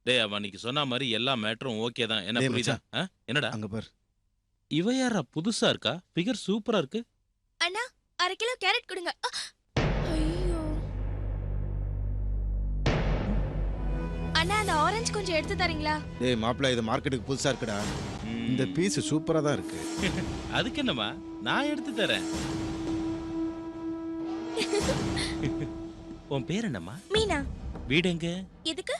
டேய் அவன் அன்னைக்கு சொன்ன மாதிரி எல்லா மேட்டரும் ஓகே தான். என்ன புரியுதா? என்னடா அங்க பாரு. இவ யாரா புதுசா இருக்கா? ஃபிகர் சூப்பரா இருக்கு. அண்ணா 1/2 கிலோ கேரட் கொடுங்க. ஐயோ அண்ணா அந்த ஆரஞ்சு கொஞ்சம் எடுத்து தரீங்களா? டேய் மாப்ள இது மார்க்கெட்டுக்கு புதுசா இருக்குடா. இந்த பீஸ் சூப்பரா தான் இருக்கு. அதுக்கு என்னமா நான் எடுத்து தரேன். உன் பேர் என்னம்மா? மீனா. வீடு எங்க? எதுக்கு?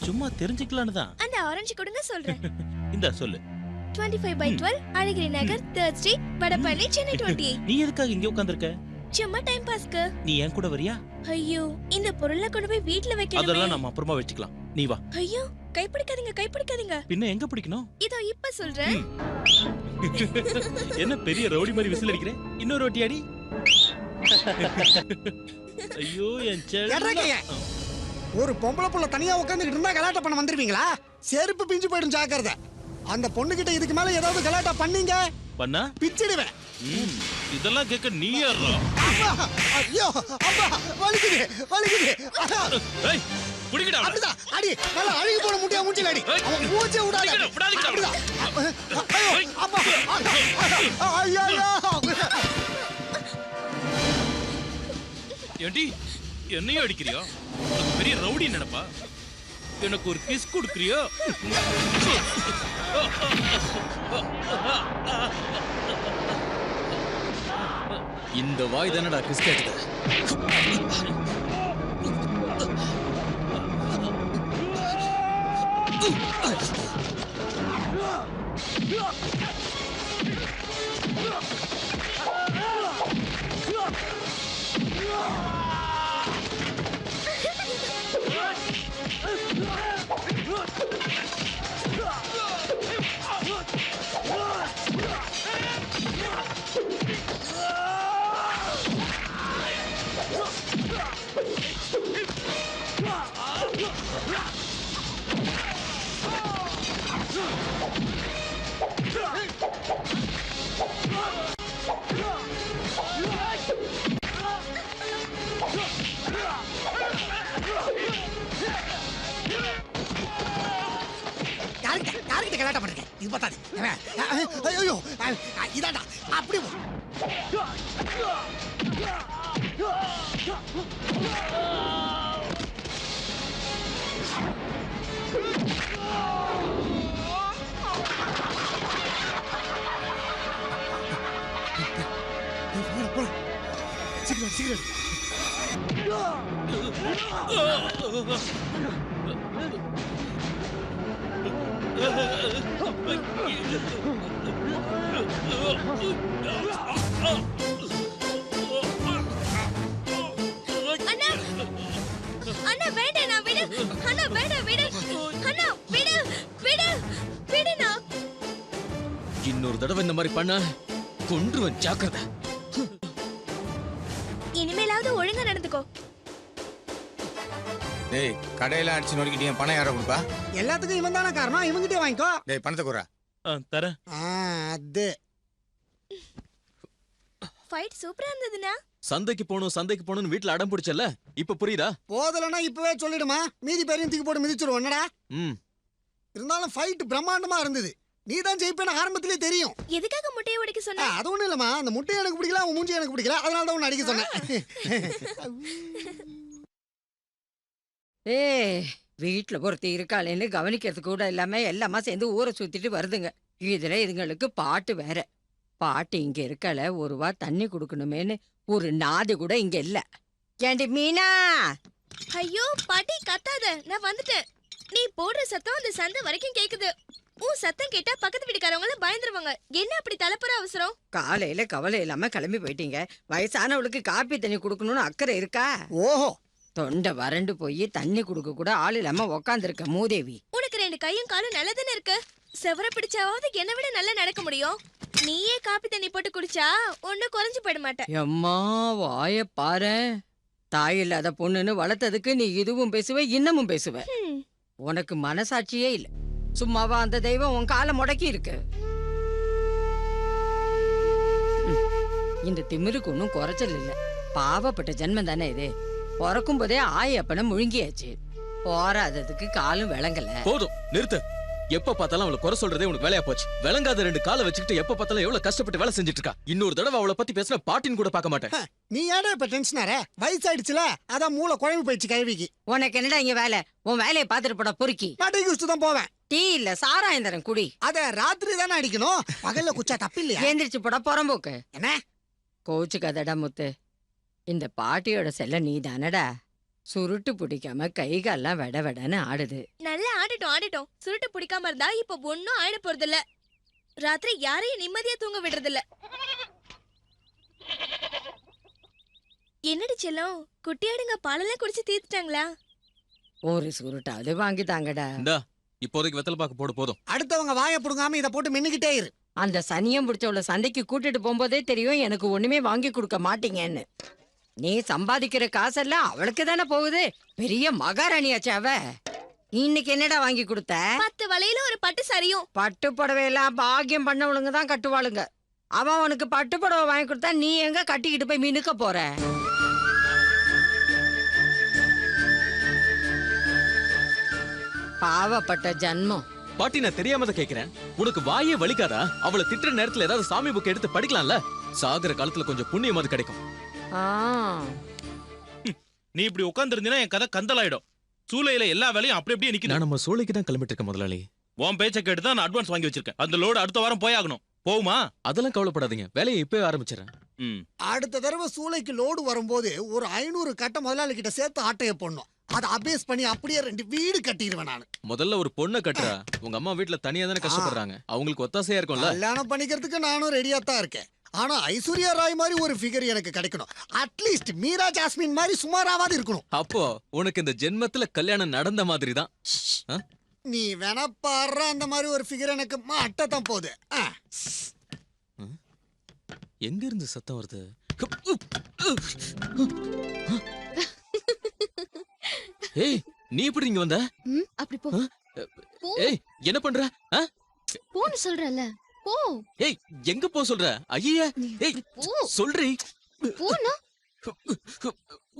சும்மா தெரிஞ்சுக்கலான்னு தான். அந்த ஆரஞ்சு கொடுங்க சொல்றேன். இந்த சொல்லு. 25/12 அழகிரி நகர் 3rd ஸ்ட்ரீட் வடபழனி சென்னை 28. நீ எதுக்காக இங்க உட்கார்ந்திருக்க? சும்மா டைம் பாஸ்க்கு. நீ என் கூட வரியா? ஐயோ இந்த பொருளை கொண்டு போய் வீட்ல வைக்கணும். அதெல்லாம் நம்ம அப்புறமா வச்சுக்கலாம். நீ வா. ஐயோ கைப்பிடிக்காதீங்க. பின்ன எங்க பிடிக்கணும்? இதோ இப்ப சொல்றேன். என்ன பெரிய ரவுடி மாதிரி விசில் அடிக்கிற? இன்னொரு வாட்டி அடி. ஐயோ என் செல்லம். ஒரு பொம்பளை புள்ள தனியா உட்காந்துக்கிட்டு இருந்தா கலாட்டா பண்ண வந்துருவீங்களா? செருப்பு பிஞ்சு போயிடும் ஜாக்கிரதை. அந்த பொண்ணு கிட்ட இதுக்கு மேல ஏதாவது கலாட்டா பண்ணீங்க பண்ணா பிச்சிடுவேன். இதெல்லாம் கேட்க நீ யாரா? ஐயோ அப்பா வலிக்குது. ஏய் புடிங்கடா. அப்படிதான் அடி. நல்லா அழுகி போட முடியா மூஞ்சில அடி. அவன் மூஞ்சே விடாத. அப்படிதான். ஐயோ அப்பா ஐயோ ஏண்டி என்னையும் அடிக்கிறியா? உனக்கு பெரிய ரவுடி நினைப்பா? எனக்கு ஒரு கிஸ் கொடுக்கறியா? இந்த வாய் தானடா கிஸ் கேட்டது. யார்கிட்ட கலாட்டா பண்ணுங்க? இது பார்த்தாது. ஐயோ இதாண்டா அப்படி சீக்கிரம். அண்ணா வேண்டாம் விடு. அண்ணா வேண்டாம் விடு. அண்ணா விடுனா. இன்னொரு தடவை இந்த மாதிரி பண்ண கொன்றுவன் ஜாக்கிரதை. இனிமேலாவது ஒழுங்கா நடந்துக்கோ. டேய் கடையில அடிச்சு நோக்கிட்டீங்க. பணம் யாரை கொடுப்பா? எல்லாத்துக்கும் இவன் தானே காரணம். இவங்கிட்டே வாங்கிக்கோ. டேய் பணத்தை குறா. தரேன். அது ஃபைட் சூப்பரா இருந்ததுனா. சந்தைக்கு போகணும்னு வீட்டுல அடம் பிடிச்சல. இப்ப புரியுதா? போதலன்னா இப்பவே சொல்லிடுமா. மீதி பேரையும் தூக்கி போட்டு மிதிச்சிருவோம். என்னடா இருந்தாலும் ஃபைட் பிரம்மாண்டமா இருந்தது. நீ தான் ஜெயிப்பேன்னு ஆரம்பத்திலே தெரியும். எதுக்காக முட்டையை உடைக்க சொன்ன? அது ஒண்ணும் இல்லம்மா. அந்த முட்டை எனக்கு பிடிக்கல, அவன் மூஞ்சி எனக்கு பிடிக்கல. அதனால தான் உன்னை அடிக்க சொன்னேன். வீட்டுல ஒருத்தி இருக்காளேன்னு கவனிக்கிறது கூட இல்லாம எல்லாமா சேர்ந்து ஊரை சுத்திட்டு வருதுங்க. இதுல இதுங்களுக்கு பாட்டு வேற. பாட்டு இங்க இருக்கல. ஒரு வா தண்ணி குடுக்கணுமேன்னு ஒரு நாது கூட இங்க இல்ல. ஏண்டி மீனா? ஐயோ பாட்டி கத்தாத, நான் வந்துட்டேன். நீ போடுற சத்தம் அந்த சந்தை வரைக்கும் கேக்குது. உன் சத்தம் கேட்டா பக்கத்து வீட்டுக்காரவங்க பயந்துருவாங்க. என்ன அப்படி தலைப்புற அவசரம்? காலையில கவலை இல்லாம கிளம்பி போயிட்டீங்க. வயசானவளுக்கு காப்பி தண்ணி குடுக்கணும்னு அக்கறை இருக்கா? ஓஹோ. தொண்டை வறண்டு போய் தண்ணி குடுக்க கூட ஆள் இல்லாம உக்காந்துருக்க மூதேவி. உனக்கு 2 கையும் காலும் நல்லதானே இருக்கு. செவர பிடிச்சாவது என்ன விட நல்லா நடக்க முடியும். நீயே காப்பி தண்ணி போட்டு குடிச்சா ஒன்னும் குறைஞ்சு போயிட மாட்டேன். எம்மா வாய பாரு. தாய் இல்லாத பொண்ணுன்னு வளர்த்ததுக்கு நீ இதுவும் பேசுவ இன்னமும் பேசுவ. உனக்கு மனசாட்சியே இல்ல. சும்மாவா அந்த தெய்வம் உன் காலை முடக்கி இருக்கு. இந்த திமிருக்கு ஒன்னும் குறைச்சல் இல்ல. பாவப்பட்ட ஜென்மம் தானே இது. பிறக்கும் போதே ஆயப்பனை முழுங்கியாச்சு. போராததுக்கு காலும் விளங்கல. போதும் நிறுத்து. எப்ப பார்த்தாலும் அவளை குறை சொல்றதே உனக்கு வேலையா போச்சு. விளங்காத 2 காலை வச்சுக்கிட்டு எப்ப பார்த்தாலும் எவ்வளவு கஷ்டப்பட்டு வேலை செஞ்சுட்டு இருக்கா. இன்னொரு தடவை அவளை பத்தி பேசினா பாட்டின்னு கூட பார்க்க மாட்டேன். நீ ஏடா இப்ப டென்ஷனாரே? வயசாயிடுச்சுல, அதான் மூளை குழம்பு போயிடுச்சு கழுவிக்கு. உனக்கு என்னடா இங்க வேலை? உன் வேலையை பாத்துட்டு போட பொறுக்கி. நான் டீ குடிச்சுட்டு தான் போவேன். டீ இல்ல சாராயந்தரம் குடி. அத ராத்திரி தானே அடிக்கணும், பகல்ல குச்சா தப்பு இல்லையா? ஏந்திரிச்சு போட புறம்போக்கு. என்ன கோச்சு கதடா முத்து. இந்த பாட்டியோட செல்ல நீ தானடா. சுருட்டு பிடிக்காம கை கால்லாம் வெட வெடன்னு ஆடுது. நல்லா ஆடட்டும். சுருட்டு பிடிக்காம இருந்தா இப்ப ஒன்னும் ஆயிட போறது இல்ல. ராத்திரி யாரையும் நிம்மதியா தூங்க விடுறது இல்ல. என்னடி செல்லம், குட்டியாடுங்க பாலெல்லாம் குடிச்சு தீர்த்துட்டாங்களா? ஒரு சுருட்டாவது வாங்கி தாங்கடா. இந்தா இப்போதைக்கு வெத்தலை பாக்கு போடு போதும். அடுத்தவங்க வாயை புடுங்காம இத போட்டு மின்னுக்கிட்டே இரு. அந்த சனியம் பிடிச்சவள சந்தைக்கு கூட்டிட்டு போகும்போதே தெரியும் எனக்கு ஒண்ணுமே வாங்கி கொடுக்க மாட்டீங்கன்னு. நீ சம்பாதிக்கிற காசெல்லாம் அவளுக்கு தானே போகுது. பெரிய மகாராணியாச்சு அவ. இன்னைக்கு என்னடா வாங்கி கொடுத்த? 10 வளையல ஒரு பட்டு சரியும். பட்டு புடவையெல்லாம் பாக்கியம் பண்ணவளுங்க தான் கட்டுவாளுங்க. அவன் உனக்கு பட்டு புடவை வாங்கி கொடுத்தா நீ எங்க கட்டிக்கிட்டு போய் மினுக்க போற? பாவப்பட்ட ஜன்மம். பாட்டி நான் தெரியாம தான் கேக்குறேன். உனக்கு வாயே வலிக்காதா? அவளை திட்டுற நேரத்துல ஏதாவது சாமி புக் எடுத்து படிக்கலாம்ல. சாகுற காலத்துல கொஞ்சம் புண்ணியம் அது கிடைக்கும். ஆ, நீ இப்படி உட்கார்ந்து இருந்தீனா என் கதை கந்தலாயிடும். சூளையில எல்லா வேலையும் அப்படி அப்படியே நிக்குது. நான் நம்ம சூளைக்கு தான் கிளம்பிட்டு இருக்கேன் முதலாளி. உன் பேச்சை கேட்டு தான் நான் அட்வான்ஸ் வாங்கி வச்சிருக்கேன். அந்த லோடு அடுத்த வாரம் போயாகணும். போகுமா? அதெல்லாம் கவலைப்படாதீங்க, வேலையை இப்பவே ஆரம்பிச்சிடறேன். அடுத்த தடவை சூளைக்கு லோடு வரும்போது ஒரு 500 கட்ட முதலாளி கிட்ட சேர்த்து ஆட்டைய போடணும். அதை அபேஸ் பண்ணி அப்படியே 2 வீடு கட்டிடுவேன் நானு. முதல்ல ஒரு பொண்ணை கட்டுறா. உங்க அம்மா வீட்டுல தனியா தானே கஷ்டப்படுறாங்க. அவங்களுக்கு ஒத்தாசையா இருக்கும்ல. கல்யாணம் பண்ணிக்கிறதுக்கு நானும் ரெடியா தான் இருக்கேன். ஆனா ஐஸ்வர்யா ராய் மாதிரி ஒரு ஃபிகர் எனக்கு கிடைக்கணும். அட்லீஸ்ட் மீரா ஜாஸ்மின் மாதிரி சுமாராவது இருக்கணும். அப்போ உனக்கு இந்த ஜென்மத்துல கல்யாணம் நடந்த மாதிரி தான். நீ வேணா பாடுற அந்த மாதிரி ஒரு ஃபிகர் எனக்கு மாட்டத்தான் போகுது. எங்க இருந்து சத்தம் வருது? ஏய் நீ எப்படி இங்க வந்த? அப்படி போ. ஏய் என்ன பண்ற? போன்னு சொல்றல. போ. ஏய் எங்க போ சொல்ற? ஐயா ஏய் சொல்றி. போனா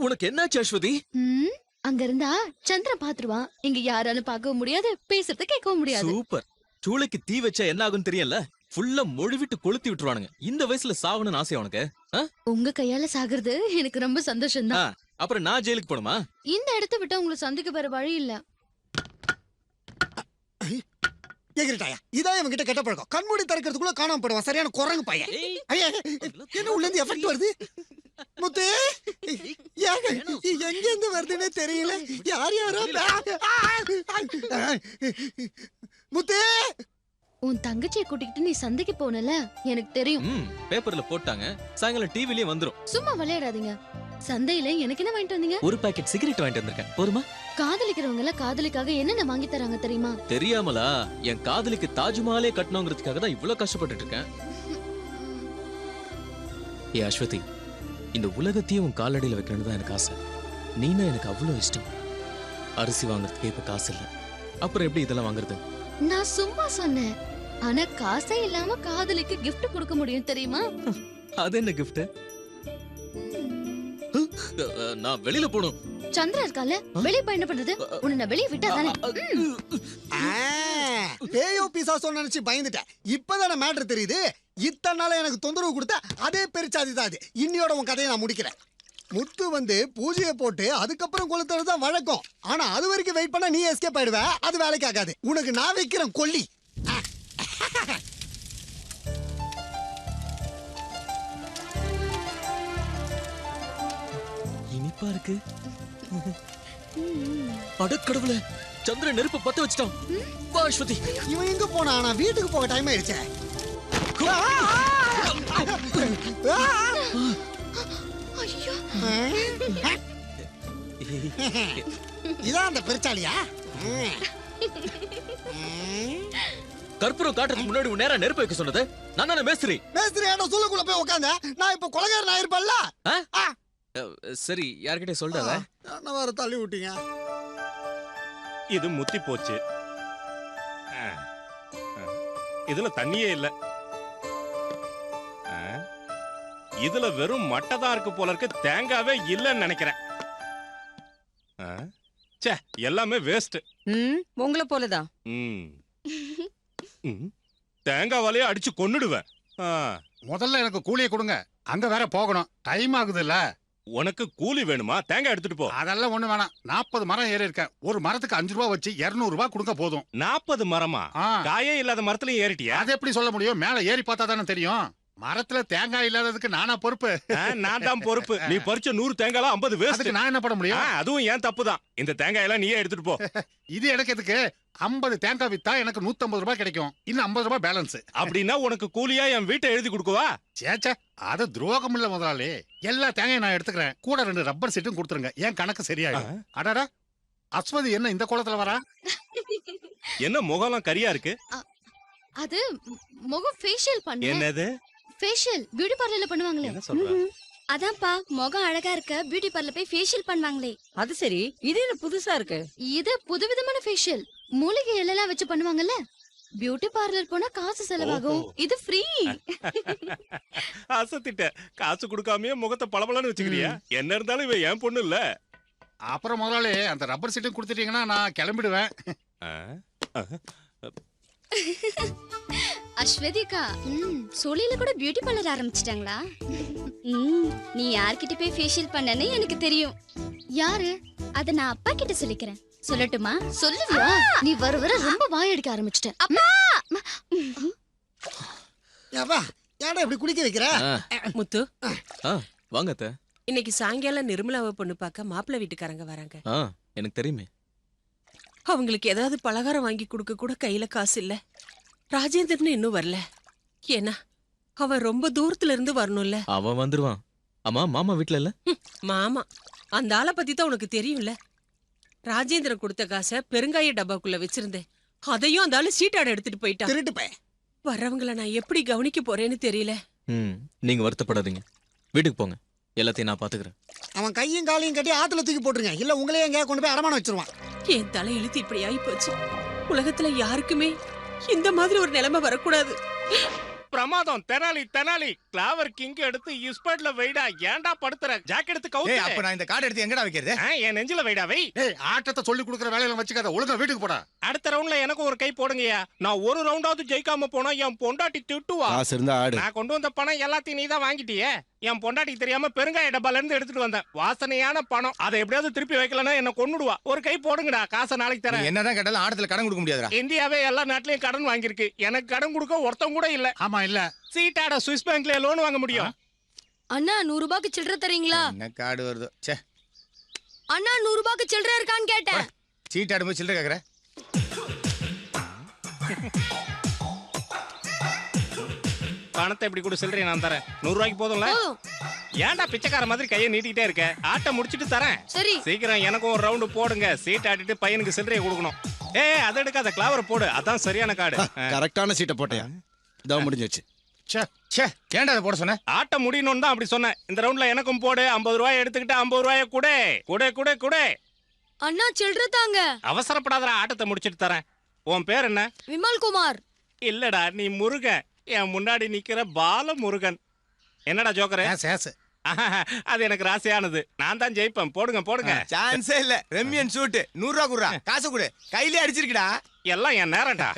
உனக்கு என்னாச்சு அஸ்வதி? அங்க இருந்தா சந்திரன் பாத்துருவான். இங்க யாராலும் பார்க்கவும் முடியாது, பேசுறது கேட்கவும் முடியாது. சூப்பர். சூளைக்கு தீ வச்சா என்ன ஆகும் தெரியல. ஃபுல்லா மொழிவிட்டு கொளுத்தி விட்டுருவானுங்க. இந்த வயசுல சாகணும்னு ஆசை உனக்கு? உங்க கையால சாகுறது எனக்கு ரொம்ப சந்தோஷம் தான். அப்புறம் நான் ஜெயிலுக்கு போணுமா? இந்த இடத்தை விட்டு உங்களை சந்திக்க வேற வழி இல்ல. கேக்குறட்டாயா, இதான் இவன் கிட்ட கெட்ட பழக்கம். கண்மூடி திறக்கிறதுக்குள்ள காணாம போடுவான். சரியான குரங்கு பையன். ஐயா என்ன உள்ள இருந்து எஃபெக்ட் வருது? முத்து எங்க இருந்து வருதுன்னே தெரியல. யார் யாரோ முத்து. உன் தங்கச்சியை கூட்டிக்கிட்டு நீ சந்தைக்கு போனல, எனக்கு தெரியும். பேப்பர்ல போட்டாங்க. சாயங்காலம் டிவிலயே வந்துரும். சும்மா விளையாடாதீங்க. சந்தையில எனக்கு என்ன வாங்கிட்டு வந்தீங்க? ஒரு பாக்கெட் சிகரெட் வாங்கிட்டு வந்திருக்கேன். போருமா? காதலிக்கிறவங்க எல்லாம் காதலிக்காக என்னென்ன வாங்கி தராங்க தெரியுமா? தெரியாமலா? என் காதலிக்கு தாஜ்மஹாலே கட்டணுங்கிறதுக்காக தான் இவ்வளவு கஷ்டப்பட்டுட்டு இருக்கேன். ஏ அஸ்வதி, இந்த உலகத்தையும் உன் காலடியில வைக்கணும்னு தான் எனக்கு ஆசை. நீனா எனக்கு அவ்வளவு இஷ்டம். அரிசி வாங்குறதுக்கே இப்ப காசு இல்ல. அப்புறம் எப்படி இதெல்லாம் வாங்குறது? நான் சும்மா சொன்னேன். ஆனா காசே இல்லாம காதலிக்கு gift கொடுக்க முடியும் தெரியுமா? அது என்ன gift? நான் வெளியில போணும். சந்திரா இருக்கால, வெளிய பயணம் பண்றது. உன்னை நான் வெளிய விட்டா தானே. பேயோ பிசாசோ நினைச்சு பயந்துட்டேன். இப்பதான மேட்டர் தெரியுது. இத்தனை நாள எனக்கு தொந்தரவு கொடுத்த அதே பெருச்சாதி தான் அது. இன்னியோட உன் கதையை நான் முடிக்கிறேன். முத்து வந்து பூஜையை போட்டு அதுக்கப்புறம் கொளுத்துறது தான் வழக்கம். ஆனா அது வரைக்கும் வெயிட் பண்ணா நீ எஸ்கேப் ஆயிடுவ. அது வேலைக்கு ஆகாது. உனக்கு நான் வைக்கிறேன் கொல்லி. இனிப்பா இருக்கு. அடக்கடவுளே, சந்திரன் நெருப்பு பத்த வச்சிட்டான். வா அஸ்வதி. இவன் எங்க போனா? நான் வீட்டுக்கு போக டைம் ஆயிடுச்சே. இதான் அந்த பெருச்சாலியா? கற்பூரம் காட்டுறதுக்கு முன்னாடி உன் நேரா நெருப்பு வைக்க சொன்னது நான் தானே மேஸ்திரி. மேஸ்திரி ஏடா சொல்லுக்குள்ள போய் உட்கார்ந்த. நான் இப்ப கொலைகாரன் ஆயிருப்பல்ல. சரி, யார்கிட்ட சொல்றத? நான் வேற தள்ளி விட்டீங்க. இது முத்தி போச்சு. இதுல தண்ணியே இல்ல. இதுல வெறும் மட்டை தான் இருக்கு போல இருக்கு. தேங்காவே இல்லன்னு நினைக்கிறேன். ச்சே எல்லாமே வேஸ்ட். உங்களை போலதான். தேங்காய் வலைய அடிச்சு கொன்னுடுவேன். முதல்ல எனக்கு கூலியை கொடுங்க, அங்க வேற போகணும், டைம் ஆகுது இல்ல. உனக்கு கூலி வேணுமா? தேங்காய் எடுத்துட்டு போ. அதெல்லாம் ஒண்ணு வேணாம். 40 மரம் ஏறி இருக்கேன், ஒரு மரத்துக்கு 5 ரூபா வச்சு 200 ரூபாய் கொடுங்க போதும். 40 மரமா? காயே இல்லாத மரத்துலயும் ஏறிட்டியா? அது எப்படி சொல்ல முடியும்? மேல ஏறி பார்த்தா தானே தெரியும். மரத்துல தேங்காய் இல்லாததுக்கு நானா பொறுப்பு? நான் தான் பொறுப்பு. நீ பறிச்ச 100 தேங்காய் 50 வேஸ்ட். நான் என்ன பண்ண முடியும்? அதுவும் ஏன் தப்பு தான். இந்த தேங்காய் எல்லாம் நீயே எடுத்துட்டு போ. இது எனக்கு எதுக்கு? 50 தேங்காய் வித்தா எனக்கு 150 ரூபாய் கிடைக்கும், இன்னும் 50 ரூபாய் பேலன்ஸ். அப்படின்னா உனக்கு கூலியா என் வீட்டை எழுதி கொடுக்கவா? சேச்சே, அது துரோகம் இல்ல முதலாளி. எல்லா தேங்காயும் நான் எடுத்துக்கிறேன், கூட 2 ரப்பர் சீட்டும் கொடுத்துருங்க, என் கணக்கு சரியாயிடும். அடடா, அஸ்வதி என்ன இந்த கோலத்துல வரா? என்ன முகம்லாம் கரியா இருக்கு? அது முகம் ஃபேஷியல் பண்ணு. என்னது ஃபேஷியல்? பியூட்டி பார்லர்ல பண்ணுவாங்களே. என்ன சொல்ற? அதான்ப்பா, முகம் அழகா இருக்க பியூட்டி பார்லர் போய் ஃபேஷியல் பண்ணுவாங்களே. அது சரி, இது என்ன புதுசா இருக்கு? இது புதுவிதமான ஃபேஷியல். மூலிகை எல்லாம் வச்சு பண்ணுவாங்கல்ல. பியூட்டி பார்லர் போனா காசு செலவாகும், இது ஃப்ரீ. அசத்திட்ட. காசு கொடுக்காமயே முகத்தை பளபளன்னு வச்சுக்கிறியா? என்ன இருந்தாலும் இவ என் பொண்ணு இல்ல. அப்புறம் முதலாளி அந்த ரப்பர் சீட்டும் கொடுத்துட்டீங்கன்னா நான் கிளம்பிடுவேன். அஸ்வதிகா, சோழியில கூட பியூட்டி பார்லர் ஆரம்பிச்சிட்டாங்களா? நீ யார்கிட்ட போய் ஃபேஷியல் பண்ணனே எனக்கு தெரியும். யாரு? அத நான் அப்பா கிட்ட சொல்லிக்கிறேன். சொல்லட்டுமா? சொல்லுவியா? நீ வர வர ரொம்ப வாய் அடிக்க ஆரம்பிச்சிட்ட. அப்பா ஏப்பா, ஏன்டா இப்படி குளிக்க வைக்கிற? முத்து, வாங்க அத்தை. இன்னைக்கு சாயங்காலம் நிர்மலாவை பொண்ணு பார்க்க மாப்பிள்ளை வீட்டுக்காரங்க வராங்க. எனக்கு தெரியுமே. அவங்களுக்கு ஏதாவது பலகாரம் வாங்கி கொடுக்க கூட கையில காசு இல்ல. ராஜேந்திரன் இன்னும் வரல. ஏன்னா அவன் ரொம்ப தூரத்துல இருந்து வரணும்ல. அவன் வந்துருவான். அம்மா, மாமா வீட்ல இல்ல? மாமா, அந்த ஆளை பத்தி தான் உனக்கு தெரியும்ல. ராஜேந்திரன் கொடுத்த காசை பெருங்காய டப்பாக்குள்ள வச்சிருந்தேன், அதையும் அந்த ஆளு சீட்டாட எடுத்துட்டு போயிட்டான். திருட்டுப்பேன். வர்றவங்களை நான் எப்படி கவனிக்க போறேன்னு தெரியல. நீங்க வருத்தப்படாதீங்க, வீட்டுக்கு போங்க, எல்லாத்தையும் நான் பாத்துக்கிறேன். அவன் கையும் காலையும் கட்டி ஆத்துல தூக்கி போட்டுருங்க, இல்ல உங்களையே எங்கேயா கொண்டு போய் அடமானம் வச்சிருவான். என் தலை எழுத்து இப்படி ஆகி போச்சு. உலகத்துல யாருக்குமே இந்த மாதிரி ஒரு நிலைமை வரக்கூடாது. பிரமாதம். தெனாலி தெனாலி, கிளாவர் கிங் எடுத்து இஸ்பர்ட்ல வைடா. ஏன்டா படுத்துற? ஜாக்கெட் எடுத்து கவுத்து. அப்ப நான் இந்த கார்டு எடுத்து எங்கடா வைக்கிறது? என் நெஞ்சில வைடா வை. ஆட்டத்தை சொல்லி கொடுக்குற வேலையில வச்சுக்காத, ஒழுங்கா வீட்டுக்கு போடா. அடுத்த ரவுண்ட்ல எனக்கு ஒரு கை போடுங்கயா. நான் ஒரு ரவுண்டாவது ஜெயிக்காம போனா என் பொண்டாட்டி திட்டுவா. காசு இருந்தா ஆடு. நான் கொண்டு வந்த பணம் எல்லாத்தையும் நீ தான் வாங்கிட்டியே. என் பொண்டாட்டிக்கு தெரியாம பெருங்காய டப்பால இருந்து எடுத்துட்டு வந்தேன். வாசனையான பணம். அதை எப்படியாவது திருப்பி வைக்கலன்னா என்ன கொன்னுடுவா. ஒரு கை போடுங்கடா, காசை நாளைக்கு தரேன். என்னதான் கேட்டாலும் ஆடத்துல கடன் கொடுக்க முடியாதுடா. இந்தியாவே எல்லா நாட்டிலயும் கடன் வாங்கியிருக்கு, எனக்கு கடன் கொடுக்க ஒருத்தம் கூட இல்ல. ஆமா இல்ல, சீட்டாட சுவிஸ் பேங்க்ல லோன் வாங்க முடியும். அண்ணா 100 ரூபாய்க்கு சில்லறை தரீங்களா? என்ன கார்டு வருது? ச்சே, அண்ணா 100 ரூபாய்க்கு சில்லறை இருக்கான்னு கேட்டேன். சீட்டாடு போய் சில்லறை கேக்குற? பணத்தை எப்படி கூட சில்லறை நான் தரேன். 100 ரூபாய்க்கு போதும்ல? ஏன்டா பிச்சைக்கார மாதிரி கையை நீட்டிக்கிட்டே இருக்க? ஆட்ட முடிச்சிட்டு தரேன். சரி, சீக்கிரம் எனக்கும் ஒரு ரவுண்டு போடுங்க. சீட் ஆட்டிட்டு பையனுக்கு சில்லறையை கொடுக்கணும். அதை எடுக்காத, கிளாவரை போடு, அதான் சரியான கார்டு. கரெக்டான சீட்டை போட்டியா? இதான் முடிஞ்சிச்சு. ஏன்டா அதை போட சொன்ன? ஆட்ட முடியணும் தான் அப்படி சொன்னேன். இந்த ரவுண்ட்ல எனக்கும் போடு. 50 ரூபாய் எடுத்துக்கிட்டு 50 ரூபாய கூட கூட கூட கூட. அண்ணா சில்லறை தாங்க. அவசரப்படாதடா, ஆட்டத்தை முடிச்சிட்டு தரேன். உன் பேர் என்ன? விமல்குமார். இல்லடா, நீ முருகன். என் முன்னாடி நிக்கிற பால முருகன். என்னடா ஜோக்கரே? அது எனக்கு ராசியானது. நான் தான் ஜெயிப்பேன். போடுங்க போடுங்க. சான்ஸே இல்ல. ரெமியன் சூட் 100 ரூபா குடுறா. காசு கொடு. கையிலே அடிச்சிருக்கடா. எல்லாம் என் நேரம்டா.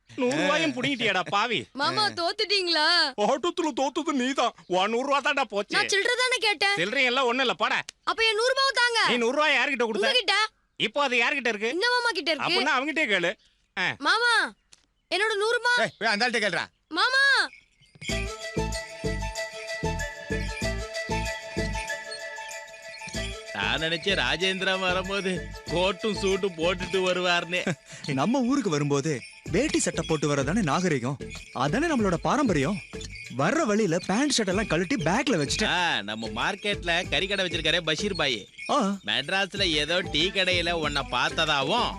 100 ரூபாயும் புடிங்கிட்டியாடா பாவி. மாமா தோத்துட்டீங்களா? ஆட்டத்துல தோத்துது நீதான். 100 ரூபா தான்டா போச்சு. நான் சில்லறை தானே கேட்டேன். சில்லறை எல்லாம் ஒண்ணு இல்ல, போட. அப்ப என் 100 ரூபாய் தாங்க. நீ 100 ரூபாய் யார்கிட்ட கொடுத்த? உங்ககிட்ட. இப்போ அது யார்கிட்ட இருக்கு? இந்த மாமா கிட்ட இருக்கு. அப்பனா அவங்கிட்டே கேளு. மாமா, என்னோட 100 ரூபாய். போய் அந்த ஆள்கிட்ட கேளுடா. மாமா, நான் நினைச்சேன் ராஜேந்திரா வரும்போது கோட்டும் சூட்டும் போட்டுட்டு வருவார்னே. நம்ம ஊருக்கு வரும்போது வேட்டி சட்டை போட்டு வரதானே நாகரிகம், அதானே நம்மளோட பாரம்பரியம். வர்ற வழியில பேண்ட் ஷர்ட் எல்லாம் கழட்டி பேக்ல வச்சுட்டேன். நம்ம மார்க்கெட்ல கறி கடை வச்சிருக்காரு பஷீர் பாய். மெட்ராஸ்ல ஏதோ டீ கடையில உன்னை பார்த்ததாவும்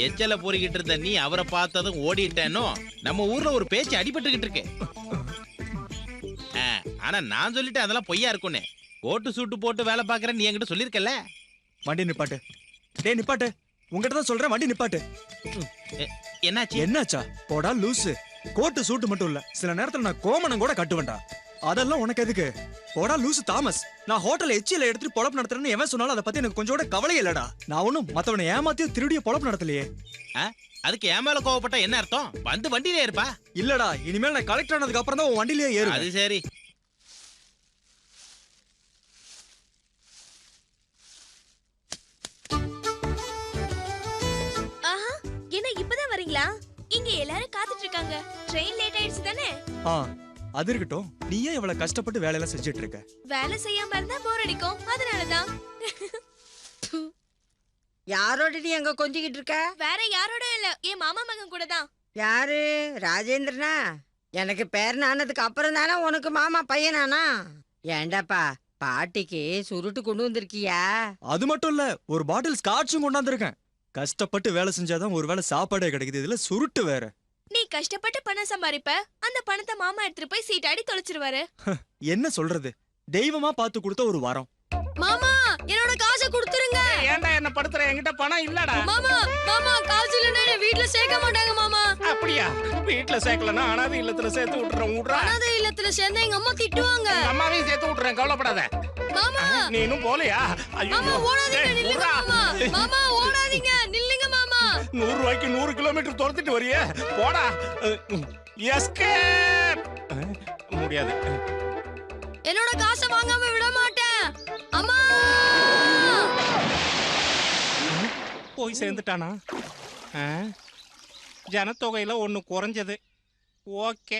எச்சல பொறிக்கிட்டு இருந்த நீ அவரை பார்த்ததும் ஓடிட்டேனோ நம்ம ஊர்ல ஒரு பேச்சு அடிபட்டுக்கிட்டு இருக்கு. ஆனா நான் சொல்லிட்டேன் அதெல்லாம் பொய்யா இருக்கும்னு. கோட்டு சூட்டு போட்டு வேலை பாக்குறேன் நீ என்கிட்ட சொல்லிருக்கல. வண்டி நிப்பாட்டு. டேய் நிப்பாட்டு, உங்ககிட்ட தான் சொல்றேன், வண்டி நிப்பாட்டு. என்னாச்சு? என்னாச்சா? போடா லூசு. கோட்டு சூட்டு மட்டும் இல்ல, சில நேரத்துல நான் கோமணம் கூட கட்டுவேன்டா. அதெல்லாம் உனக்கு எதுக்கு? போடா லூசு தாமஸ். நான் ஹோட்டல்ல எச்சியில எடுத்துட்டு பொழப்பு நடத்துறேன்னு எவன் சொன்னாலும் அதை பத்தி எனக்கு கொஞ்சம் கூட கவலை இல்லடா. நான் ஒண்ணும் மத்தவனை ஏமாத்தியோ திருடியோ பொழப்பு நடத்தலையே. அதுக்கு என் மேல கோவப்பட்டா என்ன அர்த்தம்? வந்து வண்டியிலே இருப்பா. இல்லடா, இனிமேல் நான் கலெக்டர் ஆனதுக்கு அப்புறம் தான் உன் வண்டியிலேயே ஏறு. அது சரி. ஆஹா, என்ன இப்பதான் வரீங்களா? இங்க எல்லாரும் காத்துட்டு இருக்காங்க. ட்ரெயின் லேட் ஆயிடுச்சு தானே? அது இருக்கட்டும். நீ ஏன் இவ்வளவு கஷ்டப்பட்டு வேலையெல்லாம் செஞ்சுட்டு இருக்க? வேலை செய்யாம இருந்தா போர் அடிக்கும், அதனாலதான். யாரோட நீ அங்க கொஞ்சிக்கிட்டு இருக்க? வேற யாரோட இல்ல, என் மாமா மகன் கூட தான். யாரு? ராஜேந்திரனா? எனக்கு பேரன் ஆனதுக்கு அப்புறம் தானே உனக்கு மாமா பையனானா? ஏண்டாப்பா, பாட்டிக்கு சுருட்டு கொண்டு வந்திருக்கியா? அது மட்டும் இல்ல, ஒரு பாட்டில் ஸ்காட்சும் கொண்டாந்துருக்கேன். கஷ்டப்பட்டு வேலை செஞ்சாதான் ஒரு வேளை சாப்பாடே கிடைக்குது, இதுல சுருட்டு வேற. நீ கஷ்டப்பட்டு பணம் சம்பாதிப்ப, அந்த பணத்தை மாமா எடுத்துட்டு போய் சீட்டாடி தொலைச்சிருவாரு. என்ன சொல்றது, தெய்வமா பார்த்து கொடுத்த ஒரு வரம். மாமா, என்னோட காசை கொடுத்துருங்க. ஏன்டா என்ன படுத்துற? என்கிட்ட பணம் இல்லடா. மாமா, மாமா, காசு இல்லன்னா என்ன வீட்ல சேர்க்க மாட்டாங்க மாமா. அப்படியா? வீட்ல சேர்க்கலன்னா அனாதை இல்லத்துல சேர்த்து விட்டுறேன். விடுறா. அனாதை இல்லத்துல சேர்ந்தா எங்க அம்மா திட்டுவாங்க. அம்மாவையும் சேர்த்து விட்டுறேன், கவலைப்படாத. மாமா, நீ இன்னும் போலையா? ஐயோ, மாமா ஓடாதீங்க, நில்லுங்க மாமா. மாமா ஓடாதீங்க, நில்லுங்க மாமா. 100 ரூபாய்க்கு 100 கிலோமீட்டர் துரத்திட்டு வரியே, போடா. எஸ்கேப். முடியாது. என்னோட காசை வாங்காம விட மாட்டேன். அம்மா, போய் சேர்ந்துட்டானா? ஜனத்தொகையில ஒண்ணு குறைஞ்சது. ஓகே,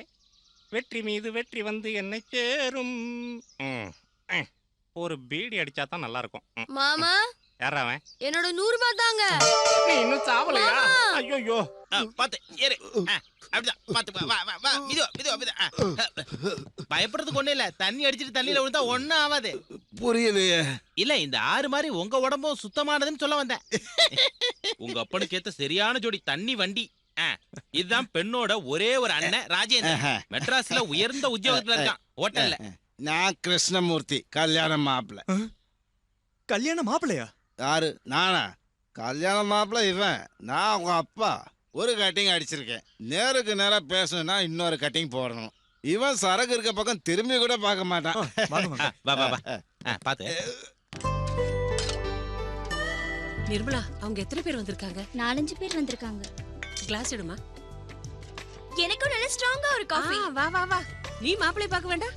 வெற்றி மீது வெற்றி வந்து என்னை சேரும். ஒரு பீடி அடிச்சா தான் நல்லா இருக்கும். மாமா, யாராவன்? என்னோட 100 ரூபாய் தாங்க. நீ இன்னும் சாவலையா? ஐயோ, பாத்து ஏறு. அப்படிதான் பாத்து வா வா வா. மிது மிது மிது. பயப்படுறதுக்கு ஒண்ணு இல்ல, தண்ணி அடிச்சிட்டு தண்ணியில விழுந்தா ஒண்ணும் ஆகாது. புரியலையே. இல்ல, இந்த ஆறு மாதிரி உங்க உடம்பும் சுத்தமானதுன்னு சொல்ல வந்தேன். உங்க அப்பனுக்கு ஏத்த சரியான ஜோடி தண்ணி வண்டி. இதுதான் பெண்ணோட ஒரே ஒரு அண்ணன் ராஜேந்திரன். மெட்ராஸ்ல உயர்ந்த உத்தியோகத்துல இருக்கான், ஹோட்டல்ல. நான் கிருஷ்ணமூர்த்தி, கல்யாண மாப்பிள்ள. கல்யாண மாப்பிள்ளையா? யாரு? நானா? கல்யாண மாப்பிள்ள இவன். நான் உங்க அப்பா. ஒரு கட்டிங் அடிச்சிருக்கேன். நேருக்கு நேரா பேசணும்னா இன்னொரு கட்டிங் போடணும். இவன் சரக்கு இருக்க பக்கம் திரும்பி கூட பார்க்க மாட்டான். வா வா வா. பாத்து. நிர்மலா, அவங்க எத்தனை பேர் வந்திருக்காங்க? 4-5 பேர் வந்திருக்காங்க. கிளாஸ் எடுமா. எனக்கும் நல்ல ஸ்ட்ராங்கா ஒரு காஃபி. வா வா வா. நீ மாப்பிளை பார்க்க வேண்டாம்?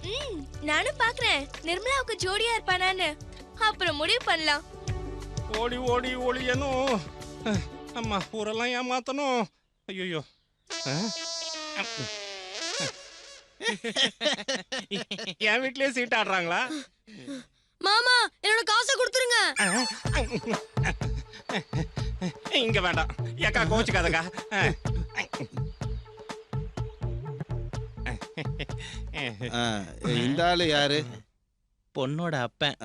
நானும் பாக்குறேன், நிர்மலாவுக்கு ஜோடியா இருப்பானான்னு. அப்புறம் முடிவு பண்ணலாம். ஓடி ஓடி ஒளியணும். அம்மா, ஊரெல்லாம் ஏமாத்தணும். ஐயோ, என் வீட்லயே சீட் ஆடுறாங்களா? மாமா, என்னோட காசை கொடுத்துருங்க. இங்க வேண்டாம். ஏக்கா கோச்சுக்காதக்கா. இந்த ஆளு யாரு? பொண்ணோட அப்பன்.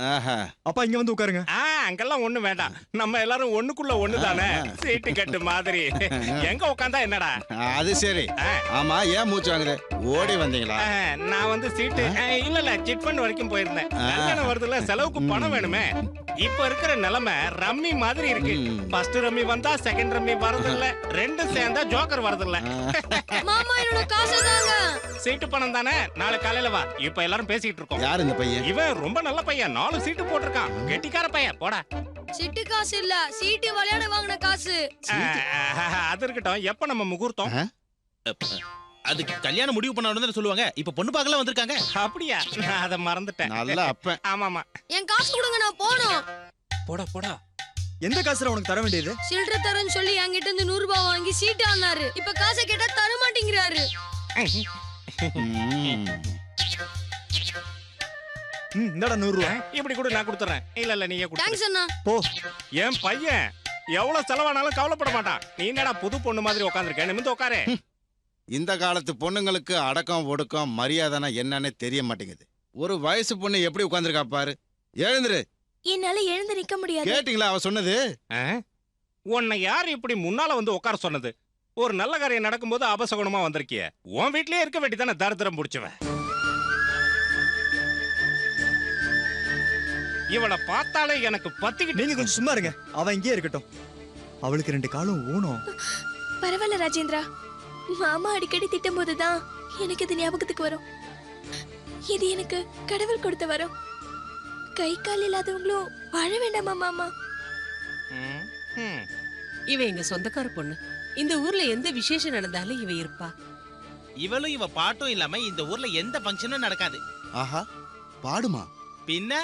அப்பா இங்க வந்து உட்காருங்க. அங்கெல்லாம் ஒண்ணு வேண்டாம். நம்ம எல்லாரும் ஒண்ணுக்குள்ள ஒண்ணுதானே, சீட்டு கட்டு மாதிரி. எங்க உட்காந்தா என்னடா? அது சரி. ஆமா, ஏன் மூச்சு வாங்குது? ஓடி வந்தீங்களா? நான் வந்து சீட்டு இல்ல சிட் ஃபண்ட் வரைக்கும் போயிருந்தேன். கல்யாணம் வருதுல, செலவுக்கு பணம் வேணுமே. இப்ப இருக்கிற நிலைமை ரம்மி மாதிரி இருக்கு. ஃபர்ஸ்ட் ரம்மி வந்தா செகண்ட் ரம்மி வரதில்ல, ரெண்டு சேர்ந்தா ஜோக்கர் வரதில்ல. மாமா, என்னோட காசை தாங்க. சீட்டு பணம் தானே, நாளை காலையில வா. இப்ப எல்லாரும் பேசிட்டு இருக்கோம். யார் இந்த பையன்? இவன் ரொம்ப நல்ல பையன், 4 சீட்டு போட்டிருக்கான். கெட்டிக்கார பையன். போடா. சீட்டு காசு இல்ல, சீட்டு விளையாட வாங்கின காசு. அது இருக்கட்டும். எப்ப நம்ம முகூர்த்தம்? அதுக்கு கல்யாணம் முடிவு பண்ண உடனே சொல்லுவாங்க. இப்ப பொண்ணு பார்க்கலாம் வந்திருக்காங்க. அப்படியா? நான் அதை மறந்துட்டேன். நல்ல அப்பன். ஆமாமா. என் காசு கொடுங்க, நான் போணும். போடா போடா. எந்த காசுல உனக்கு தர வேண்டியது? சில்லற தரேன்னு சொல்லி என்கிட்ட இருந்து 100 ரூபாய் வாங்கி சீட்டு ஆனாரு. இப்ப காசை கேட்டா தர மாட்டேங்கிறாரு. இந்தடா 100 ரூபாய். இப்படி கூட நான் கொடுத்துறேன். இல்ல நீயே கொடு. தேங்க்ஸ் அண்ணா. போ. என் பையன் எவ்வளவு செலவானாலும் கவலைப்பட மாட்டான். நீ என்னடா புது பொண்ணு மாதிரி உட்கார்ந்திருக்க? நிமிந்து உட்காரு. இந்த காலத்து பொண்ணுங்களுக்கு அடக்கம் ஒடுக்கம் மரியாதைனா என்னன்னு தெரிய மாட்டேங்குது. ஒரு வயசு பொண்ணு எப்படி உட்கார்ந்திருக்கா பாரு. எழுந்துரு. என்னால எழுந்து நிக்க முடியாது. கேட்டீங்களா அவ சொன்னது? உன்னை யார் இப்படி முன்னால வந்து உட்கார சொன்னது? ஒரு நல்ல காரியம் நடக்கும்போது அபசகுணமா வந்திருக்கிய. உன் வீட்லயே இருக்க வேண்டியதானே தரித்திரம் பிடிச்சவன். இவனை பார்த்தாலே எனக்கு பத்திக்கிட்டு. நீங்க கொஞ்சம் சும்மா இருங்க. அவ இங்கே இருக்கட்டும். அவளுக்கு 2 காலும் ஊனம். பரவாயில்ல ராஜேந்திரா. மாமா அடிக்கடி திட்டும் போதுதான் எனக்கு இது ஞாபகத்துக்கு வரும். இது எனக்கு கடவுள் கொடுத்த வரம். கை கால் இல்லாதவங்களும் வாழ வேண்டாமா மாமா? இவ எங்க சொந்தக்கார பொண்ணு. இந்த ஊர்ல எந்த விசேஷம் நடந்தாலும் இவ இருப்பா. இவளும் இவ பாட்டும் இல்லாம இந்த ஊர்ல எந்த ஃபங்க்ஷனும் நடக்காது. ஆஹா, பாடுமா? பின்ன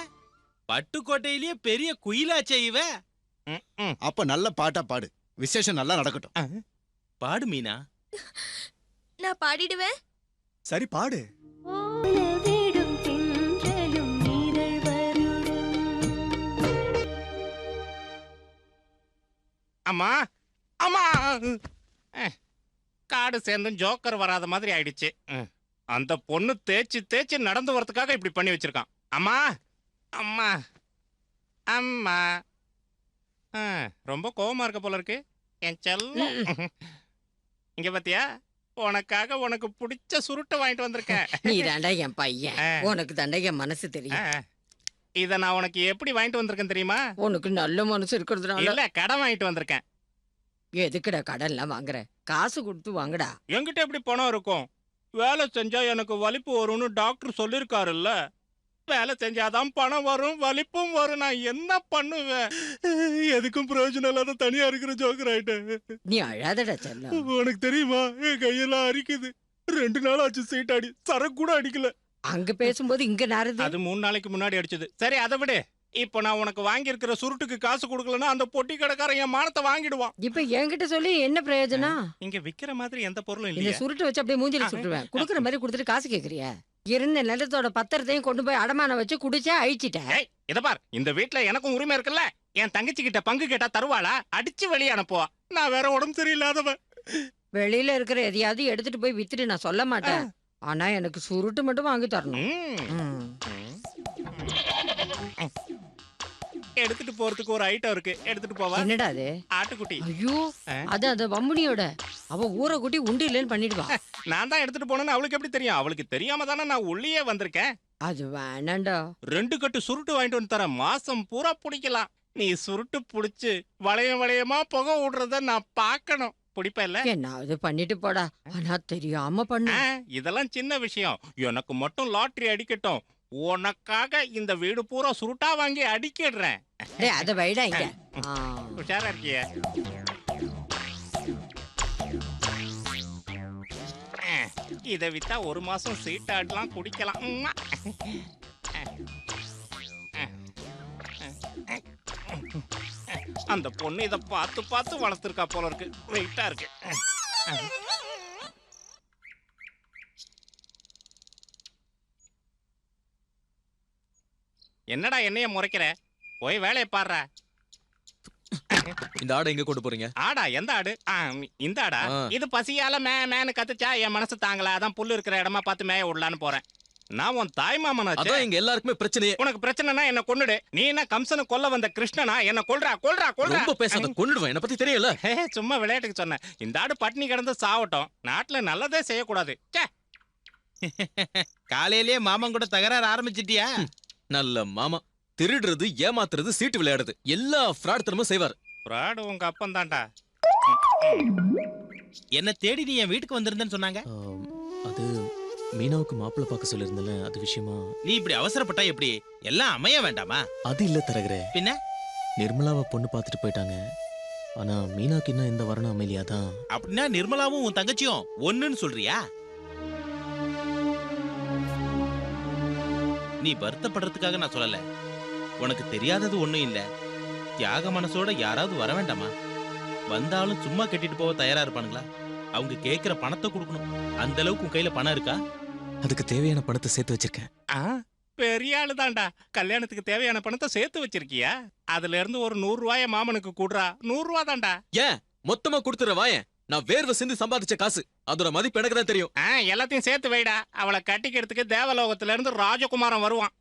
பட்டுக்கோட்டையிலேயே பெரிய குயிலாச்சே இவ. அப்ப நல்ல பாட்டா பாடு, விசேஷம் நல்லா நடக்கட்டும். பாடு மீனா. நான் பாடிடுவேன். சரி பாடு. அம்மா அம்மா காடு சேர்ந்தும் ஜோக்கர் வராத மாதிரி ஆயிடுச்சு. அந்த பொண்ணு தேய்ச்சி தேய்ச்சி நடந்து வரதுக்காக இப்படி பண்ணி வச்சிருக்கான். அம்மா அம்மா அம்மா ரொம்ப கோவமா இருக்க போல இருக்கு என் செல்லம். இங்க பாத்தியா, உனக்காக உனக்கு பிடிச்ச சுருட்டை வாங்கிட்டு வந்திருக்கேன். நீ தாண்டா என் பையன், உனக்கு தாண்டா என் மனசு தெரியும். இத நான் உனக்கு எப்படி வாங்கிட்டு வந்திருக்கேன் தெரியுமா? உனக்கு நல்ல மனசு இருக்கிறதுனால. இல்ல, கடன் வாங்கிட்டு வந்திருக்கேன். எதுக்குடா கடன்லாம் வாங்குற? காசு கொடுத்து வாங்கடா. என்கிட்ட எப்படி பணம் இருக்கும்? வேலை செஞ்சா எனக்கு வலிப்பு வரும்னு டாக்டர் சொல்லிருக்காருல்ல. வேலை செஞ்சாதான் பணம் வரும், வலிப்பும் வரும். நான் என்ன பண்ணுவேன்? எதுக்கும் பிரயோஜனம் இல்லாத தனியா இருக்கிற ஜோக்கர் ஆயிட்டேன். நீ அழாதடா செல்லம். உனக்கு தெரியுமா, என் கையெல்லாம் அரிக்குது. 2 நாள் ஆச்சு சீட்டாடி, சரக்கு கூட அடிக்கல. அங்க பேசும்போது இங்க நாருது. அது 3 நாளைக்கு முன்னாடி அடிச்சது. சரி, அதை விடு. இப்போ நான் உனக்கு வாங்கி இருக்கிற சுருட்டுக்கு காசு கொடுக்கலன்னா அந்த பொட்டி கடைக்காரன் என் மானத்தை வாங்கிடுவான். இப்ப என்கிட்ட சொல்லி என்ன பிரயோஜனம்? இங்க விக்கிற மாதிரி எந்த பொருளும் இந்த இல்லையா? சுருட்டு வச்சு அப்படியே மூஞ்சில சுட்டுருவேன். குடுக்குற மாதிரி கொடுத்துட்டு காசு கேக்குறியா? இருந்த நிலத்தோட பத்திரத்தையும் கொண்டு போய் அடமானம் வச்சு குடிச்சா அழிச்சிட்டேன். இத பார், இந்த வீட்ல எனக்கும் உரிமை இருக்குல்ல. என் தங்கச்சி கிட்ட பங்கு கேட்டா தருவாளா? அடிச்சு வெளியே அனுப்புவா. நான் வேற உடம்பு சரியில்லாதவன். வெளியில இருக்கிற எதையாவது எடுத்துட்டு போய் வித்துட்டு நான் சொல்ல மாட்டேன். ஆனா எனக்கு சுருட்டு மட்டும் வாங்கி தரணும். எடுத்துட்டு போறதுக்கு ஒரு ஐட்டம் இருக்கு, எடுத்துட்டு போவா. என்னடா அது? ஆட்டுக்குட்டி. ஐயோ, அது அந்த வம்புனியோட. அவ ஊரை குட்டி உண்டு இல்லைன்னு பண்ணிடுவா. நான் தான் எடுத்துட்டு போனேன்னு அவளுக்கு எப்படி தெரியும்? அவளுக்கு தெரியாம தானே நான் உள்ளே வந்திருக்கேன். அது வேணாண்டா. 2 கட்டு சுருட்டு வாங்கிட்டு வந்து தரேன், மாசம் பூரா பிடிக்கலாம். நீ சுருட்டு புடிச்சு வளையம் வளையமா புகை விடுறத நான் பார்க்கணும். பிடிப்ப இல்ல? என்ன பண்ணிட்டு போடா, ஆனா தெரியாம பண்ண. இதெல்லாம் சின்ன விஷயம். எனக்கு மட்டும் லாட்டரி அடிக்கட்டும், உனக்காக இந்த வீடு பூரா சுருட்டா வாங்கி அடிக்கிடுறேன். அத வைடா இங்க. உஷாரா இருக்கிய? இதை வித்தா 1 மாசம் சீட்டாடலாம், குடிக்கலாம். அந்த பொண்ணு இதை பார்த்து பார்த்து வளர்த்துருக்கா போல இருக்கு. வெயிட்டா இருக்கு. என்னடா என்னைய முறைக்கிற? போய் வேலையை பாடுற. இந்த ஆடை எங்க கொண்டு போறீங்க? ஆடா? எந்த ஆடு? இந்த ஆடா? இது பசியால மேனு கத்துச்சா என் மனசு தாங்கல. அதான் புல்லு இருக்கிற இடமா பார்த்து மேய விடலான்னு போறேன். நான் உன் தாய் மாமனாச்சு. அதான் எங்க எல்லாருக்குமே பிரச்சனையே. உனக்கு பிரச்சனைனா என்ன கொன்னுடு. நீ என்ன கம்சனை கொல்ல வந்த கிருஷ்ணனா? என்ன கொல்றா கொல்றா கொல்றா. ரொம்ப பேசாத, கொன்னுடுவேன். என்ன பத்தி தெரியல. சும்மா விளையாட்டுக்கு சொன்னேன். இந்த ஆடு பட்டினி கிடந்து சாவட்டும். நாட்டுல நல்லதே செய்யக்கூடாது. காலையிலேயே மாமன் கூட தகராறு ஆரம்பிச்சிட்டியா? நல்ல மாமா. திருடுறது, ஏமாத்துறது, சீட்டு விளையாடுறது, எல்லா ஃப்ராட் தனமும் செய்வார். ஃப்ராடு உங்க அப்பன் தான்டா. என்ன தேடி நீ என் வீட்டுக்கு வந்திருந்தேன்னு சொன்னாங்க. அது மீனாவுக்கு மாப்பிள்ளை பார்க்க சொல்லியிருந்தல, அது விஷயமா. நீ இப்படி அவசரப்பட்டா எப்படி? எல்லாம் அமைய வேண்டாமா? அது இல்ல தரகரே. பின்ன நிர்மலாவை பொண்ணு பார்த்துட்டு போயிட்டாங்க. ஆனா மீனாக்கு இன்னும் எந்த வரணும் அமையலையாதான். அப்படின்னா நிர்மலாவும் உன் தங்கச்சியும் ஒண்ணுன்னு சொல்றியா? நீ வருத்தப்படுறதுக்காக நான் சொல்லல. உனக்கு தெரியாதது ஒண்ணும் இல்ல. தியாக மனசோட யாராவது வர வேண்டாமா? வந்தாலும் சும்மா கட்டிட்டு போக தயாரா இருப்பானுங்களா? அவங்க கேட்கிற பணத்தை கொடுக்கணும். அந்த அளவுக்கு உன் கையில பணம் இருக்கா? அதுக்கு தேவையான பணத்தை சேர்த்து வச்சிருக்கேன். பெரிய ஆளு தான்டா. கல்யாணத்துக்கு தேவையான பணத்தை சேர்த்து வச்சிருக்கியா? அதுல இருந்து ஒரு 100 ரூபாய மாமனுக்கு கூடுறா. 100 ரூபா தான்டா. ஏன் மொத்தமா கொடுத்துற வாயன்? நான் வேர்வை சிந்து சம்பாதிச்ச காசு, அதோட மதிப்பு எனக்கு தான் தெரியும். எல்லாத்தையும் சேர்த்து வைடா. அவளை கட்டிக்கிறதுக்கு தேவலோகத்துல இருந்து ராஜகுமாரன் வருவான்.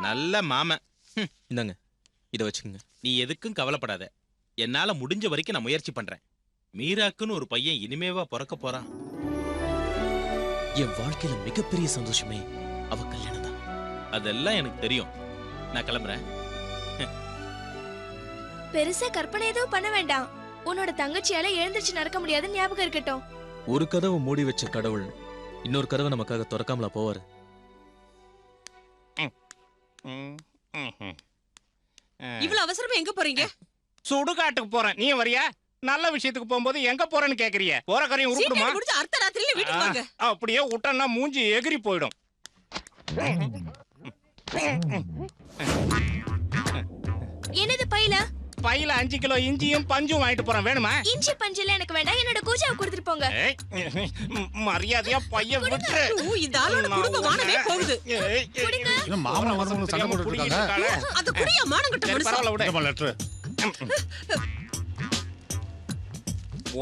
நல்ல மாமன். இந்தாங்க, இத வச்சுக்கோங்க. நீ எதுக்கும் கவலைப்படாத. என்னால முடிஞ்ச வரைக்கும் நான் முயற்சி பண்றேன். மீராக்குன்னு ஒரு பையன் இனிமேவா பிறக்க போறான். என் வாழ்க்கையில மிகப்பெரிய சந்தோஷமே அவ கல்யாணம் தான். அதெல்லாம் எனக்கு தெரியும். நான் கிளம்புறேன். பெருசா கற்பனை எதுவும் பண்ண வேண்டாம். உன்னோட தங்கச்சியால எழுந்திருச்சு நடக்க முடியாதுன்னு ஞாபகம் இருக்கட்டும். ஒரு கதவை மூடி வச்ச கடவுள் இன்னொரு கதவை நமக்காக திறக்காமலா போவாரு? இவ்வளவு அவசரமா எங்க போறீங்க? சுடுகாட்டுக்கு போறேன். நீ வரியா? நல்ல விஷயத்துக்கு போகும்போது எங்க போறேன்னு கேக்குறிய? போற கரையும் உருட்டுமா? முடிஞ்ச அர்த்த ராத்திரியில வீட்டுக்கு வாங்க. அப்படியே விட்டா மூஞ்சி எகிரி போயிடும். என்னது பையில? பையில 5 கிலோ இஞ்சியும் பஞ்சும் வாங்கிட்டு போறேன். வேணுமா? இஞ்சி பஞ்சல எனக்கு வேண்டாம். என்னோட கூஜாவை கொடுத்துட்டு போங்க. மரியாதையா பைய விட்டு. இந்த ஆளோட குடும்ப மானமே போகுது. என்ன மாமன மருமகளும் சண்டை போட்டுட்டு இருக்காங்க. அத குடியா மானங்கட்ட மனுஷன். பரவாயில்ல விடு. லெட்டர்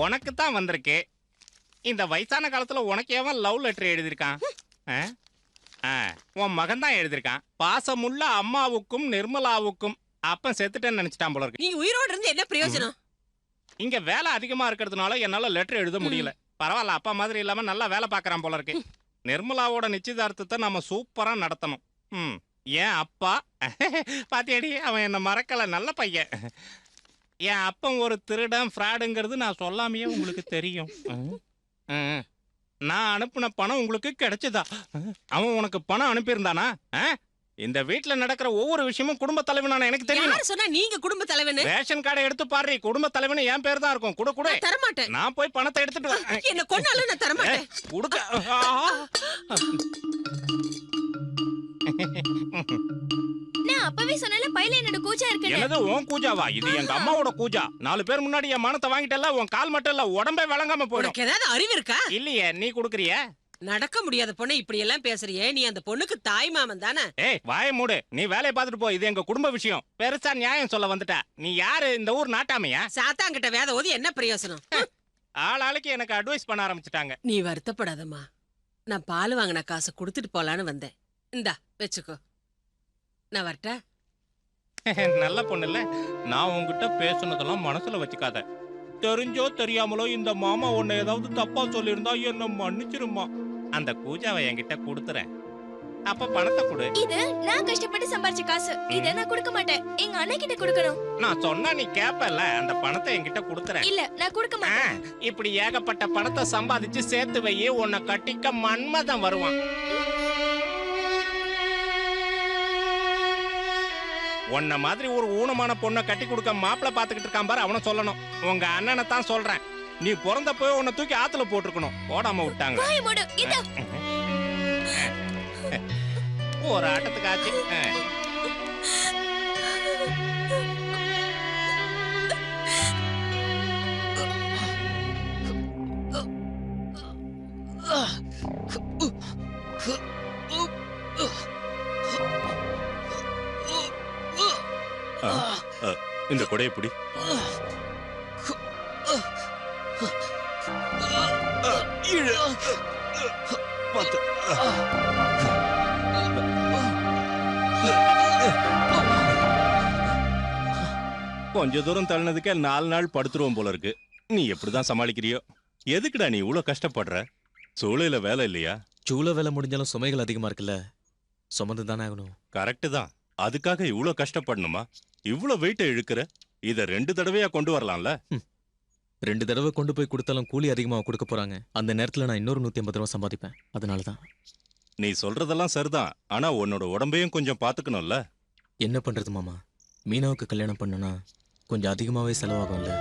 உனக்கு தான் வந்திருக்கு. இந்த வயசான காலத்துல உனக்கு ஏவன் லவ் லெட்டர் எழுதியிருக்கான்? உன் மகன் தான் எழுதியிருக்கான். பாசமுள்ள அம்மாவுக்கும் நிர்மலாவுக்கும். அப்பன் செத்துட்டேன்னு நினைச்சிட்டான் போல இருக்கு. நீ உயிரோட இருந்து என்ன பிரயோஜனம்? இங்க வேலை அதிகமா இருக்கிறதுனால என்னால லெட்டர் எழுத முடியல. பரவாயில்ல, அப்பா மாதிரி இல்லாம நல்லா வேலை பாக்குறான் போல இருக்கு. நிர்மலாவோட நிச்சயதார்த்தத்தை நம்ம சூப்பரா நடத்தணும். ஏன் அப்பா பாத்தியடி, அவன் என்ன மறக்கல. நல்ல பையன். என் அப்பன் ஒரு திருடன் ஃப்ராடுங்கிறது நான் சொல்லாமையே உங்களுக்கு தெரியும். நான் அனுப்புன பணம் உங்களுக்கு கிடைச்சதா? அவன் உனக்கு பணம் அனுப்பியிருந்தானா? இந்த வீட்ல நடக்கிற ஒவ்வொரு விஷயமும் குடும்ப தலைவனான எனக்கு தெரியும். யார் சொன்னா நீங்க குடும்ப தலைவன்? ரேஷன் கார்டை எடுத்து பாரு, குடும்ப தலைவன் என் பேர் தான் இருக்கும். குடு குடு. தர மாட்டேன். நான் போய் பணத்தை எடுத்துட்டு வரேன். என்ன கொன்னாலும் நான் தர மாட்டேன். குடுக்க. நான் அப்பவே சொன்னல பையில என்னோட கூஜா இருக்கு. என்னது உன் கூஜாவா? இது எங்க அம்மாவோட கூஜா. 4 பேர் முன்னாடி என் மானத்தை வாங்கிட்டல. உன் கால் மட்டும் இல்ல, உடம்பே விளங்காம போயிடும். உனக்கு ஏதாவது அறிவு இருக்கா? இல்லையே, நீ குடுக்குறிய. நடக்க முடியாத பொண்ணு இப்படி எல்லாம் பேசுறியே. நீ அந்த பொண்ணுக்கு தாய் மாமன் தானே? ஏய் வாய மூடு. நீ வேலையை பார்த்துட்டு போ. இது எங்க குடும்ப விஷயம். பெருசா நியாயம் சொல்ல வந்துட்ட. நீ யாரு? இந்த ஊர் நாட்டாமையா? சாத்தாங்கிட்ட வேத ஓதி என்ன பிரயோசனம்? ஆளாளுக்கு எனக்கு அட்வைஸ் பண்ண ஆரம்பிச்சிட்டாங்க. நீ வருத்தப்படாதம்மா. நான் பால் வாங்கின காசை கொடுத்துட்டு போலான்னு வந்தேன். இந்தா வச்சுக்கோ. நான் வரட்டா? நல்ல பொண்ணு இல்ல. நான் உன்கிட்ட பேசுனதெல்லாம் மனசுல வச்சுக்காத. தெரிஞ்சோ தெரியாமலோ இந்த மாமா உன்னை ஏதாவது தப்பா சொல்லியிருந்தா என்ன மன்னிச்சிருமா. அந்த கூஜாவை என்கிட்ட கொடுத்துறேன். அப்ப பணத்தை கொடு. இது நான் கஷ்டப்பட்டு சம்பாரிச்ச காசு. இத நான் கொடுக்க மாட்டேன். எங்க அண்ணன் கிட்ட கொடுக்கணும். நான் சொன்னா நீ கேப்பல. அந்த பணத்தை என்கிட்ட கொடுத்துறேன். இல்ல, நான் கொடுக்க மாட்டேன். இப்படி ஏகப்பட்ட பணத்தை சம்பாதிச்சு சேர்த்து வை. உன்னை கட்டிக்க மன்மதன் வருவான். உன்ன மாதிரி ஒரு ஊனமான பொண்ணை கட்டி கொடுக்க மாப்பிள்ள பாத்துக்கிட்டு இருக்கான் பாரு, அவனை சொல்லணும். உங்க அண்ணனை தான் சொல்றேன். நீ பிறந்தப்போ உன்னை தூக்கி ஆத்துல போட்டுருக்கணும். போடாம விட்டாங்க. ஒரு ஆட்டத்துக்கு ஆச்சு. இந்த கொடையை பிடி. கொஞ்ச தூரம் தள்ளினதுக்கே 4 நாள் படுத்துருவோம் போல இருக்கு. நீ எப்படிதான் சமாளிக்கிறியோ? எதுக்குடா நீ இவ்வளவு கஷ்டப்படுற? சூளையில வேலை இல்லையா? சூளை வேலை முடிஞ்சாலும் சுமைகள் அதிகமா இருக்குல்ல, சுமந்து தானே ஆகணும். கரெக்ட் தான். அதுக்காக இவ்வளவு கஷ்டப்படணுமா? இவ்வளவு வெயிட்ட இழுக்கிற. இத 2 தடவையா கொண்டு வரலாம்ல? 2 தடவை கொண்டு போய் கொடுத்தாலும் கூலி அதிகமா கொடுக்க போறாங்க. அந்த நேரத்துல நான் இன்னொரு 150 ரூபா சம்பாதிப்பேன். அதனாலதான். நீ சொல்றதெல்லாம் சரிதான். ஆனா உன்னோட உடம்பையும் கொஞ்சம் பாத்துக்கணும்ல. என்ன பண்றது மாமா? மீனாவுக்கு கல்யாணம் பண்ணுனா கொஞ்சம் அதிகமாவே செலவாகும்ல.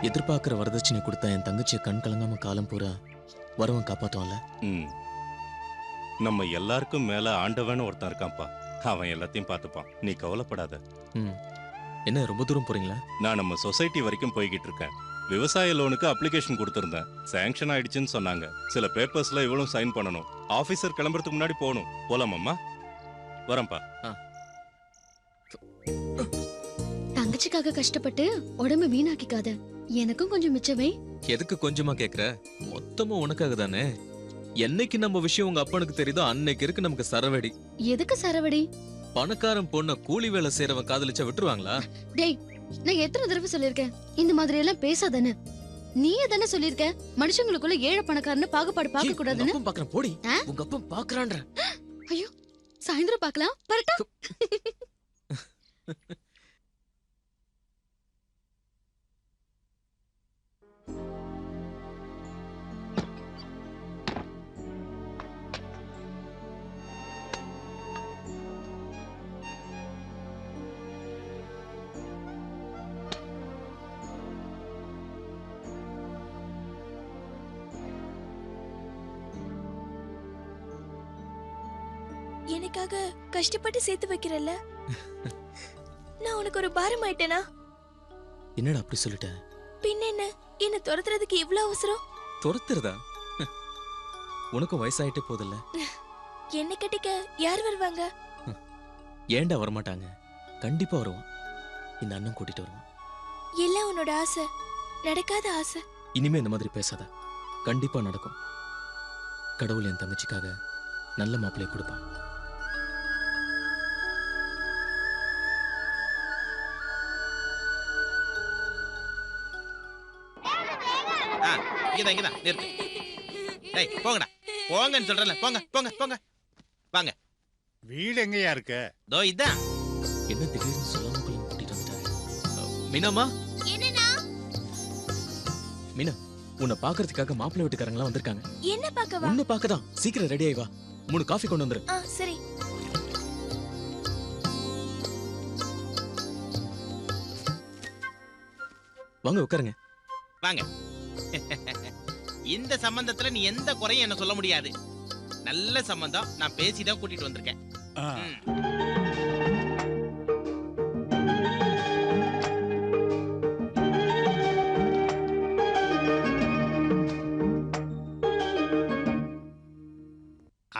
எதிர்பார்க்கிற வரதட்சணை கொடுத்தா என் தங்கச்சியை கண் கலங்காம காலம் பூரா வரவன் காப்பாத்துவான்ல. நம்ம எல்லாருக்கும் மேல ஆண்டவன் ஒருத்தன் இருக்கான்ப்பா. அவன் எல்லாத்தையும் பார்த்துப்பான். நீ கவலைப்படாத. என்ன ரொம்ப தூரம் போறீங்களா? நான் நம்ம சொசைட்டி வரைக்கும் போய்கிட்டு இருக்கேன். விவசாய லோனுக்கு அப்ளிகேஷன் கொடுத்திருந்தேன். சாங்ஷன் ஆயிடுச்சுன்னு சொன்னாங்க. சில பேப்பர்ஸ்ல இவளும் சைன் பண்ணணும். ஆபீசர் கிளம்புறதுக்கு முன்னாடி போகணும். போலாமாம்மா? வரேன்ப்பா. தங்கச்சிக்காக கஷ்டப்பட்டு உடம்பு வீணாக்கிக்காத. எனக்கும் கொஞ்சம் மிச்சமே. எதுக்கு கொஞ்சமா கேக்குற? மொத்தமா உனக்காக தானே. என்னைக்கு நம்ம விஷயம் உங்க அப்பனுக்கு தெரியுதோ அன்னைக்கு இருக்கு நமக்கு சரவடி. எதுக்கு சரவடி? பணக்காரன் பொண்ண கூலி வேலை செய்யறவன் காதலிச்சா விட்டுருவாங்களா? டேய், நான் எத்தனை தடவை சொல்லிருக்கேன் இந்த மாதிரி எல்லாம் பேசாதானே. நீயே தானே சொல்லிருக்க மனுஷங்களுக்குள்ள ஏழை பணக்காரன்னு பாகுபாடு பார்க்க கூடாதுன்னு. பாக்குறேன் போடி. உங்க அப்பா பாக்குறான்ற. ஐயோ, சாயந்தரம் பார்க்கலாம். வரட்டா? எனக்காக கஷ்டப்பட்டு சேர்த்து வைக்கிறல்ல, நான் உனக்கு ஒரு பாரம் ஆயிட்டேனா? என்னடா அப்படி சொல்லிட்ட? பின்ன என்ன துரத்துறதுக்கு இவ்ளோ அவசரம்? துரத்துறதா? உனக்கும் வயசாயிட்டே போதில்ல. என்ன கட்டிக்க யார் வருவாங்க? ஏன்டா வரமாட்டாங்க? கண்டிப்பா வருவான். இந்த அண்ணன் கூட்டிட்டு வருவான். எல்லாம் உன்னோட ஆசை, நடக்காத ஆசை. இனிமே இந்த மாதிரி பேசாத. கண்டிப்பா நடக்கும். கடவுள் என் தங்கச்சிக்காக நல்ல மாப்பிள்ளையை கொடுப்பான். இங்கதான் நிறுத்து. டேய் போங்கடா, போங்கன்னு சொல்றல. போங்க போங்க போங்க வாங்க. வீடு எங்கயா இருக்கு? தோ இதான். என்ன திடீர்னு சொல்லாம கூட்டிட்டு வந்துட்டாரு. மீனாமா, என்னன்னா? மீனா, உன்னை பாக்குறதுக்காக மாப்பிள்ளை வீட்டுக்காரங்க வந்திருக்காங்க. என்ன பார்க்கவா? உன்னை பார்க்கதான். சீக்கிரம் ரெடி ஆயி வா. 3 காஃபி கொண்டு வந்துரு. சரி. வாங்க உட்காருங்க. வாங்க. இந்த சம்பந்தத்துல நீ எந்த குறையும் என்ன சொல்ல முடியாது. நல்ல சம்பந்தம். நான் பேசிதான் கூட்டிட்டு வந்திருக்கேன்.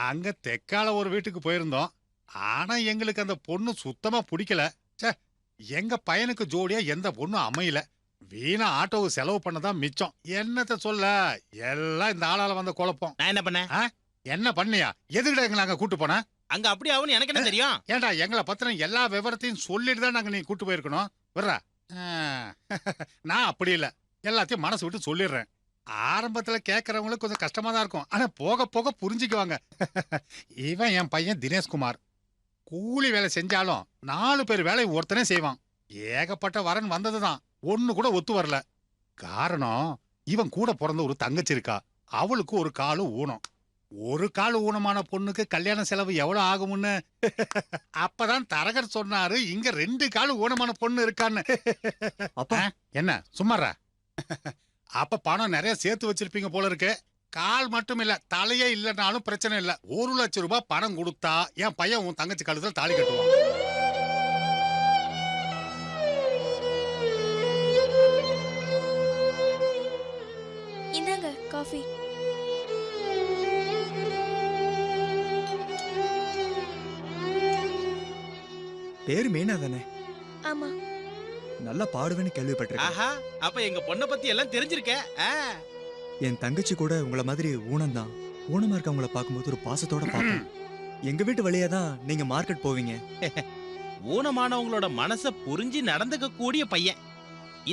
அங்க தெக்கால ஒரு வீட்டுக்கு போயிருந்தோம். ஆனா எங்களுக்கு அந்த பொண்ணு சுத்தமா பிடிக்கல. எங்க பையனுக்கு ஜோடியா எந்த பொண்ணும் அமையல. வீணா ஆட்டோவு செலவு பண்ணதான் மிச்சம். என்னத்த சொல்ல, எல்லாம் இந்த ஆளால வந்த குழப்பம். நான் என்ன பண்ணேன்? என்ன பண்ணியா? எதுக்கிட்ட எங்களை அங்க கூட்டு போன? அங்க அப்படி ஆகும்னு எனக்கு என்ன தெரியும்? ஏன்டா எங்களை பத்தின எல்லா விவரத்தையும் சொல்லிட்டு தான் நாங்க நீ கூட்டு போயிருக்கணும். வர்றா. நான் அப்படி இல்ல, எல்லாத்தையும் மனசு விட்டு சொல்லிடுறேன். ஆரம்பத்துல கேட்கறவங்களுக்கு கொஞ்சம் கஷ்டமா தான் இருக்கும். ஆனா போக போக புரிஞ்சுக்குவாங்க. இவன் என் பையன் தினேஷ்குமார். கூலி வேலை செஞ்சாலும் 4 பேர் வேலை ஒருத்தனே செய்வான். ஏகப்பட்ட வரன் வந்ததுதான், ஒண்ணு கூட ஒத்து வரல. காரணம், இவன் கூட பிறந்த ஒரு தங்கச்சி இருக்கா. அவளுக்கு ஒரு காலு ஊனம். ஒரு காலு ஊனமான பொண்ணுக்கு கல்யாண செலவு எவ்வளவு ஆகும்னு அப்பதான் தரகர் சொன்னாரு. இங்க 2 காலு ஊனமான பொண்ணு இருக்கான்னு. அப்பா என்ன சும்மாரா? அப்ப பணம் நிறைய சேர்த்து வச்சிருப்பீங்க போல இருக்கு. கால் மட்டும் இல்ல, தலையே இல்லைனாலும் பிரச்சனை இல்ல. 1 லட்சம் ரூபாய் பணம் கொடுத்தா என் பையன் உன் தங்கச்சி கழுத்துல தாலி கட்டுவான். இந்தாங்க காஃபி. பேரு மீனா தானே? ஆமா. நல்லா பாடுவேன்னு கேள்விப்பட்டிருக்கேன். ஆஹா, அப்ப எங்க பொண்ணை பத்தி எல்லாம் தெரிஞ்சிருக்க. என் தங்கச்சி கூட உங்களை மாதிரி ஊனம்தான். ஊனமா இருக்கவங்கள பார்க்கும்போது ஒரு பாசத்தோட பார்ப்பேன். எங்க வீட்டு வழியா தான் நீங்க மார்க்கெட் போவீங்க. ஊனமானவங்களோட மனச புரிஞ்சு நடந்துக்க கூடிய பையன்.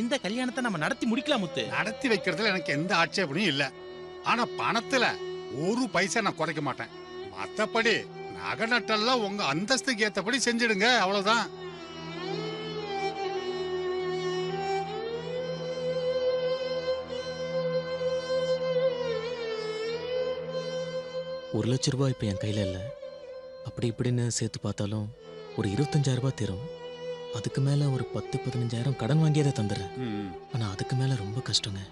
இந்த கல்யாணத்தை நம்ம நடத்தி முடிக்கலாம் முத்து. நடத்தி வைக்கிறதுல எனக்கு எந்த ஆட்சேபனையும் இல்ல. ஆனா பணத்துல 1 பைசா நான் குறைக்க மாட்டேன். மத்தபடி நகை நட்டெல்லாம் உங்க அந்தஸ்துக்கு ஏத்தபடி செஞ்சிடுங்க, அவ்வளவுதான். ஒரு லட்ச ரூபாய் இப்ப என் கையில இல்ல. அப்படி இப்படின்னு சேர்த்து பார்த்தாலும் ஒரு 25,000 ரூபாய் தரும். அதுக்கு மேல ஒரு 10-15,000 கடன் வாங்கியதை தந்துடுறேன். ஆனா அதுக்கு மேல ரொம்ப கஷ்டங்க.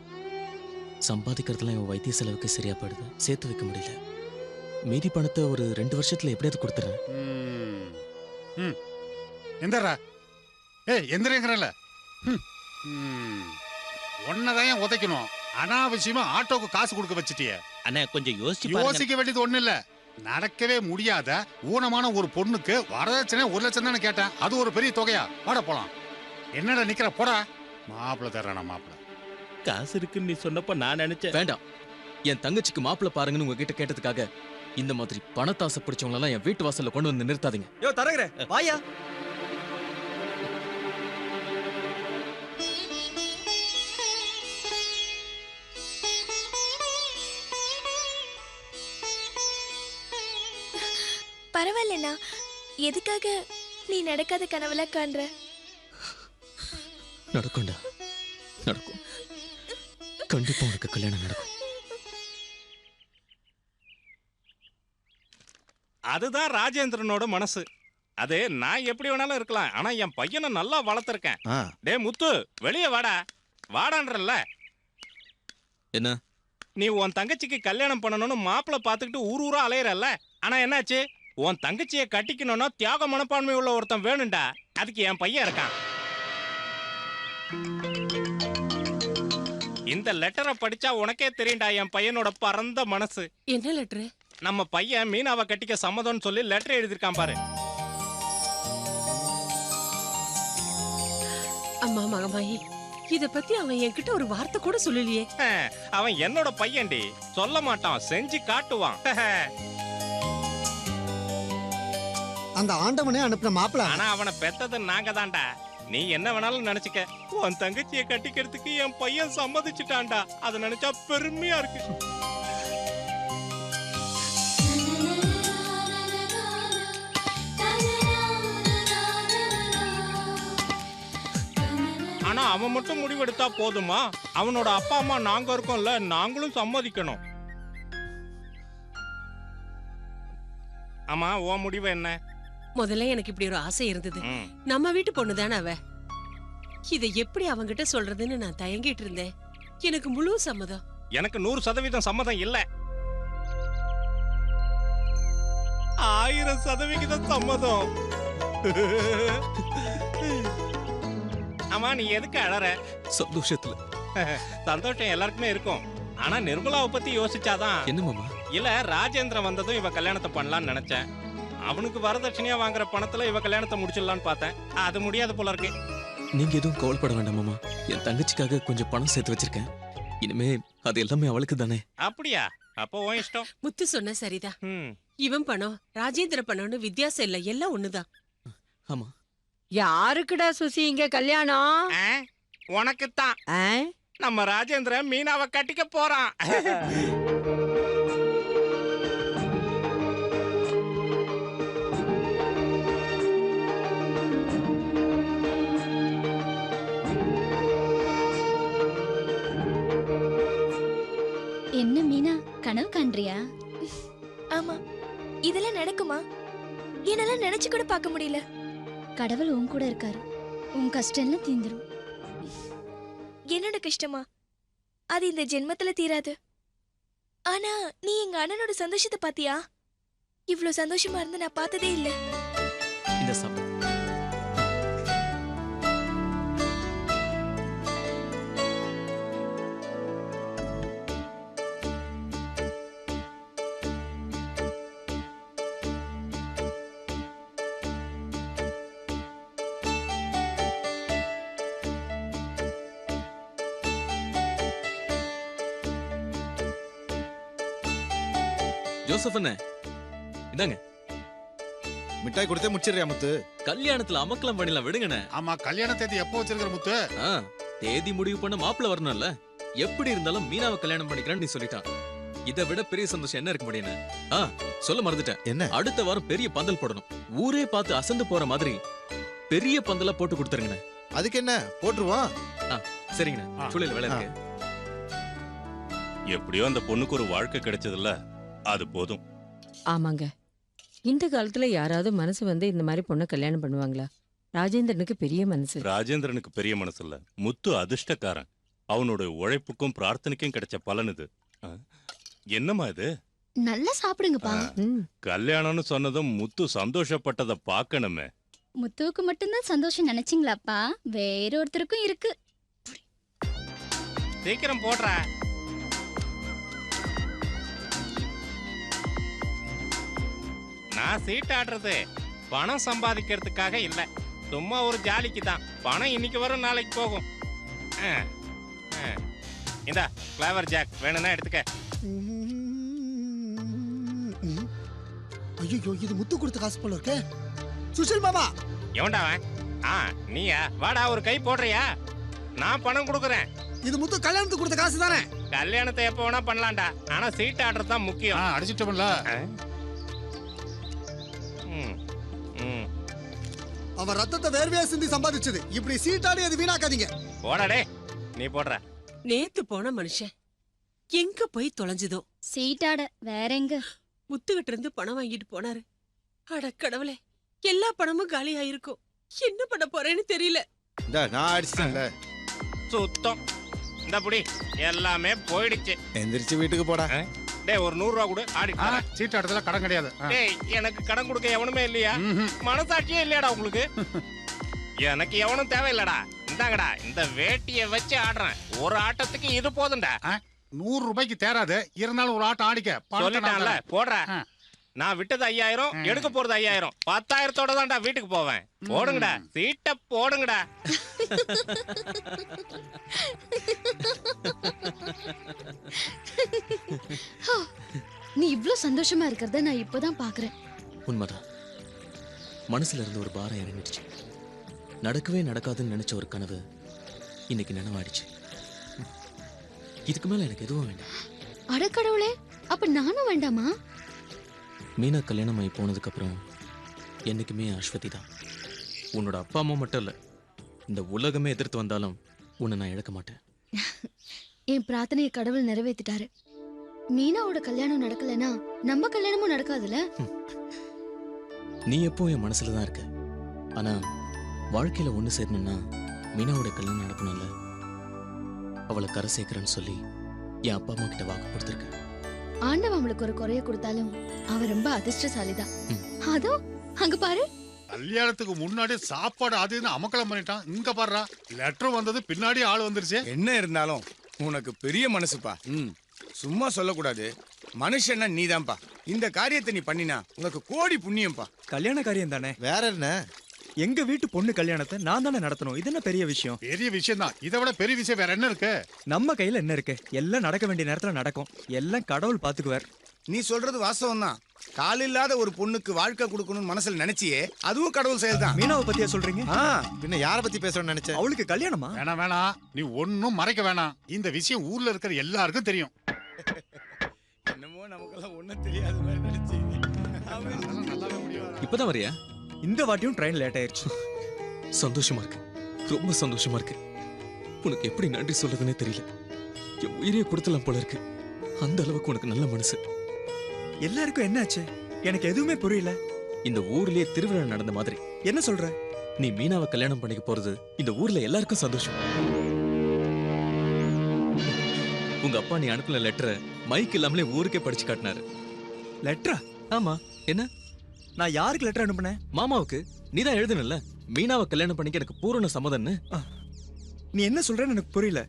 சம்பாதிக்கிறதுலாம் என் வைத்திய செலவுக்கு சரியா போயிடுது. சேர்த்து வைக்க முடியல. மீதி பணத்தை ஒரு 2 வருஷத்துல எப்படியாவது கொடுத்துறேன். எந்தரா? எந்திரங்கிறல ஒன்னதான் உதைக்கணும். அனாவசியமா ஆட்டோக்கு காசு கொடுக்க வச்சுட்டிய. அண்ணா கொஞ்சம் யோசிக்க வேண்டியது ஒண்ணு இல்ல. நடக்கவே முடியாத ஊனமான ஒரு பொண்ணுக்கு வரதட்சணை 1 லட்சம் தானே கேட்டேன். அது ஒரு பெரிய தொகையா? வாட போலாம். என்னடா நிக்கிற, போடா. மாப்பிள்ள தர்றானா? மாப்பிள்ள காசு இருக்குன்னு நீ சொன்னப்ப நான் நினைச்சேன். வேண்டாம். என் தங்கச்சிக்கு மாப்பிள்ள பாருங்கன்னு உங்ககிட்ட கேட்டதுக்காக இந்த மாதிரி பணத்தாசை பிடிச்சவங்க எல்லாம் என் வீட்டு வாசல்ல கொண்டு வந்து நிறுத்தாதீங்க. யோ தரகரே, வாயா. பரவாயில்லண்ணா, எதுக்காக நீ நடக்காத கனவுல காண்ற? நடக்கும்டா, நடக்கும். கண்டிப்பா உனக்கு கல்யாணம் நடக்கும். அதுதான் ராஜேந்திரனோட மனசு. அது நான் எப்படி வேணாலும் இருக்கலாம். ஆனா என் பையனை நல்லா வளர்த்திருக்கேன். டே முத்து, வெளியே வாடா. வாடான்றல்ல. என்ன? நீ உன் தங்கச்சிக்கு கல்யாணம் பண்ணணும்னு மாப்பிள்ள பாத்துக்கிட்டு ஊர் ஊரா அலையறல்ல. ஆனா என்னாச்சு? உன் தங்கச்சியை கட்டிக்கணும்னா தியாக மனப்பான்மை உள்ள ஒருத்தன் வேணும்டா. அதுக்கு என் பையன் இருக்கான். இந்த லெட்டரை படிச்சா உனக்கே தெரியும்டா என் பையனோட பரந்த மனசு. என்ன லெட்டரு? நம்ம பையன் மீனாவை கட்டிக்க சம்மதம்னு சொல்லி லெட்டர் எழுதிருக்கான் பாரு. அம்மா மகமாயி, இத பத்தி அவன் என்கிட்ட ஒரு வார்த்தை கூட சொல்லலையே. அவன் என்னோட பையன்டி, சொல்ல மாட்டான், செஞ்சு காட்டுவான். அந்த ஆண்டவனே அனுப்பின மாப்பிள. ஆனா அவனை பெத்தது நாங்க தான்டா. நீ என்ன வேணாலும் நினைச்சுக்க, உன் தங்கச்சியை கட்டிக்கிறதுக்கு என் பையன் சம்மதிச்சுட்டான்டா. அதை நினைச்சா பெருமையா இருக்கு. ஆனா அவன் மட்டும் முடிவெடுத்தா போதுமா? அவனோட அப்பா அம்மா நாங்க இருக்கோம்ல, நாங்களும் சம்மதிக்கணும். ஆமா, உன் முடிவு என்ன? முதல்ல எனக்கு இப்படி ஒரு ஆசை இருந்தது. நம்ம வீட்டு பொண்ணுதானே அவ. இதை எப்படி அவங்கிட்ட சொல்றதுன்னு நான் தயங்கிட்டு இருந்தேன். எனக்கு முழு சம்மதம். எனக்கு 100% சம்மதம் இல்ல. 1000% சம்மதம். ஆமா, நீ எதுக்கு அழற? சந்தோஷத்துல. சந்தோஷம் எல்லாருக்குமே இருக்கும். ஆனா நிர்மலாவை பத்தி யோசிச்சாதான். என்ன மாமா? இல்ல, ராஜேந்திரன் வந்ததும் இவ கல்யாணத்தை பண்ணலாம்னு நினைச்சேன். அவனுக்கு வரதட்சணையா வாங்குற பணத்துல இவ கல்யாணத்தை முடிச்சிடலான்னு பார்த்தேன். அது முடியாது போல இருக்கு. நீங்க எதுவும் கவலைப்பட வேண்டாம் மாமா. என் தங்கச்சிக்காக கொஞ்சம் பணம் சேர்த்து வச்சிருக்கேன். இனிமே அது எல்லாமே அவளுக்கு தானே. அப்படியா? அப்போ உன் இஷ்டம். முத்து சொன்ன சரிதான். இவன் பணம் ராஜேந்திர பணம்னு வித்தியாசம் இல்ல, எல்லாம் ஒண்ணுதான். ஆமா. யாருக்குடா சுசி இங்க கல்யாணம்? உனக்குத்தான். நம்ம ராஜேந்திரன் மீனாவை கட்டிக்க போறான். என்ன மீனா, கனவு காண்றியா? ஆமா, இதெல்லாம் நடக்குமா? என்னால நினைச்சு கூட பார்க்க முடியல. கடவுள் உன் கூட இருக்காரு, உன் கஷ்டம் எல்லாம் தீந்துரும். என்னோட கஷ்டமா? அது இந்த ஜென்மத்துல தீராது. ஆனா நீ எங்க அண்ணனோட சந்தோஷத்தை பாத்தியா? இவ்ளோ சந்தோஷமா இருந்து நான் பார்த்ததே இல்ல. இந்த சாப்பிடு. ஜோசப் அண்ணே, இந்தாங்க. மிட்டாய் கொடுத்தே முடிச்சிடுறியா முத்து? கல்யாணத்துல அமக்கலம் பண்ணிடலாம், விடுங்கண்ணே. ஆமா, கல்யாண தேதி எப்போ வச்சிருக்கிற முத்து? தேதி முடிவு பண்ண மாப்பிள்ள வரணும்ல. எப்படி இருந்தாலும் மீனாவை கல்யாணம் பண்ணிக்கிறேன்னு நீ சொல்லிட்டான். இதை விட பெரிய சந்தோஷம் என்ன இருக்க முடியும்? சொல்ல மறந்துட்டேன். என்ன? அடுத்த வாரம் பெரிய பந்தல் போடணும். ஊரே பார்த்து அசந்து போற மாதிரி பெரிய பந்தலா போட்டு கொடுத்துருங்கண்ணே. அதுக்கு என்ன, போட்டுருவோம். சரிங்கண்ணே, சூழல் வேலை இருக்கு. எப்படியோ அந்த பொண்ணுக்கு ஒரு வாழ்க்கை கிடைச்சதுல்ல, அது போதும். ஆமாங்க, இந்த காலத்துல யாராவது மனசு வந்து இந்த மாதிரி பொண்ணை கல்யாணம் பண்ணுவாங்களா? ராஜேந்திரனுக்கு பெரிய மனசு. ராஜேந்திரனுக்கு பெரிய மனசு இல்ல, முத்து அதிர்ஷ்டக்காரன். அவனோட உழைப்புக்கும் பிரார்த்தனைக்கும் கிடைச்ச பலன் இது. என்னம்மா இது? நல்லா சாப்பிடுங்கப்பா. கல்யாணம்னு சொன்னதும் முத்து சந்தோஷப்பட்டதை பார்க்கணுமே. முத்துவுக்கு மட்டும்தான் சந்தோஷம் நினைச்சீங்களாப்பா? வேறொருத்தருக்கும் இருக்கு. சீக்கிரம் போடுற. நான் சீட் ஆடுறது பணம் சம்பாதிக்கிறதுக்காக இல்ல, சும்மா ஒரு ஜாலிக்கு தான். பணம் இன்னைக்கு வரும், நாளைக்கு போகும். இந்தா ஃப்ளவர் ஜாக் வேணும்னா எடுத்துக்க. ஐயோ, இது முத்து கொடுத்த காசு போல இருக்கு. சுஷில் மாமா. எவன்டா அவன்? நீயா? வாடா, ஒரு கை போடுறியா? நான் பணம் கொடுக்குறேன். இது முத்து கல்யாணத்துக்கு கொடுத்த காசு தானே? கல்யாணத்தை எப்ப வேணா பண்ணலாம்டா, ஆனா சீட் ஆடுறது தான் முக்கியம். அடிச்சிட்டோம்ல. அவன் ரத்தத்தை வேர்வையா சிந்தி சம்பாதிச்சது. இப்படி சீட்டாடி அது வீணாக்காதீங்க. போடாடே, நீ போடுற. நேத்து போன மனுஷன் எங்க போய் தொலைஞ்சதோ? சீட்டாட வேற எங்க? முத்துகிட்ட இருந்து பணம் வாங்கிட்டு போனாரு. அட கடவுளே, எல்லா பணமும் காலி ஆயிருக்கும். என்ன பண்ண போறேன்னு தெரியல. நான் அடிச்சிட்டேன்ல. சுத்தம். இந்த புடி எல்லாமே போயிடுச்சு. எந்திரிச்சு வீட்டுக்கு போடா. டேய் ஒரு 100 ரூபா கொடு ஆடி சீட்டு இடத்துல கடன் கிடையாது. டேய் எனக்கு கடன் கொடுக்க எவனுமே இல்லையா? மனசாட்சியே இல்லையாடா உங்களுக்கு? எனக்கு எவனும் தேவையில்லடா. இந்தாங்கடா இந்த வேட்டியை வச்சு ஆடுறேன். ஒரு ஆட்டத்துக்கு இது போதும்டா. 100 ரூபாய்க்கு தேராது, இருந்தாலும் ஒரு ஆட்டம் ஆடிக்க. சொல்லிட்டான்ல போடுற. நான் விட்டது 5000, எடுக்க போறது 5000. 10,000தோட தான்டா வீட்டுக்கு போவேன். போடுங்கடா சீட்டை போடுங்கடா. நீ இவ்ளோ சந்தோஷமா இருக்கிறத நான் இப்பதான் பாக்குறேன். உண்மைதான். மனசுல இருந்து ஒரு பாரம் இறங்கிடுச்சு. நடக்கவே நடக்காதுன்னு நினைச்ச ஒரு கனவு இன்னைக்கு நினைவாயிடுச்சு. இதுக்கு மேல எனக்கு எதுவும் வேண்டாம். அடக்கடவுளே, அப்ப நானும் வேண்டாமா? மீனா கல்யாணம் ஆகி போனதுக்கு அப்புறம் என்னைக்குமே அஸ்வதி தான். உன்னோட அப்பா அம்மா மட்டும் இல்ல, இந்த உலகமே எதிர்த்து வந்தாலும் உன்னை நான் இழக்க மாட்டேன். என் பிரார்த்தனையை கடவுள் நிறைவேத்திட்டாரு. மீனாவோட கல்யாணம் நடக்கலனா நம்ம கல்யாணமும் நடக்காதுல்ல? நீ எப்போ என் மனசுல தான் இருக்க. ஆனா வாழ்க்கையில ஒண்ணு சேரணும்னா மீனாவோட கல்யாணம் நடக்கணும்ல. அவளை கரை சேர்க்கிறேன்னு சொல்லி என் அப்பா அம்மா கிட்ட வாக்கு கொடுத்துருக்கேன். ஆண்டவன் அவளுக்கு ஒரு குறைய கொடுத்தாலும் அவ ரொம்ப அதிர்ஷ்டசாலிதான். அதோ அங்க பாரு. கல்யாணத்துக்கு முன்னாடி சாப்பாடு அதுன்னு அமக்கலம் பண்ணிட்டான். இங்க பாடுறா, லெட்டர் வந்தது பின்னாடி ஆள் வந்துருச்சு. என்ன இருந்தாலும் உனக்கு பெரிய மனசுப்பா. சும்மா சொல்லக்கூடாது. மனுஷன்னா நீதான்ப்பா. இந்த காரியத்தை நீ பண்ணினா உனக்கு கோடி புண்ணியம்பா. கல்யாண காரியம் தானே, வேற என்ன? எங்க வீட்டு பொண்ணு கல்யாணத்தை நான் தானே நடத்தணும். இது என்ன பெரிய விஷயம்? பெரிய விஷயம் தான். இதை விட பெரிய விஷயம் வேற என்ன இருக்கு? நம்ம கையில என்ன இருக்கு? எல்லாம் நடக்க வேண்டிய நேரத்துல நடக்கும். எல்லாம் கடவுள் பாத்துக்குவார். நீ சொல்றது வாஸ்தவம் தான். கால் இல்லாத ஒரு பொண்ணுக்கு வாழ்க்கை கொடுக்கணும்னு மனசுல நினைச்சியே, அதுவும் கடவுள் செயல் தான். மீனாவை பத்தியா சொல்றீங்க? பின்ன யார பத்தி பேசணும்னு நினைச்சேன்? அவளுக்கு கல்யாணமா? வேணாம் வேணாம், நீ ஒன்னும் மறைக்க வேணாம். இந்த விஷயம் ஊர்ல இருக்கிற எல்லாருக்கும் தெரியும். என்னமோ நமக்கெல்லாம் ஒண்ணும் தெரியாது மாதிரி நினைச்சு. இப்பதான் வரியா? இந்த வாட்டியும் ட்ரெயின் லேட் ஆயிருச்சு. சந்தோஷமா இருக்கு, ரொம்ப சந்தோஷமா இருக்கு. உனக்கு எப்படி நன்றி சொல்றதுன்னே தெரியல. என் உயிரையே கொடுத்தலாம் போல இருக்கு. அந்த அளவுக்கு உனக்கு நல்ல மனசு. எல்லாருக்கும் என்னாச்சு? எனக்கு எதுவுமே புரியல. இந்த ஊர்லயே திருவிழா நடந்த மாதிரி. என்ன சொல்ற? நீ மீனாவை கல்யாணம் பண்ணிக்க போறது இந்த ஊர்ல எல்லாருக்கும் சந்தோஷம். உங்க அப்பா நீ அனுப்பின லெட்டரை மைக் இல்லாமலே ஊருக்கே படிச்சு காட்டினாரு. லெட்டரா? ஆமா. என்ன? நான் யாருக்கு லெட்டர் அனுப்புனேன்? மாமாவுக்கு. நீதான் எழுதுனல்ல, மீனாவை கல்யாணம் பண்ணிக்க எனக்கு பூரண சம்மதம்னு. நீ என்ன சொல்றேன்னு எனக்கு புரியல.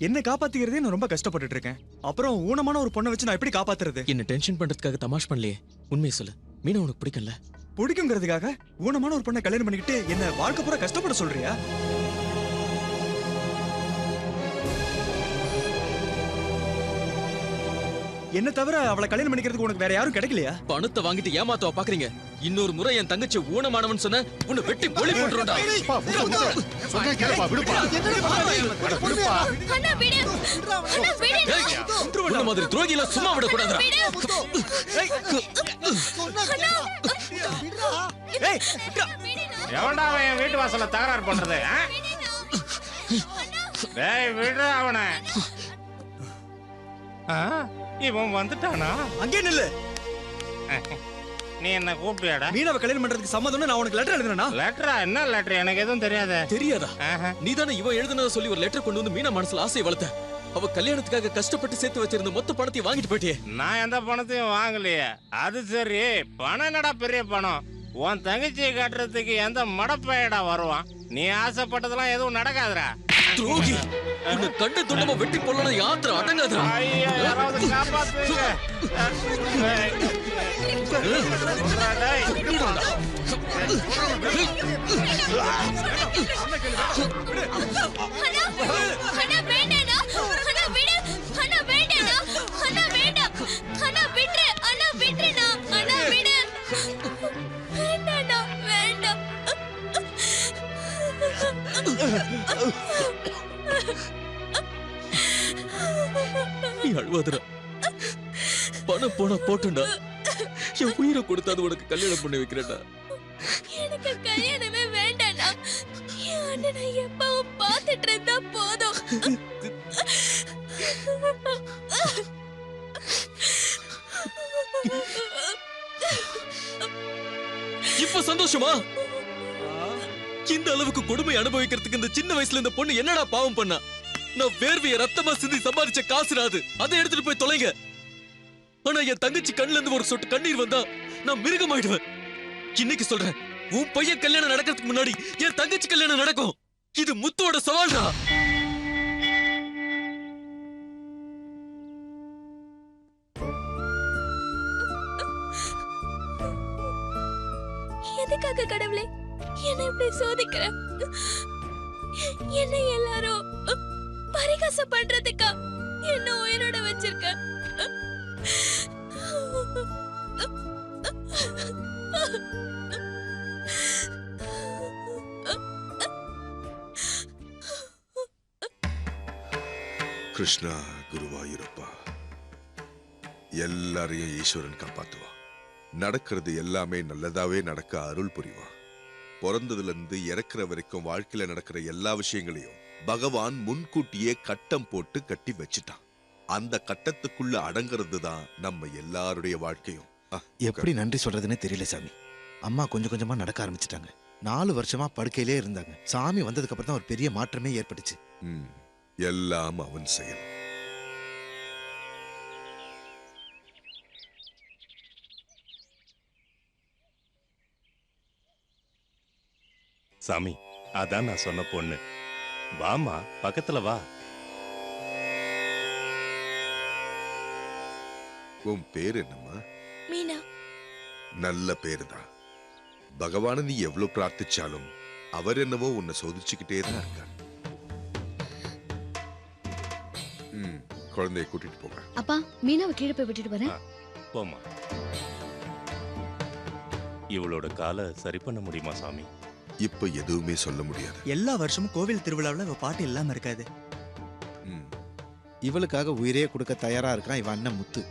என்ன காப்பாத்திக்கிறதே நான் ரொம்ப கஷ்டப்பட்டுட்டு இருக்கேன். அப்புறம் ஊனமான ஒரு பொண்ணை வச்சு நான் எப்படி காப்பாத்துறது? என்ன டென்ஷன் பண்றதுக்காக தமாஷ் பண்ணலையே. உண்மையை சொல்லு, மீனா உனக்கு பிடிக்கல? பிடிக்குங்கிறதுக்காக ஊனமான ஒரு பொண்ணை கல்யாணம் பண்ணிக்கிட்டு என்ன வாழ்க்கை பூரா கஷ்டப்பட சொல்றியா? என்ன தவிர அவளை கல்யாணம் பண்ணிக்கிறதுக்கு உனக்கு வேற யாரும் கிடைக்கலையா? பணத்தை வாங்கிட்டு ஏமாத்தவா பாக்குறீங்க? இன்னொரு முறை என் தங்கச்சி ஊனமானவன் சொன்ன உன்னை வெட்டி பொலி போட்டுறோம்டா. சொன்னா கேளுப்பா, விடுப்பா. விடுப்பா. உன்ன மாதிரி துரோகில சும்மா விட கூடாதுடா. எவன்டா அவன் என் வீட்டு வாசல்ல தகராறு பண்றது? டேய் விடுற அவனை. இவன் வந்துட்டானா? அங்கே நில்லு. நீ என்ன கூப்பிட்டியாடா? மீனாவை கல்யாணம் பண்றதுக்கு சம்மதம்னு நான் உனக்கு லெட்டர் எழுதுறேனா? லெட்டரா? என்ன லெட்டர்? எனக்கு எதுவும் தெரியாதே. தெரியாதா? நீதானே இவன் எழுதுனத சொல்லி ஒரு லெட்டர் கொண்டு வந்து மீனா மனசுல ஆசையை வளர்த்த. அவ கல்யாணத்துக்காக கஷ்டப்பட்டு சேர்த்து வச்சிருந்த மொத்த பணத்தையும் வாங்கிட்டு போயிட்டே. நான் எந்த பணத்தையும் வாங்கலையே. அது சரி, பணம் என்னடா பெரிய பணம்? உன் தங்கச்சியை காட்டுறதுக்கு எந்த மடப்பையடா வருவான்? நீ ஆசைப்பட்டதெல்லாம் எதுவும் நடக்காதுடா. துரோகி, இந்த கண்ட துண்டமா வெட்டி போடணும். யாத்திரை அடங்காதுடா. ஐயா, யாராவது காப்பாத்துங்க. நீ அழுவாதுடா. பணம் போனா போட்டுண்டா. என் உயிரை கொடுத்தாது உனக்கு கல்யாணம் பண்ணி வைக்கிறேன்டா. எனக்கு கல்யாணமே வேண்டாம்டா. என் அண்ணனை எப்பவும் பார்த்துட்டு இருந்தா போதும். இப்ப சந்தோஷமா? இந்த அளவுக்கு கொடுமை அனுபவிக்கிறதுக்கு இந்த சின்ன வயசுல இந்த பொண்ணு என்னடா பாவம் பண்ணா? நான் வேர்வைய ரத்தமா சிந்தி சம்பாதிச்ச காசுடாது. அதை எடுத்துட்டு போய் தொலைங்க. ஆனா என் தங்கச்சி கண்ணுல இருந்து ஒரு சொட்டு கண்ணீர் வந்தா நான் மிருகமாயிடுவேன். இன்னைக்கு சொல்றேன், உன் பையன் கல்யாணம் நடக்கிறதுக்கு முன்னாடி என் தங்கச்சி கல்யாணம் நடக்கும். இது முத்துவோட சவால்டா. எதுக்காக கடவுளே என்னை இப்படி சோதிக்கிற? என்ன எல்லாரும் பரிகாசம் பண்றதுக்கா என்ன உயிரோட வச்சிருக்க? கிருஷ்ணா குருவாயூரப்பா, எல்லாரையும் ஈஸ்வரன் காப்பாத்துவா. நடக்கிறது எல்லாமே நல்லதாவே நடக்க அருள் புரிவா. பிறந்ததுல இருந்து இறக்குற வரைக்கும் வாழ்க்கையில நடக்கிற எல்லா விஷயங்களையும் பகவான் முன்கூட்டியே கட்டம் போட்டு கட்டி வச்சுட்டான். அந்த கட்டத்துக்குள்ள அடங்குறது தான் நம்ம எல்லாருடைய வாழ்க்கையும். எப்படி நன்றி சொல்றதுன்னு தெரியல சாமி. அம்மா கொஞ்சம் கொஞ்சமா நடக்க ஆரம்பிச்சிட்டாங்க. 4 வருஷமா படுக்கையிலே இருந்தாங்க. சாமி வந்ததுக்கு அப்புறம் தான் ஒரு பெரிய மாற்றமே ஏற்பட்டுச்சு. எல்லாம் அவன் செயல். சாமி, அதான் நான் சொன்ன பொண்ணு. வாமா, பக்கத்துல வா. உன் பேர் என்னம்மா? மீனா. நல்ல பேருதான். பகவான நீ எவ்வளவு பிரார்த்திச்சாலும் அவர் என்னவோ உன்னை சோதிச்சுக்கிட்டே தான் இருக்கார். குழந்தைய கூட்டிட்டு போங்க. அப்பா, மீனாவை கீழே போய் விட்டுட்டு வரேன். போமா. இவளோட காலை சரி பண்ண முடியுமா சாமி? இப்ப எதுவுமே சொல்ல முடியாது. எல்லா வருஷமும் கோவில் திருவிழாவில் இவ பாட்டு இல்லாம இருக்காது. இவளுக்காக உயிரே கொடுக்க தயாரா இருக்கான் இவன் அண்ணன் முத்து.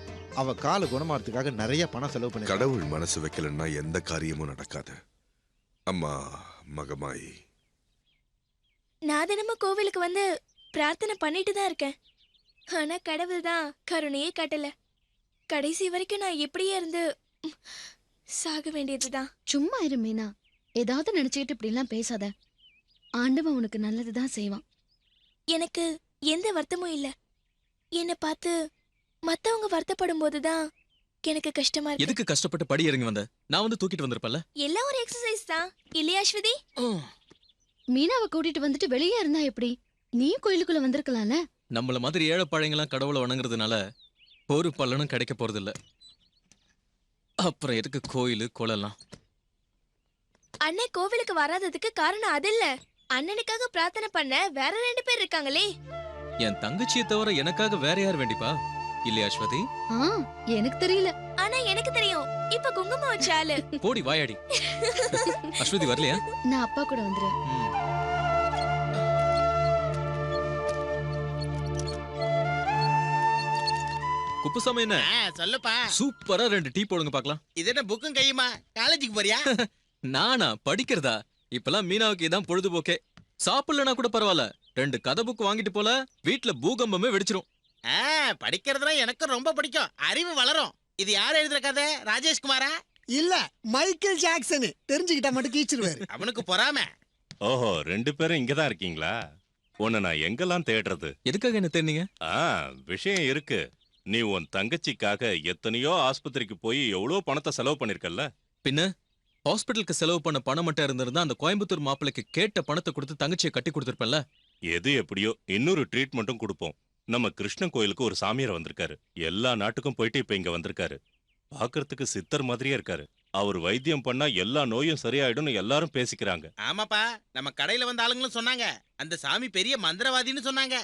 அவ கால குணமாறதுக்காக நிறைய பணம் செலவு பண்ணி. கடவுள் மனசு வைக்கலன்னா எந்த காரியமும் நடக்காது. அம்மா மகமாயி, நான் தினமும் கோவிலுக்கு வந்து பிரார்த்தனை பண்ணிட்டு தான் இருக்கேன். ஆனா கடவுள் தான் கருணையே காட்டல. கடைசி வரைக்கும் நான் இப்படியே இருந்து சாக வேண்டியதுதான். சும்மா இரு மீனா, ஏதாவது நினைச்சுக்கிட்டு இப்படி எல்லாம் பேசாத. ஆண்டவன் உனக்கு நல்லதுதான் செய்வான். எனக்கு எந்த வருத்தமும் இல்ல. என்னை பார்த்து மத்தவங்க வருத்தப்படும் போதுதான் எனக்கு கஷ்டமா இருக்கு. எதுக்கு கஷ்டப்பட்டு படி இறங்கி வந்த? நான் வந்து தூக்கிட்டு வந்திருப்பல. எல்லாம் ஒரு எக்ஸசைஸ் தான் இல்லையா அஸ்வதி? மீனாவை கூட்டிட்டு வந்துட்டு வெளியே இருந்தா எப்படி? நீயும் கோயிலுக்குள்ள வந்திருக்கலாம்ல. நம்மள மாதிரி ஏழை பழையங்களாம் கடவுளை வணங்குறதுனால ஒரு பலனும் கிடைக்க போறது இல்ல. அப்புறம் எதுக்கு கோயிலு குளம்லாம்? அண்ணன் கோவிலுக்கு வராததுக்கு காரணம் அது இல்ல. அண்ணனுக்காக பிரார்த்தனை பண்ண வேற 2 பேர் இருக்காங்களே. என் தங்கச்சியை தவிர எனக்காக வேற யார் வேண்டிப்பா? இல்லையா அஸ்வதி? எனக்கு தெரியல. ஆனா எனக்கு தெரியும். இப்ப குங்குமம் வச்சாலு. போடி வாயாடி. அஸ்வதி வரலையா? நான் அப்பா கூட வந்துறேன். குப்புசாமி என்ன சொல்லுப்பா. சூப்பரா 2 டீ போடுங்க பாக்கலாம். இது என்ன புக்கும் கையுமா? காலேஜுக்கு போறியா? நானா படிக்கிறதா? இப்பெல்லாம் மீனாவுக்கு இதான் பொழுதுபோக்கே. சாப்பிடலனா கூட பரவாயில்ல, 2 கதை புக் வாங்கிட்டு போல வீட்டுல பூகம்பமே வெடிச்சிரும். படிக்கிறதுனா எனக்கு ரொம்ப பிடிக்கும். அறிவு வளரும். இது யார் எழுதுற கதை? ராஜேஷ் குமாரா? இல்ல, மைக்கேல் ஜாக்சன். தெரிஞ்சுக்கிட்டா மட்டும் கீச்சிருவாரு. அவனுக்கு பொறாம. ஓஹோ, 2 பேரும் இங்கதான் இருக்கீங்களா? உன்னை நான் எங்கெல்லாம் தேடுறது? எதுக்காக என்ன தேடினீங்க? விஷயம் இருக்கு. நீ உன் தங்கச்சிக்காக எத்தனையோ ஆஸ்பத்திரிக்கு போய் எவ்வளவு பணத்தை செலவு பண்ணிருக்கல்ல? பின்ன ஹாஸ்பிட்டலுக்கு செலவு பண்ண பணம் மட்டும் இருந்திருந்தா அந்த கோயம்புத்தூர் மாப்பிளைக்கு கேட்ட பணத்தை கொடுத்து தங்கச்சியை கட்டி கொடுத்துருப்பல. எது எப்படியோ இன்னொரு ட்ரீட்மெண்ட்டும் கொடுப்போம். நம்ம கிருஷ்ணன் கோயிலுக்கு ஒரு சாமியார் வந்திருக்காரு. எல்லா நாட்டுக்கும் போயிட்டு இப்ப இங்க வந்திருக்காரு. பாக்குறதுக்கு சித்தர் மாதிரியே இருக்காரு. அவர் வைத்தியம் பண்ணா எல்லா நோயும் சரியாயிடும்னு எல்லாரும் பேசிக்கிறாங்க. ஆமாப்பா, நம்ம கடையில வந்த ஆளுங்களும் சொன்னாங்க அந்த சாமி பெரிய மந்திரவாதின்னு சொன்னாங்க.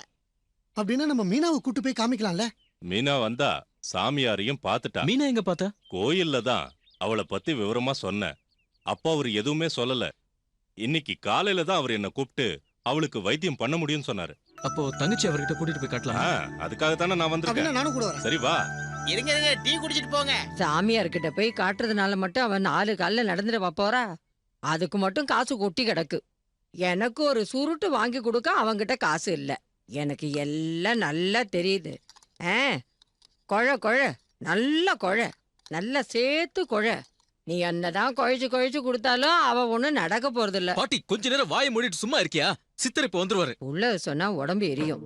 அப்படின்னா நம்ம மீனாவை கூட்டு போய் காமிக்கலாம்ல. மீனா வந்தா சாமியாரையும் பாத்துட்டா. மீனா எங்க பார்த்தா? கோயில்ல தான் அவளை பத்தி விவரமா சொன்ன. அப்பா அவர் எதுவுமே சொல்லல. இன்னைக்கு காலையில தான் அவர் என்ன கூப்பிட்டு அவளுக்கு வைத்தியம் பண்ண முடியும்னு சொன்னாரு. அப்போ தங்கச்சி அவர்கிட்ட கூட்டிட்டு போய் காட்டலாம். அதுக்காக தானே நான் வந்திருக்கேன். நானும் கூட வரேன். சரி வா. இருங்க இருங்க, டீ குடிச்சிட்டு போங்க. சாமியார்கிட்ட போய் காட்டுறதுனால மட்டும் அவன் 4 கால்ல நடந்துட போறா? அதுக்கு மட்டும் காசு கொட்டி கிடக்கு. எனக்கு ஒரு சுருட்டு வாங்கி கொடுக்க அவங்கிட்ட காசு இல்ல. எனக்கு எல்லாம் நல்லா தெரியுது. கொழ கொழ நல்ல கொழ, நல்லா சேர்த்து கொழ. நீ என்னதான் குழைச்சு குழைச்சு கொடுத்தாலும் அவ ஒண்ணும் நடக்க போறது இல்ல. பாட்டி, கொஞ்ச நேரம் வாயை மூடிட்டு சும்மா இருக்கியா? சித்தர் இப்ப வந்துருவாரு. உள்ள சொன்னா உடம்பு எரியும்.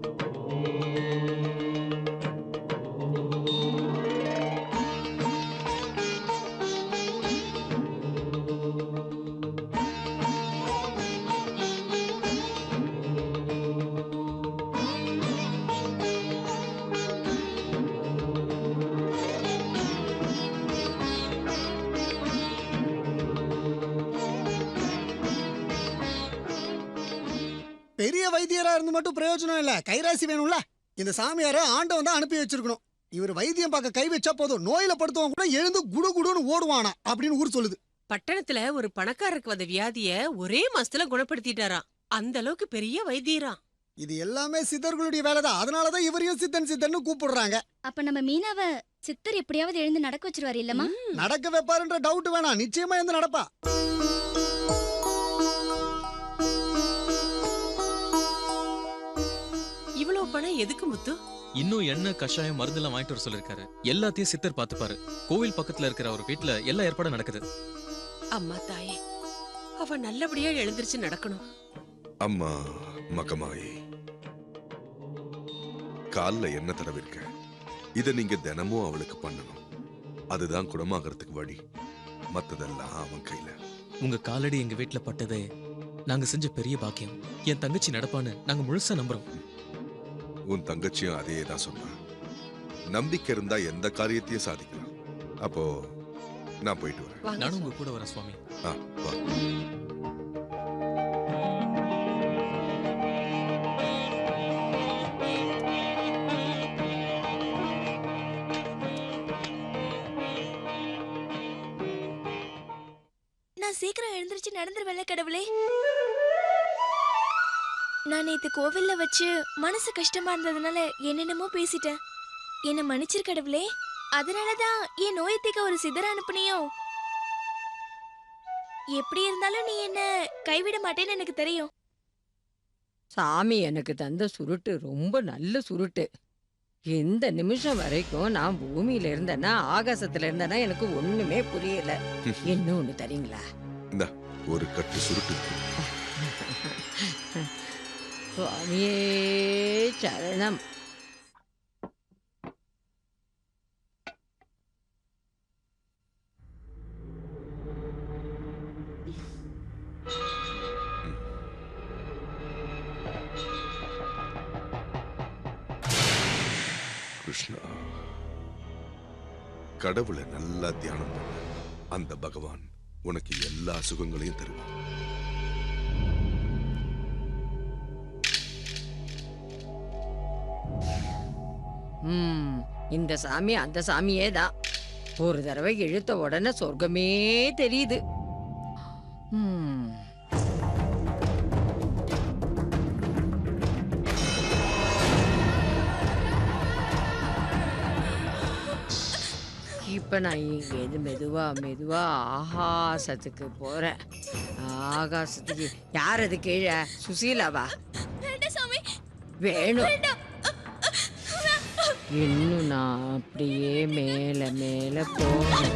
வைத்தியரா இருந்து மட்டும் பிரயோஜனம் இல்ல, கைராசி வேணும்ல. இந்த சாமியார ஆண்டவன் தான் அனுப்பி வச்சிருக்கணும். இவர் வைத்தியம் பார்க்க கை வச்சா போதும், நோயில படுத்தவன் கூட எழுந்து குடு குடுன்னு ஓடுவானா அப்படின்னு ஊர் சொல்லுது. பட்டணத்துல ஒரு பணக்காரருக்கு வந்த வியாதிய ஒரே மாசத்துல குணப்படுத்திட்டாராம். அந்த அளவுக்கு பெரிய வைத்தியரா. இது எல்லாமே சித்தர்களுடைய வேலைதான். அதனாலதான் இவரையும் சித்தன் சித்தன்னு கூப்பிடுறாங்க. அப்ப நம்ம மீனாவை சித்தர் எப்படியாவது எழுந்து நடக்க வச்சிருவாரு இல்லம்மா? நடக்க வைப்பாருன்ற டவுட் வேணாம், நிச்சயமா எழுந்து நடப்பா. இவ்வளவு பணம் எதுக்கு முத்து? இன்னும் எண்ணெய் கஷாயம் மருந்தெல்லாம் வாங்கிட்டு வர சொல்லிருக்காரு. எல்லாத்தையும் சித்தர் பாத்துப்பாரு. கோவில் பக்கத்துல இருக்கிற ஒரு வீட்டுல எல்லா ஏற்பாடும் நடக்குது. அம்மா தாயே, அவ நல்லபடியா எழுந்திருச்சு நடக்கணும். அம்மா மகமாயி, கால்ல என்ன தடவிருக்க, இத நீங்க தினமும் அவளுக்கு பண்ணணும். அதுதான் குணமாகறதுக்கு வழி. மத்ததெல்லாம் அவன் கையில. உங்க காலடி எங்க வீட்டுல பட்டதே நாங்க செஞ்ச பெரிய பாக்கியம். என் தங்கச்சி நடப்பான்னு நாங்க முழுசா நம்புறோம். உன் தங்கச்சியும் அதே தான் சொன்னா. நம்பிக்கை இருந்தா எந்த காரியத்தையும் சாதிக்கலாம். அப்போ நான் போயிட்டு வரேன். நானும் உங்க கூட வரேன் சுவாமி. வா. நான் சீக்கிரம் எழுந்திருச்சு நடந்துருவேல கடவுளே. நான் நேத்து கோவில்ல வச்சு மனசு கஷ்டமா இருந்ததுனால என்னென்னமோ பேசிட்டேன். என்ன மன்னிச்சிரு கடவுளே. அதனாலதான் என் நோயத்திக்க ஒரு சிதற அனுப்புனியோ. எப்படி இருந்தாலும் நீ என்ன கைவிட மாட்டேன்னு எனக்கு தெரியும். சாமி எனக்கு தந்த சுருட்டு ரொம்ப நல்ல சுருட்டு. எந்த நிமிஷம் வரைக்கும் நான் பூமியில இருந்தேன்னா ஆகாசத்துல இருந்தேன்னா எனக்கு ஒண்ணுமே புரியல. என்ன ஒண்ணு தரீங்களா? இந்த ஒரு கட்டு சுருட்டு. சுவாமியே சரணம். கிருஷ்ணா, கடவுளை நல்லா தியானம் பண்ண. அந்த பகவான் உனக்கு எல்லா சுகங்களையும் தருவான். இந்த சாமி அந்த சாமியே தான். ஒரு தடவை இழுத்த உடனே சொர்க்கமே தெரியுது. இப்ப நான் இங்கேருந்து மெதுவா மெதுவா ஆகாசத்துக்கு போறேன். ஆகாசத்துக்கு யார் அது கீழே? சுசீலாவா? வேணும். இன்னும் நான் அப்படியே மேல மேல போறேன்.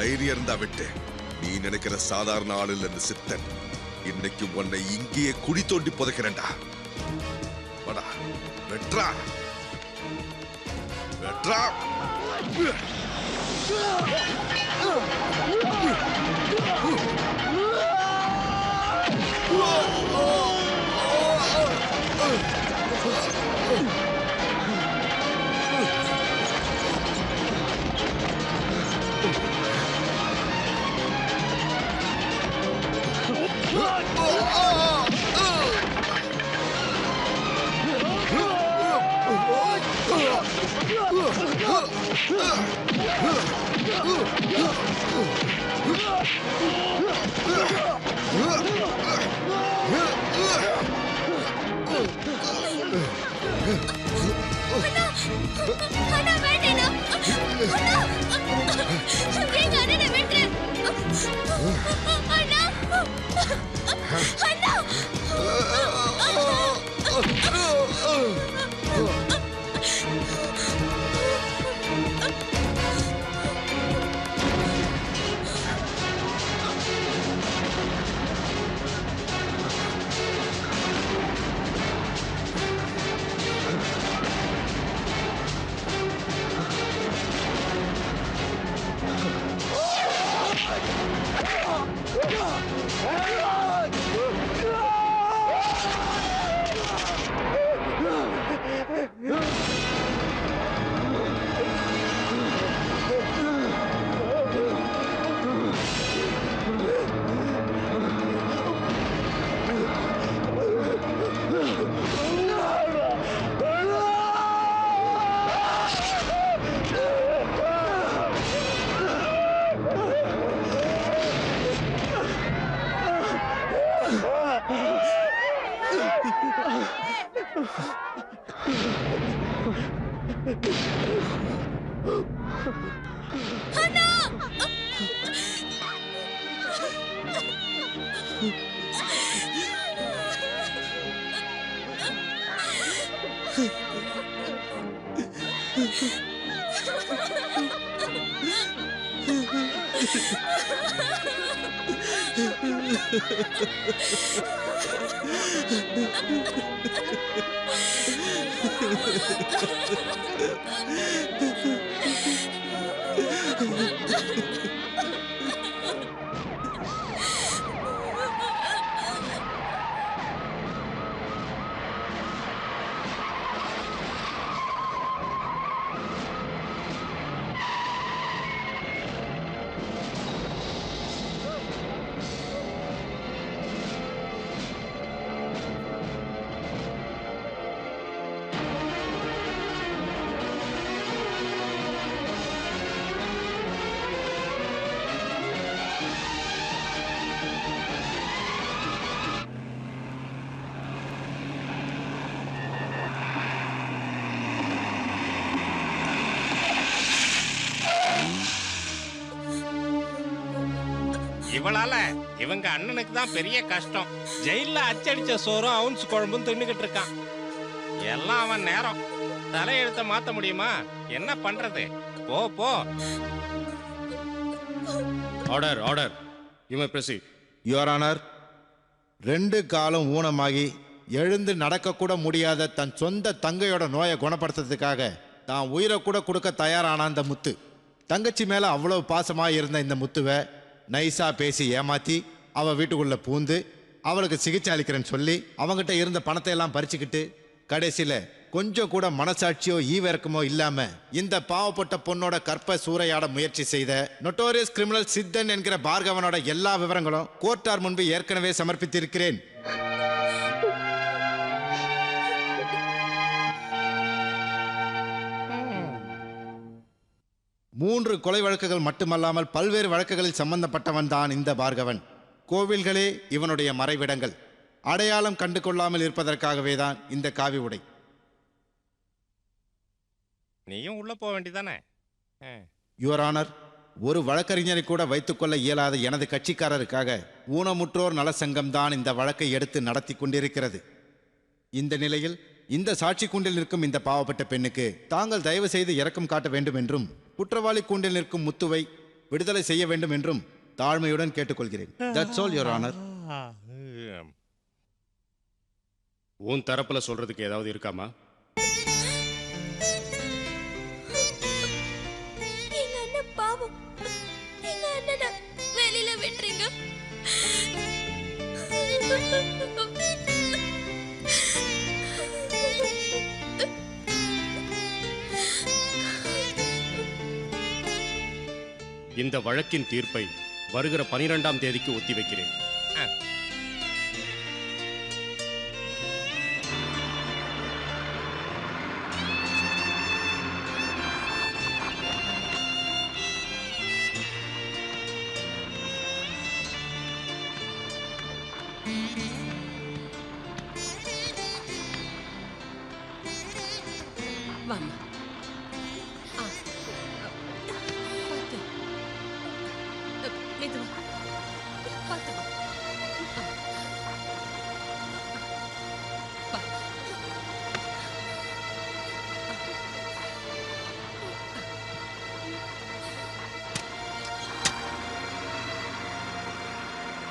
தைரியம் இருந்தா விட்டு. நீ நினைக்கிற சாதாரண ஆள் இல்ல இந்த சித்தன். இன்னைக்கு உன்னை இங்கேயே குழி தோண்டி புதைக்கிறேன்டா. வாடா, வெட்றா வெட்றா. இவளால இவங்க அண்ணனுக்கு தான் பெரிய கஷ்டம். ஜெயில அச்சடிச்ச சோறும் அவுன்ஸ் குழம்பும் தின்னுகிட்டு இருக்கான். எல்லாம் அவன் நேரம். தலையெழுத்த மாத்த முடியுமா? என்ன பண்றது? போ போ. Order order. You may proceed. Your honour, 2 காலம் ஊனமாகி எழுந்து நடக்கக்கூட முடியாத தன் சொந்த தங்கையோட நோயை குணப்படுத்துறதுக்காக தான் உயிரை கூட கொடுக்க தயாரான அந்த முத்து, தங்கச்சி மேலே அவ்வளவு பாசமாக இருந்த இந்த முத்துவை நைஸா பேசி ஏமாத்தி அவள் வீட்டுக்குள்ளே பூந்து அவளுக்கு சிகிச்சை அளிக்கிறேன்னு சொல்லி அவங்ககிட்ட இருந்த பணத்தை எல்லாம் பறிச்சுக்கிட்டு கடைசியில் கொஞ்சம் கூட மனசாட்சியோ ஈவிரக்கமோ இல்லாம இந்த பாவப்பட்ட பொண்ணோட கற்பை சூறையாட முயற்சி செய்த நொட்டோரியஸ் கிரிமினல் சித்தன் என்கிற பார்கவனோட எல்லா விவரங்களும் கோர்ட்டார் முன்பு ஏற்கனவே சமர்ப்பித்திருக்கிறேன். மூன்று கொலை வழக்குகள் மட்டுமல்லாமல் பல்வேறு வழக்குகளில் சம்பந்தப்பட்டவன் தான் இந்த பார்கவன். கோவில்களே இவனுடைய மறைவிடங்கள். அடையாளம் கண்டு கொள்ளாமல் இருப்பதற்காகவே தான் இந்த காவி உடை. நீயும் உள்ள போக வேண்டியதானே? யுவர் ஆனர், ஒரு வழக்கறிஞரை கூட வைத்துக்கொள்ள இயலாத எனது கட்சிக்காரருக்காக ஊனமுற்றோர் நல சங்கம் தான் இந்த வழக்கை எடுத்து நடத்தி கொண்டிருக்கிறது. இந்த நிலையில் இந்த சாட்சி கூண்டில் நிற்கும் இந்த பாவப்பட்ட பெண்ணுக்கு தாங்கள் தயவு செய்து இரக்கம் காட்ட வேண்டும் என்றும் குற்றவாளி கூண்டில் நிற்கும் முத்துவை விடுதலை செய்ய வேண்டும் என்றும் தாழ்மையுடன் கேட்டுக்கொள்கிறேன். That's all, Your Honor. உன் தரப்புல சொல்றதுக்கு ஏதாவது இருக்காமா? எங்க அண்ணன் பாவம். எங்க அண்ணனை வெளியில விட்டுருங்க. இந்த வழக்கின் தீர்ப்பை வருகிற 12ஆம் தேதிக்கு ஒத்திவைக்கிறேன். வாம்மா. ஆ, பார்த்து. மெதுவா. பார்த்து வா.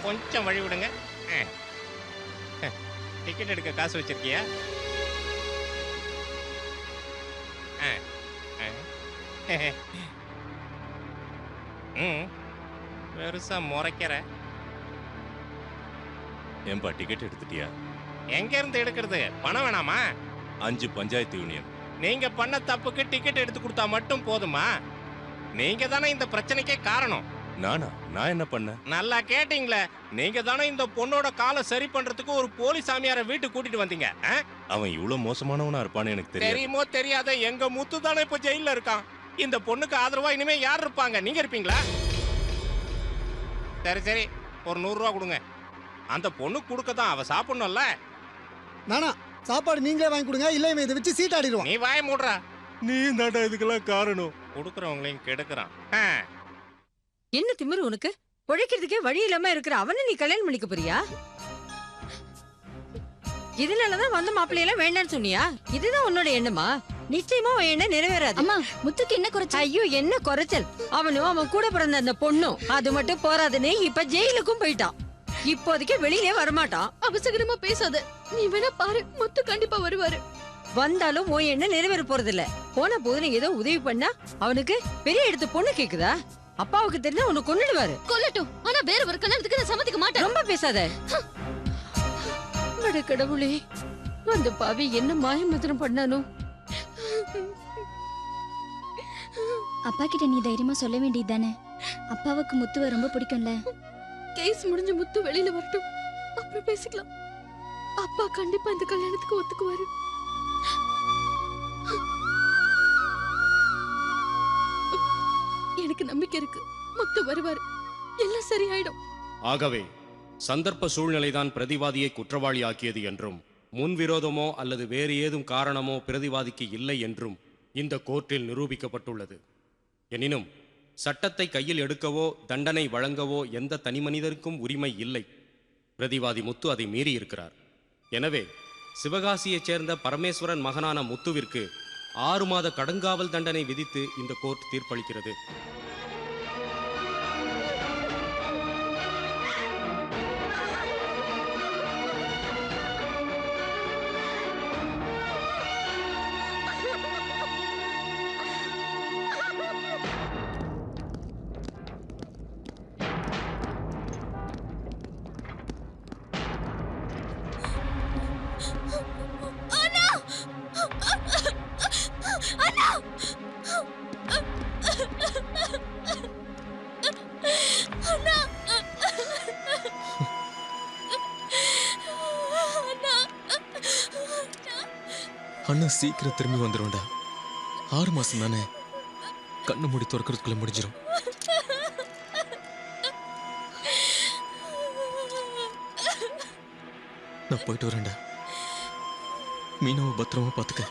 கொஞ்சம் வழி விடுங்க. டிக்கெட் எடுக்க காசு வச்சிருக்கியா? பெருசா முறைக்கிற. ஏன்பா டிக்கெட் எடுத்துட்டியா? எங்க இருந்து எடுக்கிறது? பணம் வேணாமா? 5 பஞ்சாயத்து யூனியன். நீங்க பண்ண தப்புக்கு டிக்கெட் எடுத்து கொடுத்தா மட்டும் போதுமா? நீங்க தானே இந்த பிரச்சனைக்கே காரணம். நானா? நான் என்ன பண்ண? நல்லா கேட்டீங்களே. நீங்க தானே இந்த பொண்ணோட காலை சரி பண்றதுக்கு ஒரு போலீஸ் சாமியாரை வீட்டுக்கு கூட்டிட்டு வந்தீங்க. அவன் இவ்வளவு மோசமானவனா இருப்பான்னு எனக்கு தெரியும். தெரியுமோ தெரியாத எங்க முத்து தானே இப்ப ஜெயில இருக்கான். இந்த பொண்ணுக்கு ஆதரவா இனிமே யார் இருப்பாங்க? நீங்க இருப்பீங்களா? சரி சரி, ஒரு 100 ரூபா கொடுங்க. அந்த பொண்ணு கொடுக்க தான், அவ சாப்பிடணும்ல. நானா சாப்பாடு நீங்களே வாங்கி கொடுங்க, இல்ல இவன் இதை வச்சு சீட்டாடிடுவான். நீ வாய மூடுறா. நீ தாண்டா இதுக்கெல்லாம் காரணம். கொடுக்கறவங்களையும் கெடுக்கிறான். என்ன திமிரு உனக்கு? பொழைக்கிறதுக்கே வழி இல்லாம இருக்கிற அவனை நீ கல்யாணம் பண்ணிக்க போறியா? இதனாலதான் வந்த மாப்பிள்ளையெல்லாம் வேண்டான்னு சொன்னியா? இதுதான் உன்னோட எண்ணமா? நிச்சயமா உன் எண்ணம் நிறைவேறாது. அம்மா, முத்துக்கு என்ன குறைச்சல்? ஐயோ, என்ன குறைச்சல்? அவனும் அவன் கூட பிறந்த அந்த பொண்ணும் அது மட்டும் போறாதுன்னு இப்ப ஜெயிலுக்கும் போயிட்டான். இப்போதைக்கு வெளியிலே வரமாட்டான். அவசரமா பேசாத. நீ வேணா பாரு, முத்து கண்டிப்பா வருவாரு. வந்தாலும் உன் எண்ணம் நிறைவேற போறது இல்ல. போன போது நீ ஏதோ உதவி பண்ணா அவனுக்கு பெரிய எடுத்து பொண்ணு கேக்குதா? அப்பாவுக்கு தெரிஞ்சா உன்னை கொன்னுடுவாரு. கொல்லட்டும், ஆனா வேற ஒரு கல்யாணத்துக்கு நான் சம்மதிக்க மாட்டேன். ரொம்ப பேசாத. அட கடவுளே, அந்த பாவி என்ன மாயமந்திரம் பண்ணானோ? அப்பா கிட்ட நீ தைரியமா சொல்ல வேண்டியது தானே? அப்பாவுக்கு முத்துவை ரொம்ப பிடிக்கும்ல. கேஸ் முடிஞ்சு முத்து வெளியில வரட்டும், அப்புறம் பேசிக்கலாம். அப்பா கண்டிப்பா இந்த கல்யாணத்துக்கு ஒத்துக்குவாரு. எனக்கு நம்பிக்கை இருக்கு, முத்து வருவாரு, எல்லாம் சரியாயிடும். ஆகவே சந்தர்ப்ப சூழ்நிலைதான் பிரதிவாதியை குற்றவாளி ஆக்கியது என்றும், முன்விரோதமோ அல்லது வேறு ஏதும் காரணமோ பிரதிவாதிக்கு இல்லை என்றும் இந்த கோர்ட்டில் நிரூபிக்கப்பட்டுள்ளது. எனினும் சட்டத்தை கையில் எடுக்கவோ தண்டனை வழங்கவோ எந்த தனிமனிதருக்கும் உரிமை இல்லை. பிரதிவாதி முத்து அதை மீறி இருக்கிறார். எனவே சிவகாசியைச் சேர்ந்த பரமேஸ்வரன் மகனான முத்துவிற்கு 6 மாத கடுங்காவல் தண்டனை விதித்து இந்த கோர்ட் தீர்ப்பளிக்கிறது. அண்ணா சீக்கிரம் திரும்பி வந்துடும்டா. 6 மாசம் தானே, கண்ணு மூடி துறக்கிறதுக்குள்ள முடிஞ்சிடும். நான் போயிட்டு வரேன்டா. மீனாவை பத்திரமா பாத்துக்க.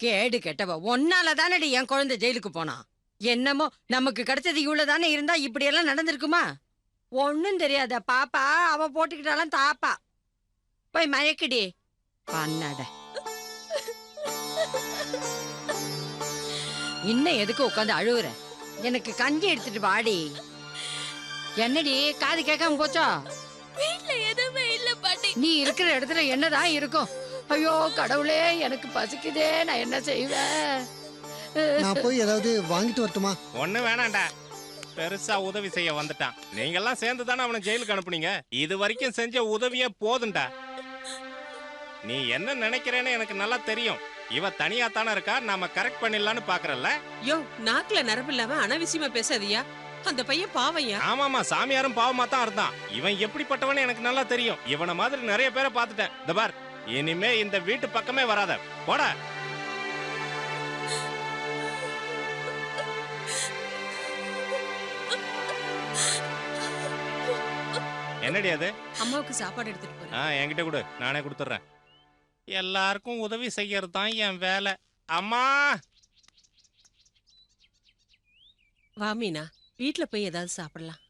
கேடு கெட்டவ, ஒன்னால தானடி என் குழந்தை ஜெயிலுக்கு போனா. என்னமோ நமக்கு கிடைச்சது இவ்வளவுதானே இருந்தா இப்படி எல்லாம் நடந்திருக்குமா? ஒண்ணும் தெரியாத பாப்பா அவ போட்டுக்கிட்டாலும் தாப்பா. போய் மயக்கடி பண்ணாட. இன்னும் எதுக்கு உட்காந்து அழுவுற? எனக்கு கஞ்சி எடுத்துட்டு வாடி. என்னடி காது கேட்காம போச்சோ? வீட்ல எதுவுமே இல்ல பாட்டி. நீ இருக்கிற இடத்துல என்னதான் இருக்கும்? ஐயோ கடவுளே, எனக்கு பசிக்குதே, நான் என்ன செய்வேன்? நான் போய் ஏதாவது வாங்கிட்டு வரட்டுமா? ஒண்ணு வேணாண்டா, பெருசா உதவி செய்ய வந்துட்டான். நீங்க எல்லாம் சேர்ந்து தானே அவனை ஜெயிலுக்கு அனுப்புனீங்க. இது வரைக்கும் செஞ்ச உதவியே போதும்டா. நீ என்ன நினைக்கிறேன்னு எனக்கு நல்லா தெரியும். இவ தனியா தானே இருக்கா, நாம கரெக்ட் பண்ணிடலான்னு பாக்குறல்ல. யோ, நாக்குல நரம்பு இல்லாம அனாவசியமா பேசாதியா. அந்த பையன் பாவையா. ஆமாமா, சாமியாரும் பாவமா தான் இருந்தான். இவன் எப்படிப்பட்டவன்னு எனக்கு நல்லா தெரியும். இவனை மாதிரி நிறைய பேரை பார்த்துட்டேன். இந்த பார், இனிமே இந்த வீட்டு பக்கமே வராத, போடா. என்னடி அது? அம்மாவுக்கு சாப்பாடு எடுத்துட்டு போறேன். என்கிட்ட கொடு, நானே கொடுத்துட்றேன். எல்லாருக்கும் உதவி செய்யறது தான் என் வேலை. அம்மா வா மீனா, வீட்ல போய் ஏதாவது சாப்பிடலாம்.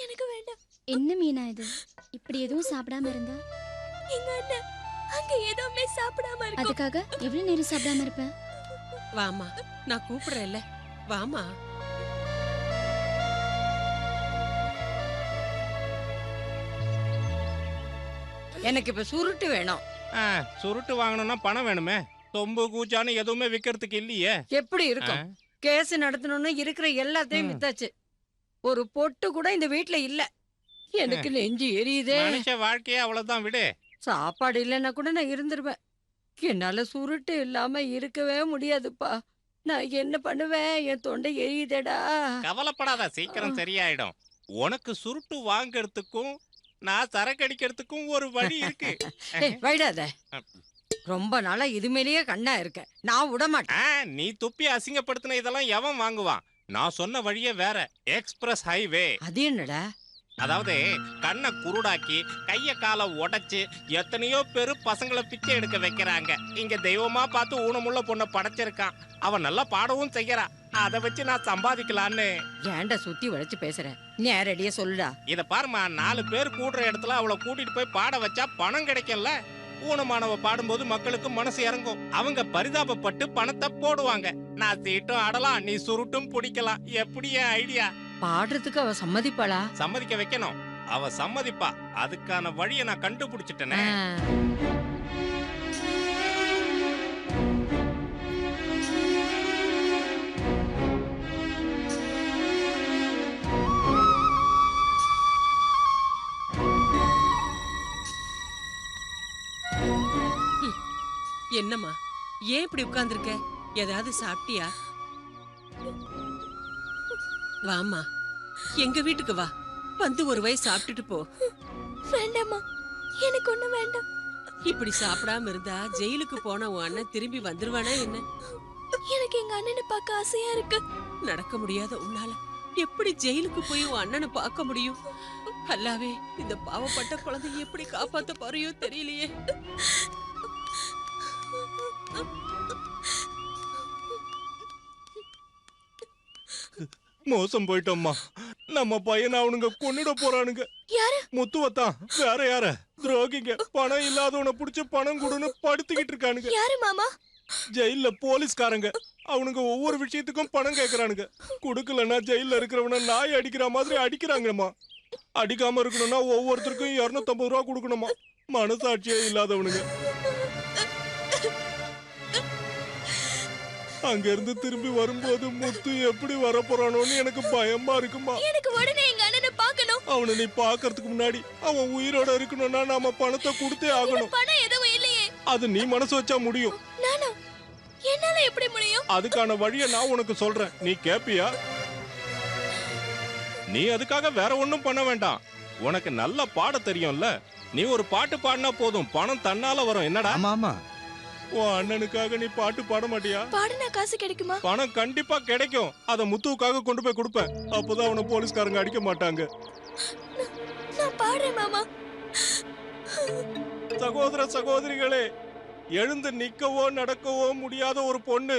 எனக்கு வேண்டாம். என்ன மீனா இது? இப்படி எதுவும் சாப்பிடாம இருந்தா? எங்க அண்ணன் அங்க எதுவுமே சாப்பிடாம இருக்கு. அதுக்காக எவ்வளவு நேரம் சாப்பிடாம இருப்ப? வாமா, நான் கூப்பிடுறேன்ல, வாமா. எனக்கு இப்ப சுருட்டு வேணும். சுருட்டு வாங்கணும்னா பணம் வேணுமே. தொம்பு கூச்சான்னு எதுவுமே விக்கிறதுக்கு இல்லையே. எப்படி இருக்கும்? கேஸ் நடத்தணும்னு இருக்கிற எல்லாத்தையும் வித்தாச்சு. ஒரு பொட்டு கூட இந்த வீட்ல இல்ல. எனக்கு நெஞ்சு எரியுதே. மனுஷ வாழ்க்கையே அவ்வளவுதான், விடு. சாப்பாடு இல்லைன்னா கூட நான் இருந்துருவேன். என்னால சுருட்டு இல்லாம இருக்கவே முடியாதுப்பா. நான் என்ன பண்ணுவேன்? என் தொண்டை எரியுதேடா. கவலைப்படாத, சீக்கிரம் சரியாயிடும். உனக்கு சுருட்டு வாங்கறதுக்கும் நான் சரக்கு அடிக்கிறதுக்கும் ஒரு வழி இருக்கு. வைடாத, ரொம்ப நாளா இது மேலேயே கண்ணா இருக்க. நான் விட மாட்டேன். நீ துப்பி அசிங்கப்படுத்தின இதெல்லாம் எவன் வாங்குவான்? நான் சொன்ன வழியே வேற, எக்ஸ்பிரஸ் ஹைவே. அது என்னடா? அதாவது கண்ணை குருடாக்கி கைய காலை உடைச்சு எத்தனையோ பேரு பசங்களை பிச்சை எடுக்க வைக்கிறாங்க. இங்க தெய்வமா பார்த்து ஊனமுள்ள பொண்ணை படைச்சிருக்கான். அவன் நல்லா பாடவும் செய்யறா. அதை வச்சு நான் சம்பாதிக்கலான்னு. ஏன்டா சுத்தி வளைச்சு பேசுறேன்? நேரடியா சொல்லுடா. இத பாருமா, 4 பேர் கூடுற இடத்துல அவளை கூட்டிட்டு போய் பாட வச்சா பணம் கிடைக்கும்ல. ஊனமானவ பாடும்போது மக்களுக்கு மனசு இறங்கும். அவங்க பரிதாபப்பட்டு பணத்தை போடுவாங்க. நான் சீட்டும் ஆடலாம், நீ சுருட்டும் பிடிக்கலாம். எப்படியே ஐடியா? பாடுறதுக்கு அவ சம்மதிப்பாளா? சம்மதிக்க வைக்கணும். அவ சம்மதிப்பா. அதுக்கான வழியை நான் கண்டுபிடிச்சிட்டேனே. என்னம்மா, ஏன் இப்படி உட்கார்ந்துருக்க? ஏதாவது சாப்பிட்டியா? வாமா, எங்க வீட்டுக்கு வா. வந்து ஒரு வாய் சாப்பிட்டுட்டு போ. வேண்டாம்மா, எனக்கு ஒண்ணு வேண்டாம். இப்படி சாப்பிடாம இருந்தா ஜெயிலுக்கு போன உன் அண்ணன் திரும்பி வந்துருவானா என்ன? எனக்கு எங்க அண்ணனை பார்க்க ஆசையா இருக்கு. நடக்க முடியாத உன்னால எப்படி ஜெயிலுக்கு போய் உன் அண்ணனை பார்க்க முடியும்? அல்லாவே, இந்த பாவப்பட்ட குழந்தை எப்படி காப்பாத்த போறியோ தெரியலையே. மோசம் போயிட்டோம்மா. நம்ம பையனை அவனுங்க கொன்னுட போறானுங்க. யாரு? முத்துவத்தான், வேற யார? துரோகிங்க. பணம் இல்லாதவனை புடிச்சு பணம் கொடுன்னு படுத்திக்கிட்டு இருக்கானுங்க. யாரு மாமா? ஜெயில போலீஸ்காரங்க. அவனுங்க ஒவ்வொரு விஷயத்துக்கும் பணம் கேக்குறானுங்க. குடுக்கலன்னா ஜெயில இருக்கிறவன நாய் அடிக்கிற மாதிரி அடிக்கிறாங்கம்மா. அடிக்காம இருக்கணும்னா ஒவ்வொருத்தருக்கும் 250 ரூபா கொடுக்கணுமா. மனசாட்சியே இல்லாதவனுங்க. அங்க இருந்து திரும்பி வரும்போது முத்து எப்படி வர போறானோன்னு எனக்கு பயமா இருக்குமா. எனக்கு உடனே எங்க அண்ணனை பார்க்கணும். அவனை நீ பாக்குறதுக்கு முன்னாடி அவன் உயிரோட இருக்கணும்னா நாம பணத்தை கொடுத்தே ஆகணும். பணம் எதுவும் இல்லையே. அது நீ மனசு வச்சா முடியும். நானா? என்னால எப்படி முடியும்? அதுக்கான வழியை நான் உனக்கு சொல்றேன், நீ கேப்பியா? நீ அதுக்காக வேற ஒண்ணும் பண்ண வேண்டாம். உனக்கு நல்ல பாட தெரியும்ல. நீ ஒரு பாட்டு பாடினா போதும், பணம் தன்னால வரும். என்னடா? ஆமா. உன் அண்ணனுக்காக நீ பாட்டு பாட மாட்டியா? பாடுனா காசு கிடைக்குமா? பணம் கண்டிப்பா கிடைக்கும். அத முத்துவுக்காக கொண்டு போய் கொடுப்பேன். அப்பதான் அவனை போலீஸ்காரங்க அடிக்க மாட்டாங்க. நான் பாடுறேன் மாமா. சகோதர சகோதரிகளே, எழுந்து நிக்கவோ நடக்கவோ முடியாத ஒரு பொண்ணு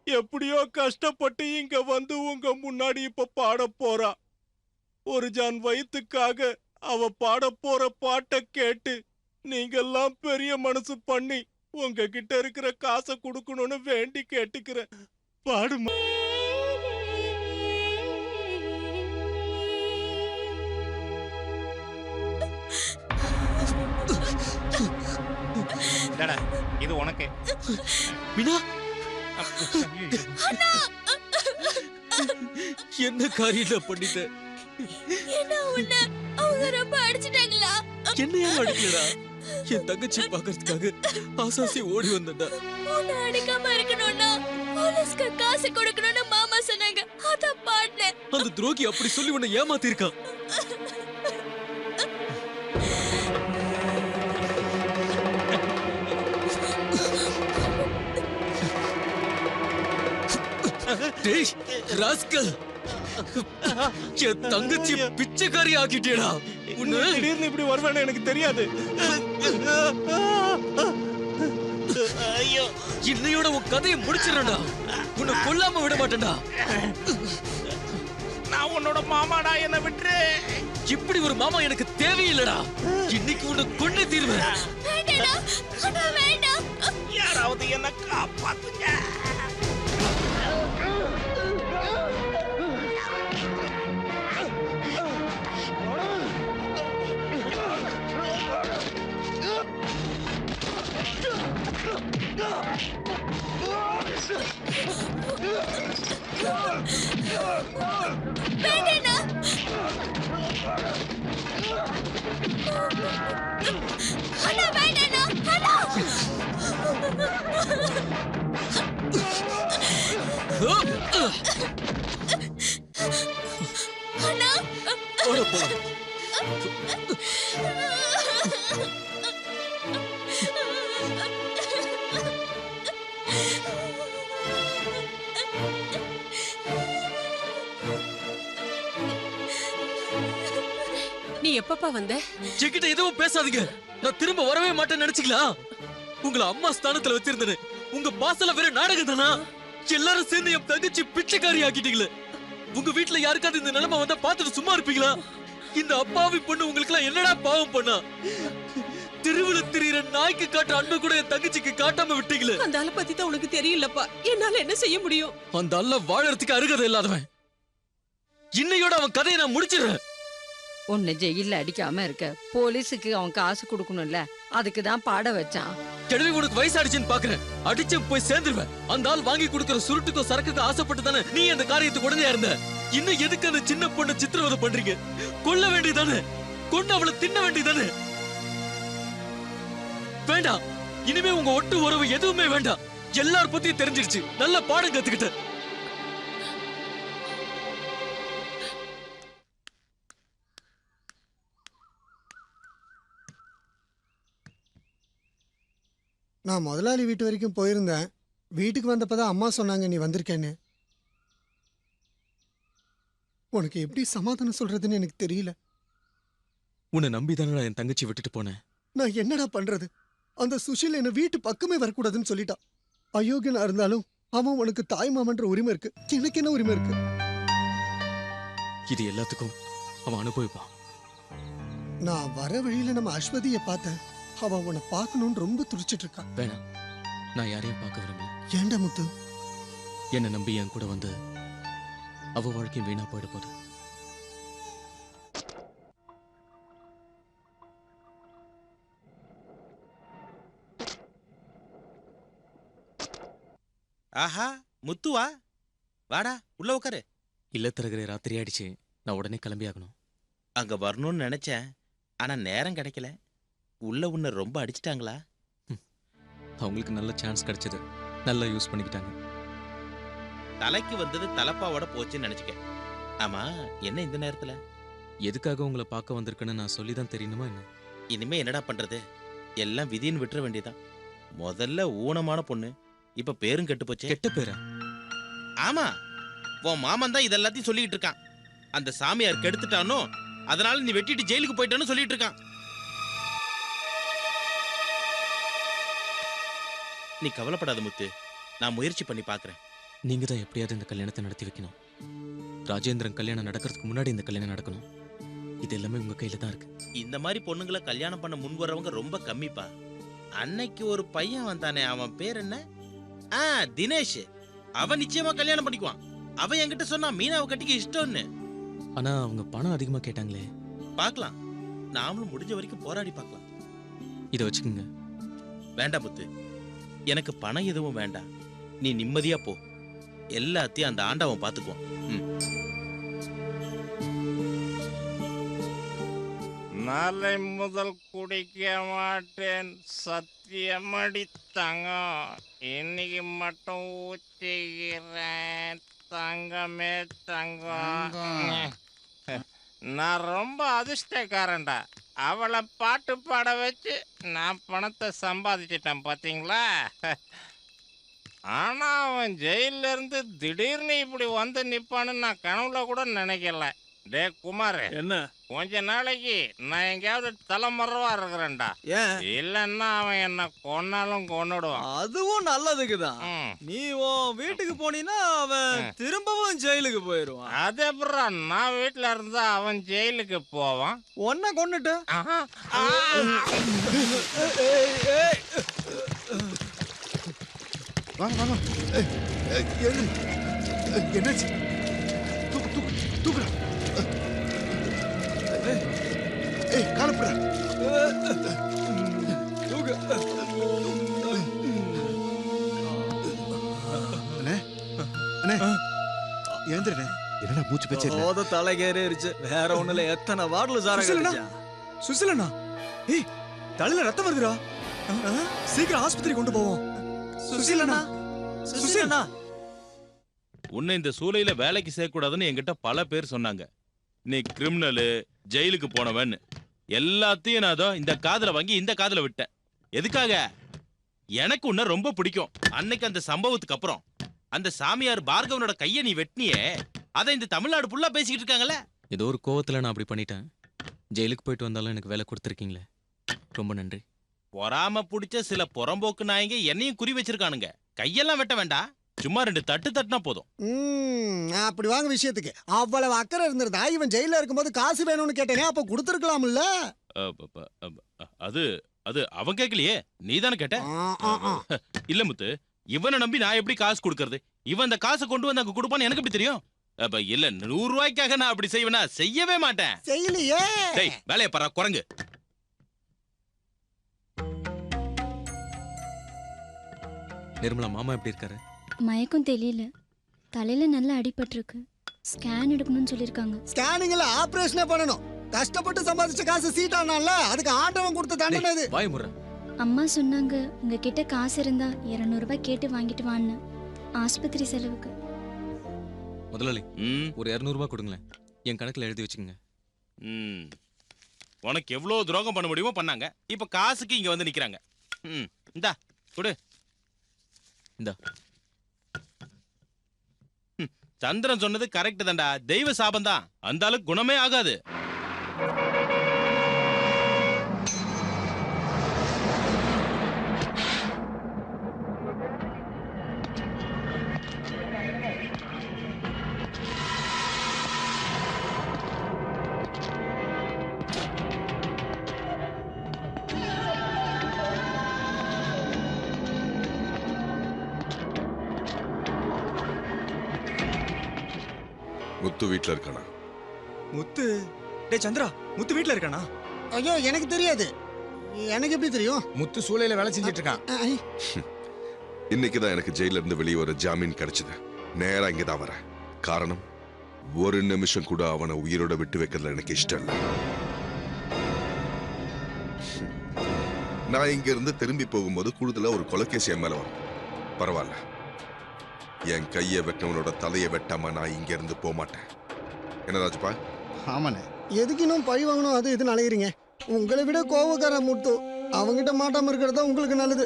எப்படியோ கஷ்டப்பட்டு இங்க வந்து உங்க முன்னாடி இப்ப பாட போறா. ஒரு ஜான் வயிற்றுக்காக அவ பாட போற பாட்டை கேட்டு நீங்கெல்லாம் பெரிய மனசு பண்ணி உங்ககிட்ட இருக்கிற காசை கொடுக்கணும்னு வேண்டி கேட்டுக்கிறேன். பாடுமா. இது உனக்கு. மீனா, என்ன காரியம் பண்ணிட்ட? என்ன உன்ன அவங்க ரொம்ப அடிச்சிட்டாங்களா? என்னையா அடிக்கலடா? என் தங்கச்சி பாக்குறதுக்காக ஆசாசி ஓடி வந்தடா. உன்னை அடிக்காம இருக்கணும்னா போலீஸ்க்கு காசு கொடுக்கணும்னு மாமா சொன்னாங்க. அதான் பாடினேன். அந்த துரோகி அப்படி சொல்லி உன்னை ஏமாத்தி இருக்கான். டேய் ராஸ்கல், என் தங்கச்சி பிச்சைக்காரி ஆக்கிட்டேடா. உன்னை திடீர்னு இப்படி வருவேன்னு எனக்கு தெரியாது. ஐயோ, இன்னையோட உன் கதையை முடிச்சிடறேன்டா. உன்னை கொல்லாம விட மாட்டேன்டா. நான் உன்னோட மாமாடா, என்ன விட்டுரு. இப்படி ஒரு மாமா எனக்கு தேவையில்லடா. இன்னைக்கு உன்னை கொண்டு தீர்வேன். யாராவது என்ன காப்பாத்துங்க. நீ எப்பப்பா வந்த? என்கிட்ட எதுவும் பேசாதீங்க. நான் திரும்ப வரவே மாட்டேன்னு நினைச்சுக்கலாம். உங்களை அம்மா ஸ்தானத்துல வச்சிருந்தேன். உங்க பாசல வேற நாடகம் தானா? எல்லாரும் சேர்ந்து என் தங்கச்சி பிச்சைக்காரி ஆக்கிட்டீங்களே. உங்க வீட்டுல யாருக்காவது இந்த நிலைமை வந்தா பார்த்துட்டு சும்மா இருப்பீங்களா? இந்த அப்பாவி பொண்ணு உங்களுக்கு எல்லாம் என்னடா பாவம் பண்ணா? திருவிழா திரியிற நாய்க்கு காட்டுற அன்பு கூட என் தங்கச்சிக்கு காட்டாம விட்டீங்களே. அந்த ஆளை பத்தி தான் உனக்கு தெரியலப்பா. என்னால என்ன செய்ய முடியும்? அந்த ஆள வாழறதுக்கு அருகதை இல்லாதவன். இன்னையோட அவன் கதையை நான் முடிச்சிடுறேன். உன்னை ஜெயில அடிக்காம இருக்க போலீஸுக்கு அவன் காசு கொடுக்கணும்ல, அதுக்கு தான் பாட வச்சான். கிழவி உனக்கு வயசாடிச்சுன்னு பாக்குறேன். அடிச்சு போய் சேர்ந்துருவேன். அந்த ஆள் வாங்கி கொடுக்கிற சுருட்டுக்கோ சரக்குக்கு ஆசைப்பட்டு தானே நீ அந்த காரியத்துக்கு உடனே இருந்த. இன்னும் எதுக்கு அந்த சின்ன பொண்ணை சித்திரவதை பண்றீங்க? கொல்ல வேண்டியதானே? கொண்டு அவளை தின்ன வேண்டியதானே? வேண்டாம். இனிமே உங்க ஒட்டு உறவு எதுவுமே வேண்டாம். எல்லார் பத்தியும் தெரிஞ்சிருச்சு. நல்ல பாடம் கத்துக்கிட்ட. நான் முதலாளி வீட்டு வரைக்கும் போயிருந்தேன். வீட்டுக்கு வந்தப்பதான் அம்மா சொன்னாங்க நீ வந்திருக்கேன்னு. உனக்கு எப்படி சமாதானம் சொல்றதுன்னு எனக்கு தெரியல. உன்னை நம்பிதானடா என் தங்கச்சி விட்டுட்டு போனேன். நான் என்னடா பண்றது? அந்த சுஷில் என்ன வீட்டு பக்கமே வரக்கூடாதுன்னு சொல்லிட்டான். அயோக்கியனா இருந்தாலும் அவன் உனக்கு தாய் மாமன்ற உரிமை இருக்கு. எனக்கு என்ன உரிமை இருக்கு? இது எல்லாத்துக்கும் அவன் அனுபவிப்பான். நான் வர வழியில நம்ம அஸ்வதியை பார்த்தேன். அவன் உன்னை பார்க்கணும்னு ரொம்ப துடிச்சிட்டு இருக்கா. வேணாம், நான் யாரையும் பார்க்க விரும்பல. ஏண்டா முத்து? என்னை நம்பி என் கூட வந்து அவ வாழ்க்கையும் வீணா போயிட போகுது. ஆஹா, முத்துவா, வாடா உள்ள உட்காரு. இல்ல தரகரே, ராத்திரி ஆயிடுச்சு. நான் உடனே கிளம்பி ஆகணும். அங்க வரணும்னு நினைச்சேன், ஆனா நேரம் கிடைக்கல. உள்ள உன்னை ரொம்ப அடிச்சிட்டாங்களா? அவங்களுக்கு நல்ல சான்ஸ் கிடைச்சது, நல்லா யூஸ் பண்ணிக்கிட்டாங்க. தலைக்கு வந்தது தலப்பாவோட போச்சுன்னு நினைச்சுக்க. ஆமா, என்ன இந்த நேரத்துல? எதுக்காக உங்களை பார்க்க வந்திருக்குன்னு நான் சொல்லிதான் தெரியணுமா என்ன? இனிமே என்னடா பண்றது? எல்லாம் விதின்னு விட்டுற வேண்டியதான். முதல்ல ஊனமான பொண்ணு, இப்ப பேரும் கெட்டு போச்சு. கெட்ட பேரா? ஆமா, உன் மாமன் தான் இதெல்லாத்தையும் சொல்லிட்டு இருக்கான். அந்த சாமியார் கெடுத்துட்டானோ, அதனால நீ வெட்டிட்டு ஜெயிலுக்கு போயிட்டான்னு சொல்லிட்டு இருக்கான். நீ கவலைப்படாத முத்து, நான் முயற்சி பண்ணி பாக்குறேன். நீங்க தான் எப்படியாவது இந்த கல்யாணத்தை நடத்தி வைக்கணும். ராஜேந்திரன் கல்யாணம் நடக்கிறதுக்கு முன்னாடி இந்த கல்யாணம் நடக்கணும். இது எல்லாமே உங்க கையில தான் இருக்கு. இந்த மாதிரி பொண்ணுங்களை கல்யாணம் பண்ண முன் வர்றவங்க ரொம்ப கம்மிப்பா. அன்னைக்கு ஒரு பையன் வந்தானே, அவன் பேர் என்ன? தினேஷ். அவன் நிச்சயமா கல்யாணம் பண்ணிக்குவான். அவன் என்கிட்ட சொன்னா மீனாவை கட்டிக்க இஷ்டம்னு. ஆனா அவங்க பணம் அதிகமா கேட்டாங்களே. பார்க்கலாம், நாமளும் முடிஞ்ச வரைக்கும் போராடி பார்க்கலாம். இதை வச்சுக்கோங்க. வேண்டாம் முத்து, எனக்கு பணம் எதுவும் வேண்டாம். நீ நிம்மதியா போ, எல்லாத்தையும் அந்த ஆண்டவன் பார்த்துக்குவான். நாளை முதல் குடிக்க மாட்டேன், சத்தியமடி தங்கம். இன்னைக்கு மட்டும் ஊற்றிக்கிறேன் தங்கமே தங்கம். நான் ரொம்ப அதிர்ஷ்டக்காரன்டா. அவளை பாட்டு பாட வச்சு நான் பணத்தை சம்பாதிச்சிட்டேன் பாத்தீங்களா? ஆனா அவன் ஜெயில இருந்து திடீர்னு இப்படி வந்து நிப்பான்னு நான் கனவுல கூட நினைக்கல. டே குமார், என்ன கொஞ்ச நாளைக்கு நான் எங்கேயாவது தலைமறைவா இருக்கிறேன்டா. இல்லன்னா அவன் என்ன கொன்னாலும் கொன்னுடுவான். அதுவும் நல்லதுக்குதான். நீ உன் வீட்டுக்கு போனீன்னா அவன் திரும்பவும் ஜெயிலுக்கு போயிடுவான். அது எப்படா நான் வீட்டுல இருந்தா அவன் ஜெயிலுக்கு போவான்? ஒன்ன கொன்னுட்டு வாங்க வாங்க. என்னாச்சு? தூக்கு தூக்கு தூக்குறா. காலப்புடா. தூக்கு. அண்ணே அண்ணே ஏந்திரனே. என்னடா மூச்சு பேச்சு இல்ல? ஓத தலைகேறிருச்சு. வேற ஒண்ணுல எத்தனை வார்டுல சாரா சுசிலண்ணா. ஏய், தலையில ரத்தம் வருதுடா. சீக்கிரம் ஆஸ்பத்திரி கொண்டு போவோம். சுசிலண்ணா, சுசிலண்ணா. உன்னை இந்த சூளையில வேலைக்கு சேர்க்கக்கூடாதுன்னு என்கிட்ட பல பேர் சொன்னாங்க. நீ கிரிமினலு, ஜெயிலுக்கு போனவன். எல்லாத்தையும் நான் இந்த காதுல வாங்கி இந்த காதுல விட்டேன். எதுக்காக? எனக்கு உன்ன ரொம்ப பிடிக்கும். அன்னைக்கு அந்த சம்பவத்துக்கு அப்புறம் அந்த சாமியார் பார்கவனோட கையை நீ வெட்டினியே, அதை இந்த தமிழ்நாடு ஃபுல்லா பேசிக்கிட்டு இருக்காங்கல்ல. ஏதோ ஒரு கோவத்துல நான் அப்படி பண்ணிட்டேன். ஜெயிலுக்கு போயிட்டு வந்தாலும் எனக்கு வேலை கொடுத்துருக்கீங்களே, ரொம்ப நன்றி. பொறாம பிடிச்ச சில புறம்போக்கு நாயங்க என்னையும் குறி வச்சிருக்கானுங்க. கையெல்லாம் வெட்ட வேண்டாம், சும்மா 2 தட்டு தட்டினா போதும். அப்படி வாங்க விஷயத்துக்கு. அவ்வளவு அக்கறை இருந்திருந்தா இவன் ஜெயில இருக்கும்போது காசு வேணும்னு கேட்டேனே, அப்ப கொடுத்துருக்கலாம்ல. அது அது அவன் கேட்கலையே, நீதானே கேட்ட. இல்ல முத்து, இவனை நம்பி நான் எப்படி காசு கொடுக்கறது? இவன் அந்த காசை கொண்டு வந்து அங்க கொடுப்பான்னு எனக்கு எப்படி தெரியும்? இல்ல 100 ரூபாய்க்காக நான் அப்படி செய்வேனா? செய்யவே மாட்டேன். செய்யலையே. வேலையை பாரு குரங்கு. நிர்மலா மாமா எப்படி இருக்காரு? மயக்கம் தெரியல, தலையில நல்லா அடிபட்டிருக்கு. ஸ்கேன் எடுக்கணும்னு சொல்லிருக்காங்க. ஸ்கேனிங்ல ஆபரேஷனே பண்ணணும். கஷ்டப்பட்டு சம்பாதிச்ச காசு சீட்டானால அதுக்கு ஆண்டவன் கொடுத்த தண்டனை இது. வாய் முறை. அம்மா சொன்னாங்க உங்ககிட்ட காசு இருந்தா 200 ரூபாய் கேட்டு வாங்கிட்டு வான்னு, ஆஸ்பத்திரி செலவுக்கு. முதலாளி, ஒரு 200 ரூபாய் கொடுங்களேன், என் கணக்குல எழுதி வச்சுக்கோங்க. உனக்கு எவ்வளவு துரோகம் பண்ண முடியுமோ பண்ணாங்க. இப்ப காசுக்கு இங்க வந்து நிக்கிறாங்க. இந்தா கொடு. இந்தா. சந்திரன் சொன்னது கரெக்ட் தான்டா. தெய்வ சாபம் தான், அந்த அளவுக்கு குணமே ஆகாது. முத்து வீட்ல இருக்கானா? முத்து? டேய் சந்திரா, முத்து வீட்ல இருக்கானா? ஐயோ, எனக்கு தெரியாது. எனக்கு எப்படி தெரியும்? முத்து சூளையில வேலை செஞ்சிட்டு இருக்கான். இன்னைக்குதான் எனக்கு ஜெயில இருந்து வெளியே வர ஜாமீன் கிடைச்சது. நேரா இங்கதான் வரேன். காரணம், ஒரு நிமிஷம் கூட அவனை உயிரோட விட்டு வைக்கிறதுல எனக்கு இஷ்டம் இல்லை. நான் இங்க இருந்து திரும்பி போகும்போது கூடுதலா ஒரு கொலைகேசி என் மேல வரும். பரவாயில்ல, என் கையை வெட்டவனோட தலையை வெட்டாம நான் இங்க இருந்து போக மாட்டேன். என்ன ராஜப்பா? ஆமாண்ணே. எதுக்கு இன்னும் பழி வாங்கணும் அது இதுன்னு அலைகிறீங்க? உங்களை விட கோவக்கார முத்து. அவங்கிட்ட மாட்டாம இருக்கிறது தான் உங்களுக்கு நல்லது.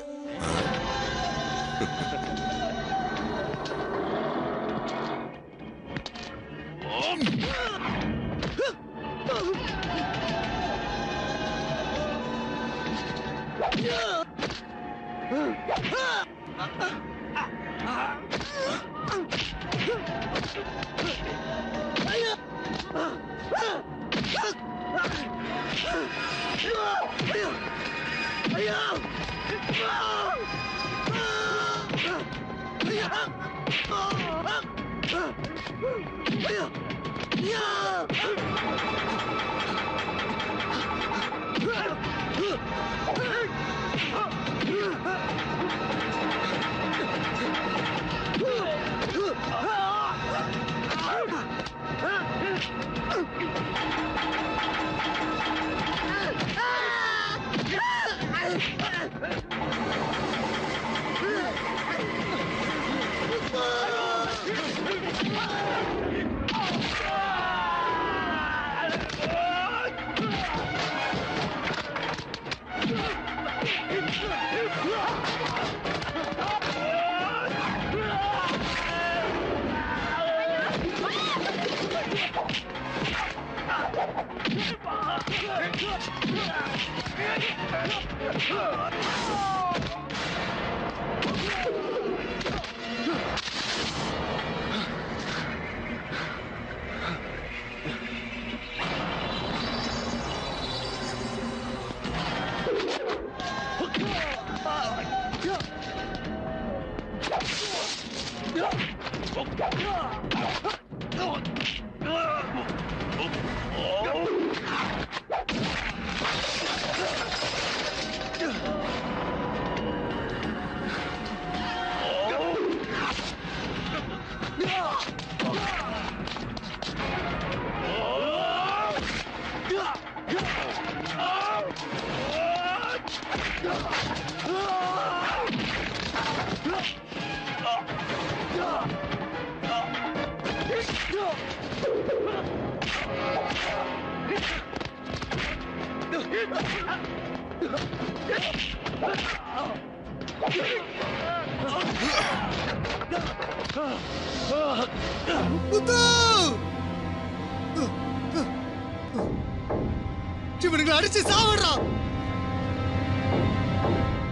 இவனுங்களை அடிச்சு சாவடுறா.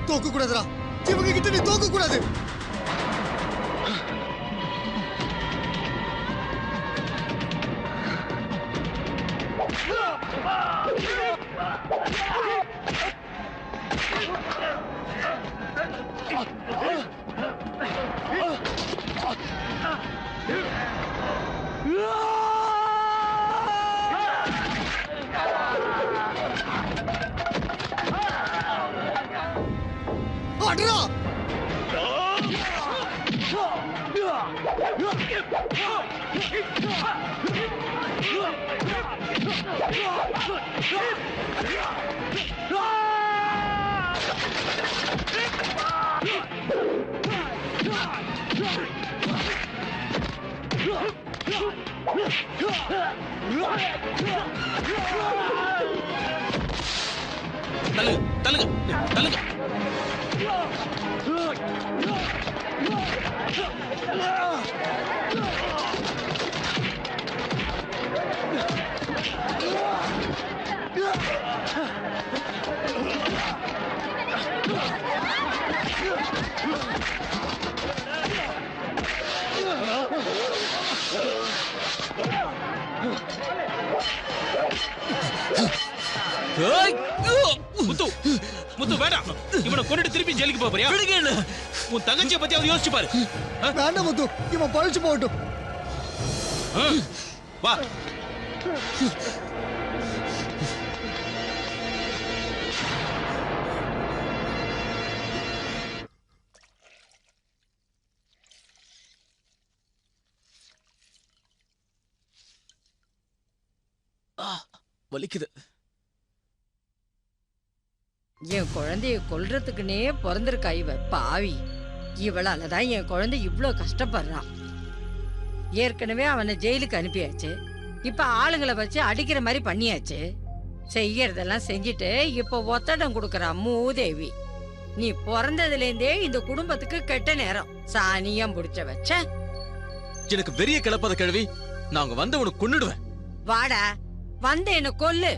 தோக்க கூடாதுடா. இவங்க கிட்ட நீ தோக்க கூடாது. அடடா. தள்ளுங்க தள்ளுங்க தள்ளுங்க. முத்து முத்து வேண்டாம். இவனை கொண்டுட்டு திருப்பி ஜெயிலுக்கு போறியா? உன் தங்கச்சியை பத்தி அவர் யோசிச்சு பாரு. வேண்டாம் முத்து, இவன் பழிச்சு போகட்டும். வா. வலிக்குது. என் குழந்தைய கொல்றதுக்குன்னே பிறந்திருக்கா இவ பாவி. இவளாலதான் என் குழந்தை இவ்ளோ கஷ்டப்படுறான். ஏற்கனவே அவனை ஜெயிலுக்கு அனுப்பியாச்சு. இப்ப ஆளுங்களை வச்சு அடிக்கிற மாதிரி பண்ணியாச்சு. செய்யறதெல்லாம் செஞ்சுட்டு இப்ப ஒத்தடம் கொடுக்கறா மூதேவி. நீ பிறந்ததுல இருந்தே இந்த குடும்பத்துக்கு கெட்ட நேரம். சாணியம் புடிச்ச வச்ச. எனக்கு வெறிய கிளப்பாத கிழவி. நாங்க வந்து உனக்கு கொன்னுடுவேன். வாடா, வந்து என்ன கொல்லு.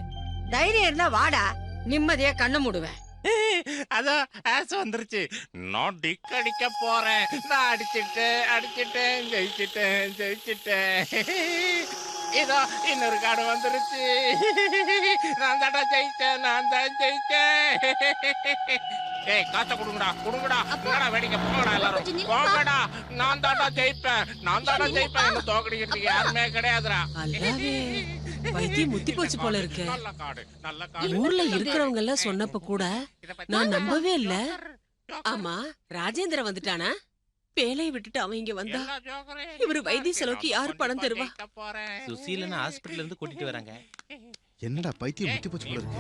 தைரியம் இருந்தா வாடா, நிம்மதியா கண்ணு மூடுவேன். அதான் ஆஸ் வந்துருச்சு. நான் டிக் அடிக்க போறேன். நான் அடிச்சிட்டேன், ஜெயிச்சிட்டேன். இதோ இன்னொரு கார்டு வந்துருச்சு. நான் தான் ஜெயிச்சேன். ஏய், காசை கொடுங்கடா. என்னடா வேடிக்கை? போங்கடா எல்லாரும், போங்கடா. நான் தாண்டா ஜெயிப்பேன். என்ன தோக்கடிக்கிறதுக்கு யாருமே கிடையாதுடா. வைத்தியம் முத்தி போச்சு போல இருக்கு. ஊர்ல இருக்கிறவங்க எல்லாம் சொன்னப்ப கூட நான் நம்பவே இல்ல. ஆமா, ராஜேந்திரன் வந்துட்டானா? வேலையை விட்டுட்டு அவன் இங்க வந்தா இவரு வைத்திய செலவுக்கு யாரு பணம் தருவா? சுசீலனை ஹாஸ்பிடல்ல இருந்து கூட்டிட்டு வராங்க. என்னடா பைத்தியம் முத்தி போச்சு போல இருக்கு.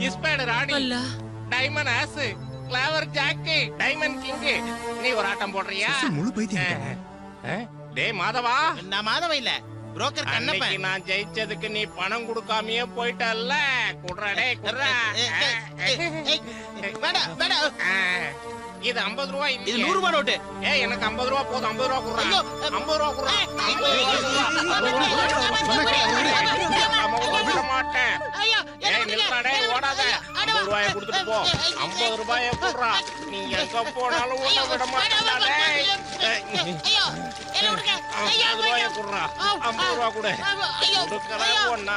இஸ்பேடு ராணி, டைமண்ட் ஆஸ், கிளவர் ஜாக்கி, டைமண்ட் கிங். நீ ஒரு ஆட்டம் போடுறியா? முழு பைத்தியம். டேய் மாதவா. நான் மாதவா இல்ல, புரோக்கர் கண்ணப்பன். நான் ஜெயிச்சதுக்கு நீ பணம் கொடுக்காமயே போயிட்டல்ல. குடுறா டேய், குடுறா. இது 50 ரூபாய். இது 100 ரூபாய் நோட்டு. ஏய், எனக்கு 50 ரூபாய் போதும். 50 ரூபாய் குடுறா. 50 ரூபாய் குடுறா. விட மாட்டேன். ஏய், நில்றா டேய், ஓடாத. 50 ரூபாயை கொடுத்துட்டு போ. 50 ரூபாயை குடுறா. நீ எங்க போனாலும் உன்னை விட மாட்டேன்டா டேய். 50 ரூபாயை குடுறா. 50 ரூபாய் கொடு. கொடுக்கறேன் ஒண்ணா.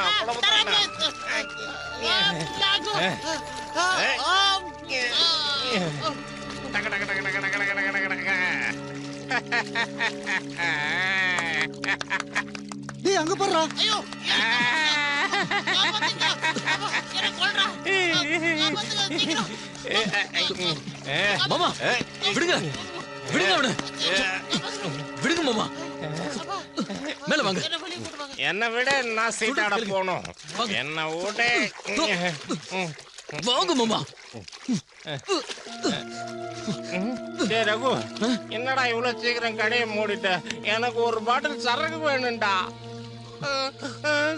டக டக டக டக டக டக டக டக. டேய், அங்க பாருடா. மாமா விடுங்க அவனை. விடுங்க மாமா. மேல வாங்க. என்ன விட நான் சீட்டாட போனோம். என்ன விட வாங்க மாமா. டேய் ரகு, என்னடா இவ்வளவு சீக்கிரம் கடையை மூடிட்ட? எனக்கு ஒரு பாட்டில் சரக்கு வேணும்டா.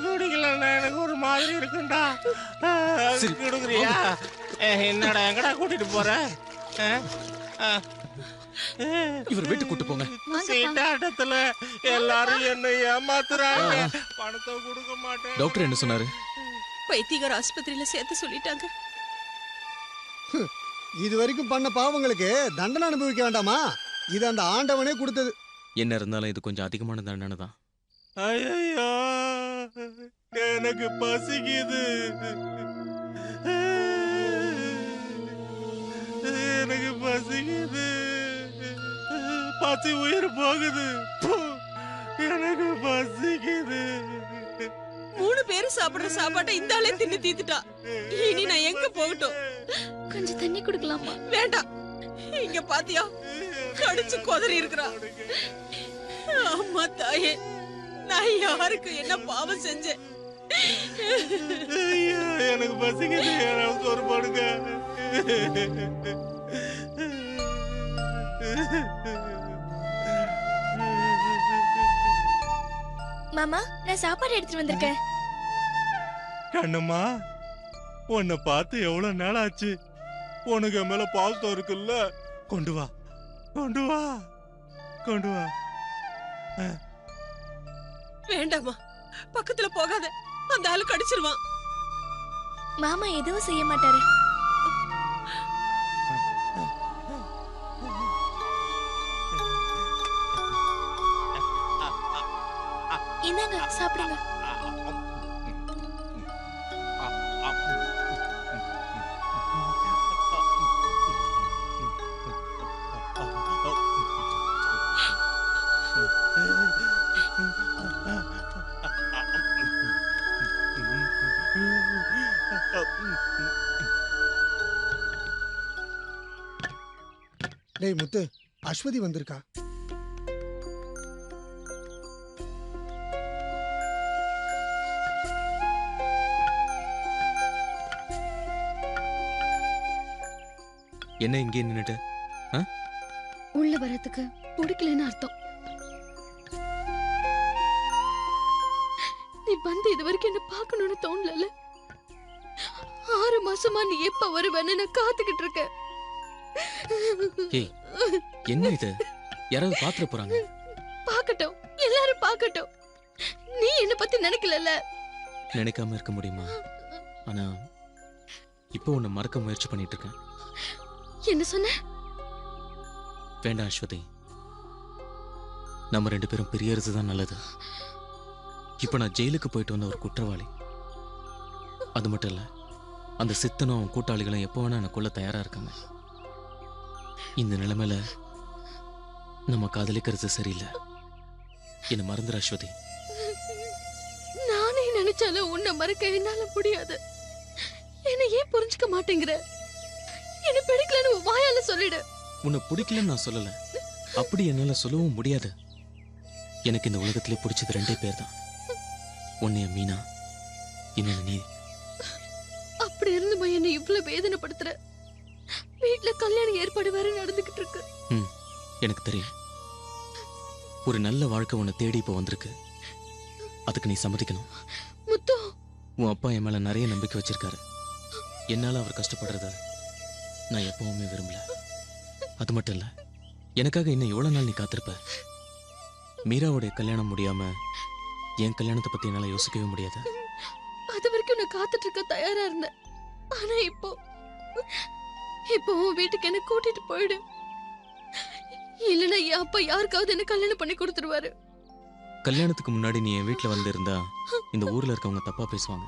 குடிக்கலன்னா எனக்கு ஒரு மாதிரி இருக்குண்டா. குடுக்குறியா? என்னடா எங்கடா கூட்டிட்டு போற? இவர் வீட்டுக்கு கூட்டு போங்க. சீட்டாட்டத்துல எல்லாரும் என்ன ஏமாத்துறாங்க. பணத்தை கொடுக்க மாட்டேன். டாக்டர் என்ன சொன்னாரு? வைத்தியர் ஆஸ்பத்திரியில சேர்த்து சொல்லிட்டாங்க. இது வரைக்கும் பண்ண பாவங்களுக்கு தண்டனை அனுபவிக்க வேண்டாமா? இது அந்த ஆண்டவனே கொடுத்தது. என்ன இருந்தாலும் இது கொஞ்சம் அதிகமான தண்டனை தான். ஐயோ, எனக்கு பசிக்குது. எனக்கு பசிக்குது. பசி உயிர் போகுது. எனக்கு பசிக்குது. 3 பேரும் சாப்பிடுற சாப்பாட்டை இந்த ஆளே தின்னு தீத்துட்டா. இனி நான் எங்க போகட்டும்? கொஞ்சம் தண்ணி குடுக்கலாமா? வேண்டாம். இங்க பாத்தியா, கடிச்சு கொதறி இருக்கிறா. அம்மா தாயே, நான் யாருக்கு என்ன பாவம் செஞ்சேன்? எனக்கு பசிக்குது. யாராவது ஒரு போடுங்க. மாமா, நான் சாப்பாடு எடுத்துட்டு வந்திருக்கேன். கண்ணம்மா, உன்னை பார்த்து எவ்வளவு நாள் ஆச்சு. உனக்கு மேல பாசம் இருக்குல்ல. கொண்டு வா. வேண்டாமா, பக்கத்துல போகாத. அந்த ஆளு கடிச்சிருவான். மாமா எதுவும் செய்ய மாட்டாரு. இந்தாங்க, சாப்பிடுங்க. டேய் முத்து, அஸ்வதி வந்திருக்கா? என்ன இங்கே நின்னுட்டு? உள்ள வரதுக்கு பிடிக்கலன்னு அர்த்தம். நீ வந்து இது வரைக்கும் என்ன பார்க்கணும்னு தோணல. 6 மாசமா நீ எப்ப வருவேன்னு நான் காத்துக்கிட்டு இருக்கேன். ஏய், என்ன இது? யாராவது பாத்துற போறாங்க. பார்க்கட்டும், எல்லாரும் பார்க்கட்டும். நீ என்ன பத்தி நினைக்கல. நினைக்காம இருக்க முடியுமா? ஆனா இப்போ உன்னை மறக்க முயற்சி பண்ணிட்டு இருக்கேன். என்ன சொன்ன? வேண்டாம் அஸ்வதி, நம்ம 2 பேரும் பிரியறது தான் நல்லது. இப்போ நான் ஜெயிலுக்கு போயிட்டு வந்த ஒரு குற்றவாளி. அது மட்டும் இல்ல, அந்த சித்தனும் அவன் கூட்டாளிகளும் எப்போ வேணா என்னை கொல்ல தயாரா இருக்காங்க. இந்த நிலைமையில நம்ம காதலிக்கிறது சரியில்லை. என்ன மறந்துரு அஸ்வதி. நானே நினைச்சாலும் உன்னை மறக்க என்னால முடியாது. என்ன ஏன் புரிஞ்சுக்க மாட்டேங்கிற? என்ன பிடிக்கலன்னு உன் வாயால சொல்லிடு. உன்னை பிடிக்கலன்னு நான் சொல்லல, அப்படி என்னால சொல்லவும் முடியாது. எனக்கு இந்த உலகத்திலே பிடிச்சது 2 பேர் தான். ஒன்னைய மீனா, இன்னொன்னு நீ. அப்படி இருந்துமா என்ன இவ்வளவு வேதனைப்படுத்துற? வீட்டுல கல்யாண ஏற்பாடு வேற நடந்துகிட்டு இருக்கு. எனக்கு தெரியும். ஒரு நல்ல வாழ்க்கை உன்னை தேடி இப்போ வந்திருக்கு. அதுக்கு நீ சம்மதிக்கணும். முத்து, உன் அப்பா என் மேல நிறைய நம்பிக்கை வச்சிருக்காரு. என்னால அவர் கஷ்டப்படுறத நான் எப்பவுமே விரும்பல. அது மட்டும் இல்ல, எனக்காக இன்னும் எவ்வளவு நாள் நீ காத்திருப்ப? மீராவுடைய கல்யாணம் முடியாம என் கல்யாணத்தை பத்தி என்னால யோசிக்கவே முடியாது. அது வரைக்கும் நான் காத்துட்டு இருக்க தயாரா இருந்தேன். ஆனா இப்போ உன் வீட்டுக்கு என்ன கூட்டிட்டு போயிடு. இல்லைன்னா என் அப்பா யாருக்காவது என்ன கல்யாணம் பண்ணி கொடுத்துருவாரு. கல்யாணத்துக்கு முன்னாடி நீ என் வீட்டுல வந்து இருந்தா இந்த ஊர்ல இருக்கவங்க தப்பா பேசுவாங்க.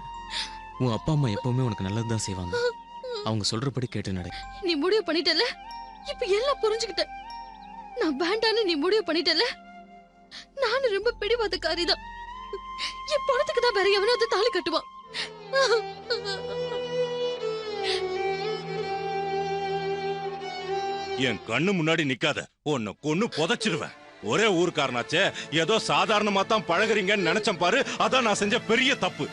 உன் அப்பா அம்மா எப்பவுமே உனக்கு நல்லதுதான் செய்வாங்க. அவங்க சொல்றபடி கேட்டு நட. நீ முடிவு பண்ணிட்டல, இப்ப எல்லாம் புரிஞ்சுக்கிட்டேன். நான் வேண்டான்னு நீ முடிவு பண்ணிட்டல. நானும் ரொம்ப பிடிவாதக்காரிதான். என் பணத்துக்கு தான் வேற எவனாவது தாலி கட்டுவான். என் கண்ணு முன்னாடி நிக்காத, உன்னை கொன்னு புதைச்சிருவேன். ஒரே ஊருக்காரனாச்சே, ஏதோ சாதாரணமா தான் பழகுறீங்கன்னு நினைச்சேன் பாரு. அதான் நான் செஞ்ச பெரிய தப்பு.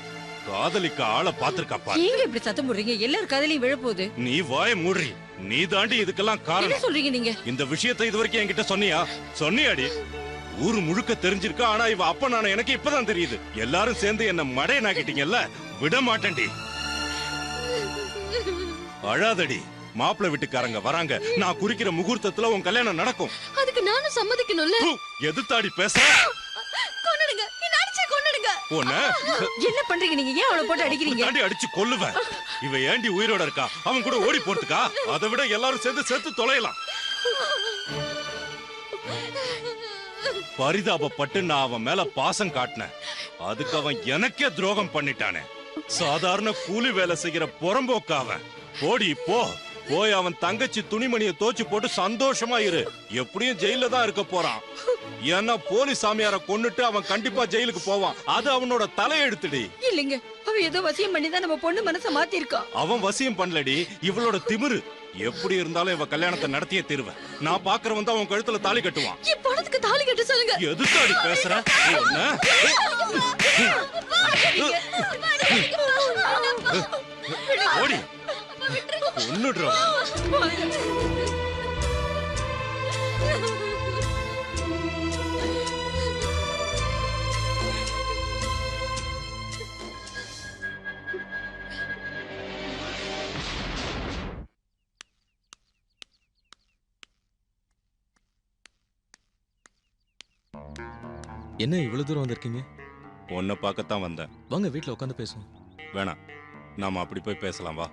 காதலிக்க ஆளை பாத்துருக்காப்பா. நீங்க இப்படி சத்தம் போடுறீங்க? எல்லாரும் காதலையும் விழப்போகுது. நீ வாய மூடுறி. நீ தாண்டி இதுக்கெல்லாம் என்ன காரணம். சொல்றீங்க நீங்க? இந்த விஷயத்தை இது வரைக்கும் என்கிட்ட சொன்னியாடி? ஊரு முழுக்க தெரிஞ்சிருக்கா, ஆனா இவ அப்ப நான் எனக்கு இப்பதான் தெரியுது. எல்லாரும் சேர்ந்து என்ன மடையனாக்கிட்டீங்கல்ல, விட மாட்டேன்டி. அழாதடி, மாப்பிள்ளை வீட்டுக்காரங்க வராங்க. நான் குறிக்கிற முகூர்த்தத்துல உன் கல்யாணம் நடக்கும். அதுக்கு நானும் சம்மதிக்கணும்ல. எதுத்தாடி பேசுற? கொன்னுடுங்க, என்ன அடிச்சே கொன்னுடுங்க. என்ன பண்றீங்க நீங்க? ஏன் அவளை போட்டு அடிக்கிறீங்க? தாண்டி அடிச்சு கொல்லுவேன். இவ ஏண்டி உயிரோட இருக்கா? அவன் கூட ஓடி போறதுக்கா? அதை விட எல்லாரும் சேர்ந்து செத்து தொலையலாம். பரிதாபப்பட்டு நான் அவன் மேல பாசம் காட்டினேன். அதுக்கு அவன் எனக்கே துரோகம் பண்ணிட்டானே. சாதாரண கூலி வேலை செய்யற புறம்போக்காவன். போடி போ. போய் அவன் தங்கச்சி துணிமணியை தோச்சு போட்டு சந்தோஷமா இரு. எப்படியும் ஜெயில தான் இருக்க போறான். ஏன்னா போலீஸ் சாமியார கொன்னுட்டு அவன் கண்டிப்பா ஜெயிலுக்கு போவான். அது அவனோட தலையெழுத்துடி. இல்லைங்க, அவன் ஏதோ வசியம் பண்ணி தான் நம்ம பொண்ணு மனசை மாத்தி இருக்கான். அவன் வசியம் பண்ணலடி, இவளோட திமிரு. எப்படி இருந்தாலும் இவ கல்யாணத்தை நடத்தியே தருவேன். நான் பாக்குறவன் தான் அவன் கழுத்துல தாலி கட்டுவான். என் பணத்துக்கு தாலி கட்ட சொல்லுங்க. எதுக்காடி பேசுற? ஓடி ஒன்னுடுறோம். என்ன இவ்வளவு தூரம் வந்திருக்கீங்க? உன்னை பார்க்கத்தான் வந்தேன். வாங்க வீட்டுல உட்காந்து பேசுவோம். வேணாம், நாம அப்படி போய் பேசலாம் வா.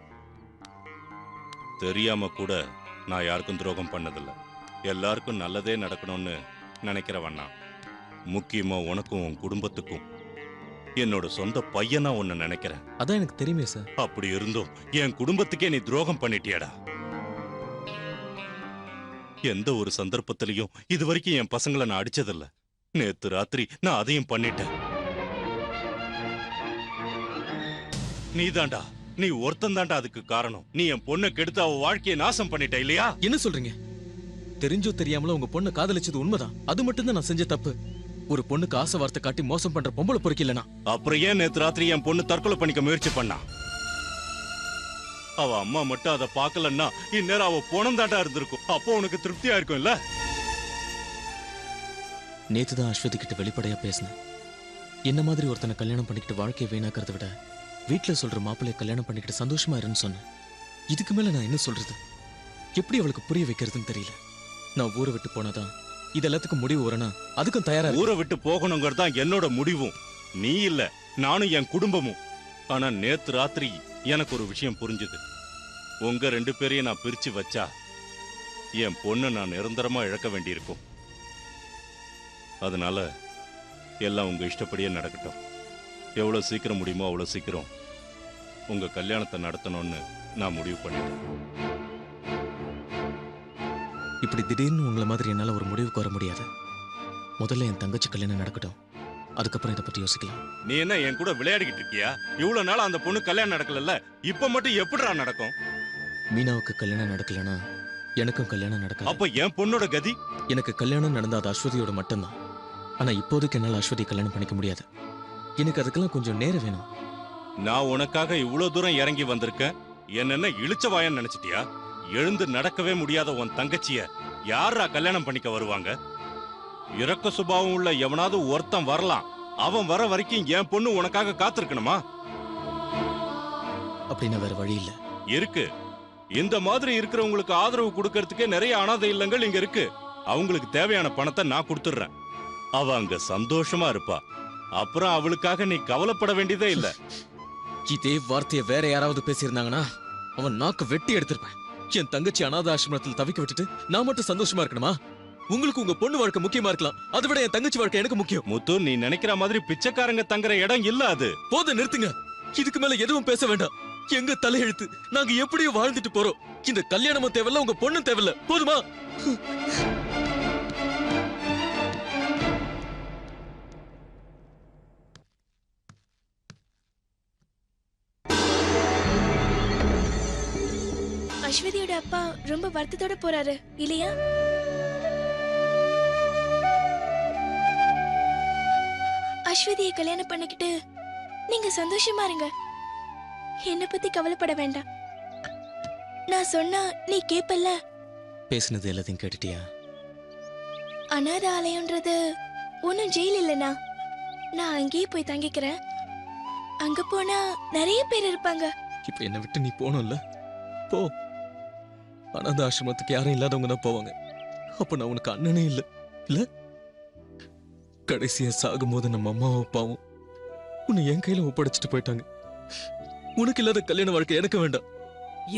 தெரியாம கூட நான் யாருக்கும் துரோகம் பண்ணதில்ல. எல்லாருக்கும் நல்லதே நடக்கணும்னு நினைக்கிறவண்ணா. முக்கியமா உனக்கும் உன் குடும்பத்துக்கும் என்னோட சொந்த பையனா உன்னை நினைக்கிறேன். அதான் எனக்கு தெரியுமே சார். அப்படி இருந்தும் என் குடும்பத்துக்கே நீ துரோகம் பண்ணிட்டியாடா. எந்த ஒரு சந்தர்ப்பத்திலையும் இது வரைக்கும் என் பசங்களை நான் அடிச்சதில்ல. நேத்து ராத்திரி நான் அதையும் பண்ணிட்டேன். நீதாண்டா, நீ ஒருத்தன் தாண்டா அதுக்கு காரணம். நீ என் பொண்ணை கெடுத்து அவ வாழ்க்கையை நாசம் பண்ணிட்ட இல்லையா? என்ன சொல்றீங்க? தெரிஞ்சோ தெரியாமல உங்க பொண்ணை காதலிச்சது உண்மைதான். அது மட்டும் தான் நான் செஞ்ச தப்பு. ஒரு பொண்ணுக்கு ஆசை வார்த்தை காட்டி மோசம் பண்ற பொம்பளை பொறுக்கலனா அப்புறம் ஏன் நேத்து ராத்திரி என் பொண்ணு தற்கொலை பண்ணிக்க முயற்சி பண்ணா? அவ அம்மா மட்டும் அதை பார்க்கலன்னா இந்நேரம் அவ போனந்தாண்டா இருந்திருக்கும். அப்போ உனக்கு திருப்தியா இருக்கும் இல்ல? நேத்து தான் அஸ்வதி கிட்ட வெளிப்படையா பேசினேன். என்ன மாதிரி ஒருத்தனை கல்யாணம் பண்ணிக்கிட்டு வாழ்க்கையை வீணாக்கிறத விட வீட்டுல சொல்ற மாப்பிள்ளைய கல்யாணம் பண்ணிக்கிட்டு சந்தோஷமா இருன்னு சொன்னேன். இதுக்கு மேல நான் என்ன சொல்றது? எப்படி அவளுக்கு புரிய வைக்கிறதுன்னு தெரியல. நான் ஊரை விட்டு போனாதான் இது எல்லாத்துக்கும் முடிவு வரணும். அதுக்கும் தயாரா. ஊரை விட்டு போகணுங்கிறது தான் என்னோட முடிவும். நீ இல்ல, நானும் என் குடும்பமும். ஆனா நேத்து ராத்திரி எனக்கு ஒரு விஷயம் புரிஞ்சுது. உங்க 2 பேரையும் நான் பிரிச்சு வச்சா என் பொண்ணை நான் நிரந்தரமா இழக்க வேண்டியிருக்கும். அதனால எல்லாம் உங்க இஷ்டப்படியே நடக்கட்டும். எவ்வளவு சீக்கிரம் முடியுமோ அவ்வளவு சீக்கிரம் உங்க கல்யாணத்தை நடத்தணும்னு நான் முடிவு பண்ணிட்டேன். இப்படி திடீர்னு உங்களை மாதிரி என்னால ஒரு முடிவுக்கு வர முடியாது. முதல்ல என் தங்கச்சி கல்யாணம் நடக்கட்டும், அதுக்கப்புறம் இதை பத்தி யோசிக்கலாம். நீ என்ன என் கூட விளையாடிக்கிட்டு இருக்கியா? இவ்வளவு நாள் அந்த பொண்ணு கல்யாணம் நடக்கல, இப்ப மட்டும் எப்படிடா நடக்கும்? மீனாவுக்கு கல்யாணம் நடக்கலனா எனக்கும் கல்யாணம் நடக்காது. அப்ப என் பொண்ணோட கதி? எனக்கு கல்யாணம் நடந்தா அது அஸ்வதியோட மட்டும்தான். ஆனா இப்போதைக்கு என்னால அஸ்வதி கல்யாணம் பண்ணிக்க முடியாது. எனக்கு அதுக்கெல்லாம் கொஞ்சம் நேரம் வேணும். நான் உனக்காக இவ்வளவு தூரம் இறங்கி வந்திருக்கேன். என்ன இழுச்ச வாயன்னு நினைச்சிட்டியா? எழுந்து நடக்கவே முடியாத உன் தங்கச்சிய யாரா கல்யாணம் பண்ணிக்க வருவாங்க? இறக்க சுபாவம் உள்ள எவனாவது ஒருத்தன் வரலாம். அவன் வர வரைக்கும் என் பொண்ணு உனக்காக காத்திருக்கணுமா? அப்படின்னா வேற வழி இல்ல. இருக்கு. இந்த மாதிரி இருக்கிறவங்களுக்கு ஆதரவு கொடுக்கறதுக்கே நிறைய அனாதை இல்லங்கள் இங்க இருக்கு. அவங்களுக்கு தேவையான பணத்தை நான் கொடுத்துடுறேன். அவ அங்க சந்தோஷமா இருப்பா. அப்புறம் அவளுக்காக நீ கவலைப்பட வேண்டியதே இல்ல. இதே வார்த்தையை வேற யாராவது பேசியிருந்தாங்கன்னா அவன் நாக்கு வெட்டி எடுத்திருப்பேன். என் தங்கச்சி அனாத ஆசிரமத்தில் தவிக்க விட்டுட்டு நான் மட்டும் சந்தோஷமா இருக்கணுமா? உங்களுக்கு உங்க பொண்ணு வாழ்க்கை முக்கியமா இருக்கலாம், அதை விட என் தங்கச்சி வாழ்க்கை எனக்கு முக்கியம். முத்து, நீ நினைக்கிற மாதிரி பிச்சைக்காரங்க தங்குற இடம் இல்ல அது. போத நிறுத்துங்க. இதுக்கு மேல எதுவும் பேச வேண்டாம். எங்க தலையெழுத்து, நாங்க எப்படியும் வாழ்ந்துட்டு போறோம். இந்த கல்யாணமும் தேவையில்ல, உங்க பொண்ணும் தேவையில்ல. போதுமா? அஸ்வதியோட அப்பா ரொம்ப வருத்தத்தோட போறாரு இல்லையா? அஸ்வதியை கல்யாணம் பண்ணிக்கிட்டு நீங்க சந்தோஷமா இருங்க. என்ன பத்தி கவலைப்பட வேண்டாம். நான் சொன்னா நீ கேப்பல்ல? பேசுனது எல்லாத்தையும் கேட்டுட்டியா? அனாத ஆலயம்ன்றது ஒன்னும் ஜெயில் இல்லைனா. நான் அங்கேயே போய் தங்கிக்கிறேன். அங்க போனா நிறைய பேர் இருப்பாங்க. இப்ப என்ன விட்டு நீ போனோம்ல, போ. அனாத ஆசிரமத்துக்கு யாரும் இல்லாதவங்க தான் போவாங்க. அப்ப நான் உனக்கு அண்ணனே இல்ல இல்ல. கடைசியா சாகும்போது நம்ம அம்மாவும் அப்பாவும் உன்னை என் கையில ஒப்படைச்சிட்டு போயிட்டாங்க. உனக்கு இல்லாத கல்யாண வாழ்க்கை எனக்கு வேண்டாம்.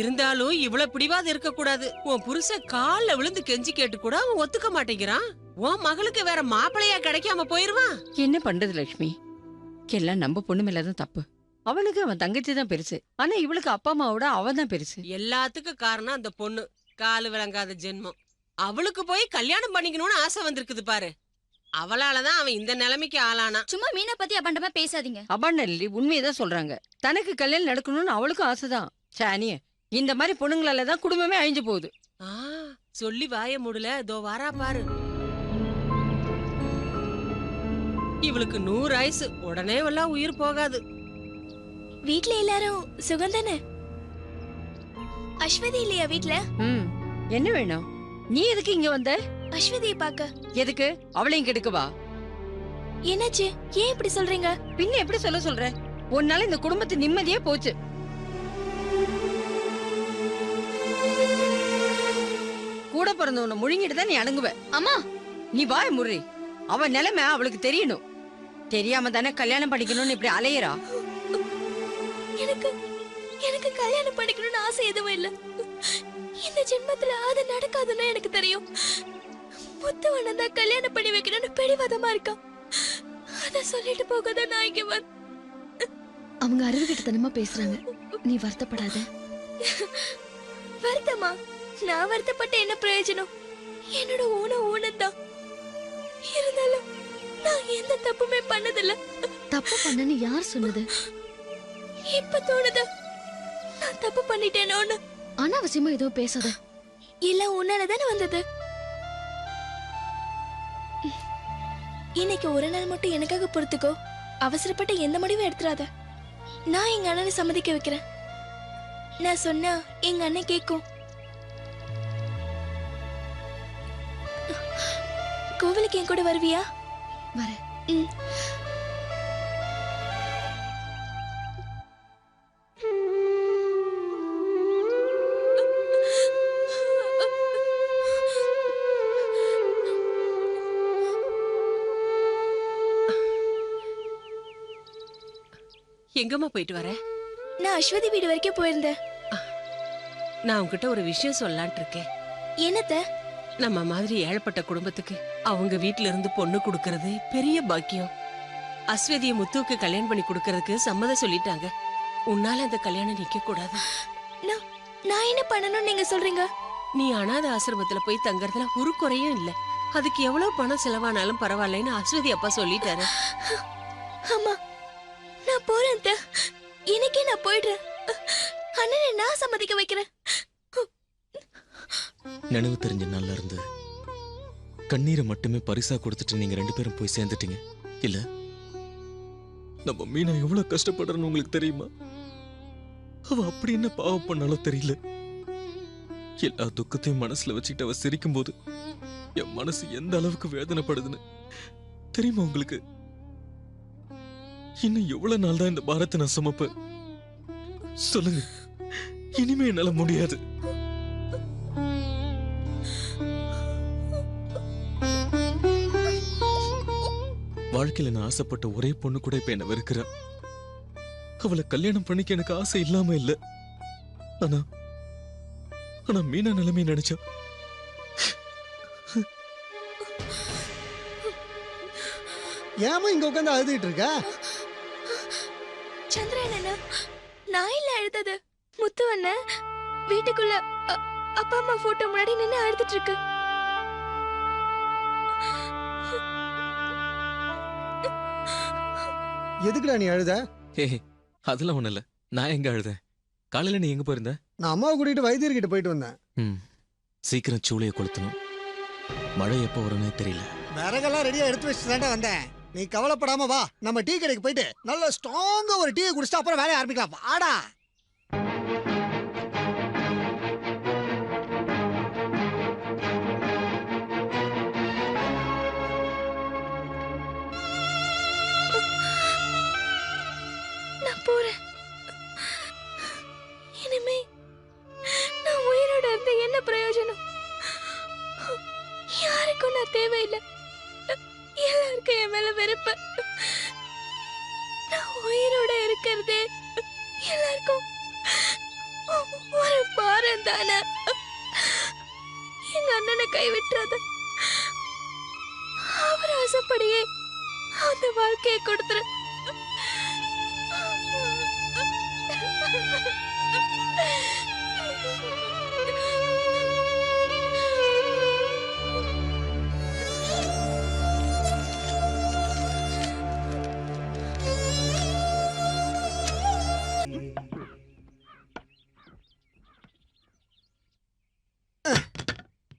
இருந்தாலும் இவ்வளவு பிடிவாது இருக்க கூடாது. உன் புருஷன் கால்ல விழுந்து கெஞ்சி கேட்டு கூட அவன் ஒத்துக்க மாட்டேங்கிறான். உன் மகளுக்கு வேற மாப்பிள்ளையா கிடைக்காம போயிருவான். என்ன பண்றது லட்சுமி? எல்லாம் நம்ம பொண்ணு மேலதான் தப்பு. அவனுக்கு அவன் தங்கச்சி தான் பெருசு, ஆனா இவளுக்கு அப்பா அம்மாவோட அவன் தான் பெருசு. எல்லாத்துக்கும் காரணம் அந்த பொண்ணு. காலு விளங்காத ஜென்மம். அவளுக்கு போய் கல்யாணம் பண்ணிக்கணும்னு ஆசை வந்திருக்குது பாரு. அவளாலதான் அவன் இந்த நிலைமைக்கு ஆளானா. சும்மா மீனை பத்தி அபண்டமா பேசாதீங்க. அபண்டல்லி உண்மையதான் சொல்றாங்க. தனக்கு கல்யாணம் நடக்கணும்னு அவளுக்கும் ஆசைதான். சானிய இந்த மாதிரி பொண்ணுங்களாலதான் குடும்பமே அழிஞ்சு போகுது. சொல்லி வாய மூடல, இதோ வாரா பாரு. இவளுக்கு 100 ஆயுசு. உடனே எல்லாம் உயிர் போகாது. வீட்ல எல்லாரும் சுகந்தானே? அஸ்வதி இல்லையா வீட்ல? என்ன வேணும்? நீ எதுக்கு இங்க வந்த? அஸ்வதியை பாக்க. எதுக்கு? அவளையும் கெடுக்கவா? என்னாச்சு? ஏன் இப்படி சொல்றீங்க? பின்ன எப்படி சொல்ற? உன்னால இந்த குடும்பத்து நிம்மதியே போச்சு. கூட பிறந்தவனை முழுங்கிட்டு தான் நீ அடங்குவ. அம்மா நீ வாய முறி. அவன் நிலைமை அவளுக்கு தெரியணும். தெரியாம தானே கல்யாணம் பண்ணிக்கணும்னு இப்படி அலையறா. எனக்கு கல்யாணம் பண்ணிக்கணும்னு ஆசை எதுவும் இல்ல. இந்த ஜென்மத்துல அது நடக்காதுன்னு எனக்கு தெரியும். முத்துவனை தான் கல்யாணம் பண்ணி வைக்கணும்னு பிடிவாதமா இருக்கான். அத சொல்லிட்டு போகதான் நான் இங்க வந்து. அவங்க அறிவுகிட்டத்தனமா பேசுறாங்க. நீ வருத்தப்படாத. வருத்தமா? நான் வருத்தப்பட்ட என்ன பிரயோஜனம்? என்னோட ஊனம்தான். இருந்தாலும் நான் எந்த தப்புமே பண்ணதில்ல. தப்பு பண்ணன்னு யார் சொன்னது? இப்ப தோணுது நான் தப்பு பண்ணிட்டேனோன்னு. அனாவசியமா எதுவும் பேசாத. எல்லாம் உன்னாலதானே வந்தது. இன்னைக்கு ஒரு நாள் மட்டும் எனக்காக பொறுத்துக்கோ. அவசரப்பட்டு எந்த முடிவும் எடுத்துறாத. நான் எங்க அண்ணனை சம்மதிக்க வைக்கிறேன். நான் சொன்னா எங்க அண்ணன் கேக்கும். கோவிலுக்கு என் கூட வருவியா? வரேன். எங்கம்மா போயிட்டு வர? நான் அஸ்வதி வீடு வரைக்கும் போயிருந்தேன். நான் உன்கிட்ட ஒரு விஷயம் சொல்லலான்ட்டு இருக்கேன். என்னத்த? நம்ம மாதிரி ஏழப்பட்ட குடும்பத்துக்கு அவங்க வீட்ல இருந்து பொண்ணு கொடுக்கறது பெரிய பாக்கியம். அஸ்வதிய முத்துவுக்கு கல்யாணம் பண்ணி கொடுக்கறதுக்கு சம்மதம் சொல்லிட்டாங்க. உன்னால அந்த கல்யாணம் நிக்க கூடாது. நான் என்ன பண்ணணும்னு நீங்க சொல்றீங்க? நீ அனாதை ஆசிரமத்துல போய் தங்கறதுல ஒரு குறையும் இல்ல. அதுக்கு எவ்வளவு பணம் செலவானாலும் பரவாயில்லைன்னு அஸ்வதி அப்பா சொல்லிட்டாரு. அம்மா, நான் போறேன். இன்னைக்கே நான் போயிடுறேன். அண்ணனை நான் சம்மதிக்க வைக்கிறேன். நினைவு தெரிஞ்ச நாள்ல இருந்து கண்ணீரை மட்டுமே பரிசா கொடுத்துட்டு நீங்க 2 பேரும் போய் சேர்ந்துட்டீங்க இல்ல? நம்ம மீனா எவ்வளவு கஷ்டப்படுறன்னு உங்களுக்கு தெரியுமா? அவ அப்படி என்ன பாவம் பண்ணாலும் தெரியல. எல்லா துக்கத்தையும் மனசுல வச்சுக்கிட்டு அவ சிரிக்கும் போது என் மனசு எந்த அளவுக்கு வேதனைப்படுதுன்னு தெரியுமா உங்களுக்கு? இன்னும் எவ்வளவு நாள் தான் இந்த பாரத்தை நான் சுமப்பேன்? சொல்லுங்க, இனிமே என்னால முடியாது. வாழ்க்கையில நான் ஆசைப்பட்ட ஒரே பொண்ணு கூட இப்ப என்ன வெறுக்கிறா. அவளை கல்யாணம் பண்ணிக்க எனக்கு ஆசை இல்லாம இல்ல. ஆனா ஆனா மீனா நிலைமை நினைச்சா ஏமா இங்க உட்காந்து அழுதுகிட்டு இருக்க? சந்திரன், நான் இல்ல அழுதது. முத்து அண்ணன் வீட்டுக்குள்ள அப்பா அம்மா போட்டோ முன்னாடி நின்னு அழுதுட்டு இருக்கு. எதுக்குடா நீ அழுத? அதெல்லாம் ஒண்ணு இல்ல. நான் எங்க அழுதேன்? காலையில நீ எங்க போயிருந்த? நான் அம்மாவை கூட்டிட்டு வைத்தியர்கிட்ட போயிட்டு வந்தேன். சீக்கிரம் சூளையை கொளுத்தணும். மழை எப்போ வரும்னே தெரியல. விறகெல்லாம் ரெடியா எடுத்து வச்சுட்டு தாண்டா வந்தேன். நீ கவலைப்படாம வா, நம்ம டீ கடைக்கு போயிட்டு நல்ல ஸ்ட்ராங்கா ஒரு டீயை குடிச்சிட்டு அப்புறம் வேலையை ஆரம்பிக்கலாம். வாடா. நான் போறேன். இனிமே நான் உயிரோட இருந்து என்ன பிரயோஜனம்? யாருக்கும் நான் தேவையில்லை. எல்லாருக்கும் என் மேல வெறுப்பு. நான் உயிரோட இருக்கிறதே எல்லாருக்கும் ஒரு பாரம் தானே. எங்க அண்ணனை கைவிட்டுறாத. அவர் ஆசைப்படியே அந்த வாழ்க்கையை கொடுத்துரு.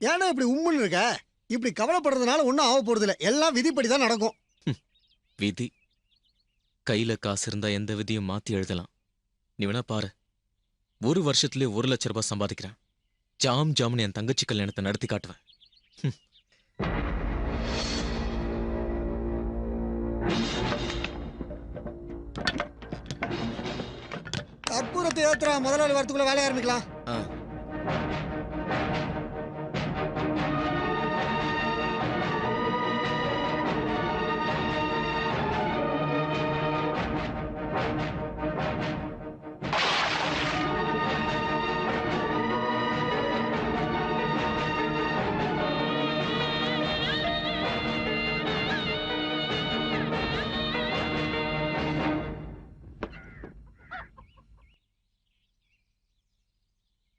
ஏன்னா இப்படி உம்முன்னு இருக்க? இப்படி கவலைப்படுறதுனால ஒன்றும் ஆக போறது இல்லை. எல்லாம் விதிப்படி தான் நடக்கும். விதி கையில காசு இருந்தா எந்த விதியும் மாத்தி எழுதலாம். நீ வேணா பாரு, 1 வருஷத்துலயே 1 லட்சம் ரூபாய் சம்பாதிக்கிறேன். ஜாம் ஜாம்னு என் தங்கச்சி கல்யாணத்தை நடத்தி காட்டுவேன். கற்பூரத்தை ஏத்துறா. முதலாளி வரத்துக்குள்ள வேலைய ஆரம்பிக்கலாம்.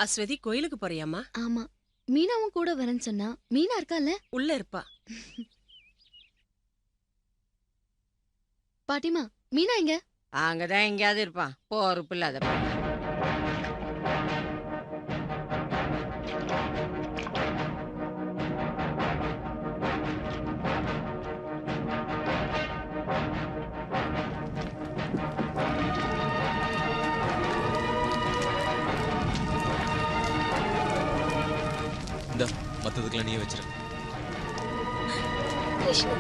அஸ்வதி, கோயிலுக்கு போறியாமா? ஆமா, மீனாவும் கூட வரேன்னு சொன்னா. மீனா இருக்கால? உள்ள இருப்பா. பாட்டிமா, மீனா எங்க? அங்கதான் எங்கேயாவது இருப்பான். பொறுப்பு இல்லாத. மத்ததுக்கெல்லாம் நீயே வச்சிரு. கிருஷ்ணா,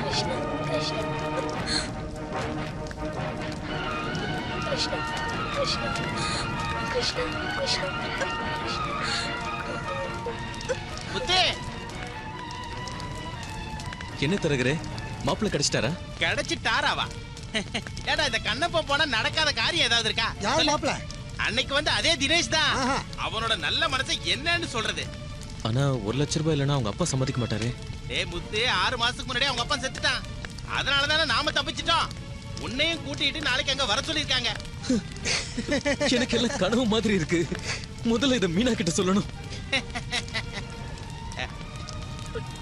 கிருஷ்ணா, கிருஷ்ணா, கிருஷ்ணா, கிருஷ்ணா, கிருஷ்ணா, கிருஷ்ணா. முத்தே, என்ன தரகரே, மாப்பிள்ளை கிடைச்சிட்டாரா? கிடைச்சிட்டாராவா? ஏடா இந்த கண்ணப்ப போனா நடக்காத காரியம் ஏதாவது இருக்கா? யார் மாப்ள? அன்னைக்கு வந்து அதே தினேஷ் தான். அவனோட நல்ல மனசை என்னன்னு சொல்றது? ஆனா 1 லட்ச ரூபாய் இல்லைன்னா அவங்க அப்பா சம்மதிக்க மாட்டாரு. டேய் முத்து, 6 மாசத்துக்கு முன்னாடி அவங்க அப்பா செத்துட்டான். அதனால தானே நாம தப்பிச்சிட்டோம். உன்னையும் கூட்டிட்டு நாளைக்கு அங்க வர சொல்லிருக்காங்க. எனக்கு எல்லாம் கனவு மாதிரி இருக்கு. முதல்ல இத மீனா கிட்ட சொல்லணும்.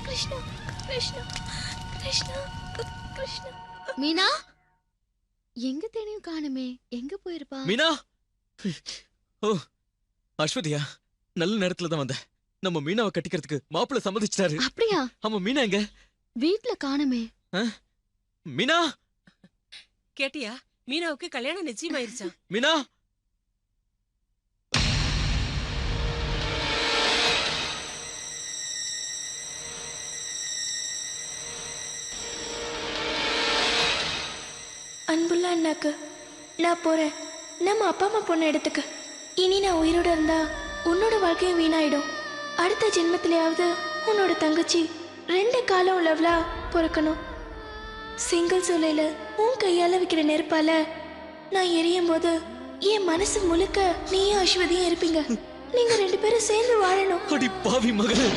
கிருஷ்ணா கிருஷ்ணா கிருஷ்ணா கிருஷ்ணா. மீனா எங்க தேடியும் காணுமே, எங்க போயிருப்பா? மீனா! ஓ அஸ்வதியா, நல்ல நேரத்துல தான் வந்த. நம்ம மீனாவை கட்டிக்கிறதுக்கு மாப்பிள்ளை சம்மதிச்சிட்டாரு. அப்படியா? ஆமா, மீனா எங்க? வீட்ல காணுமே. மீனா! கேட்டியா? மீனாவுக்கு கல்யாணம் நிச்சயமாயிருச்சா? மீனா! அன்புள்ள அண்ணாக்கு நான் போறேன். நம்ம அப்பா அம்மா பொண்ணு இடத்துக்கு. இனி நான் உயிரோட இருந்தா உன்னோட வாழ்க்கையும் வீணாயிடும். அடுத்த ஜென்மத்திலேயாவது உன்னோட தங்கச்சி 2 காலம் உள்ளவளா பிறக்கணும். சிங்கிள் சூளையில உன் கையால வைக்கிற நெருப்பால நான் எரியும் போது என் மனசு முழுக்க நீயும் அஸ்வதியும் இருப்பீங்க. நீங்க 2 பேரும் சேர்ந்து வாழணும். அடி பாவி மகளே!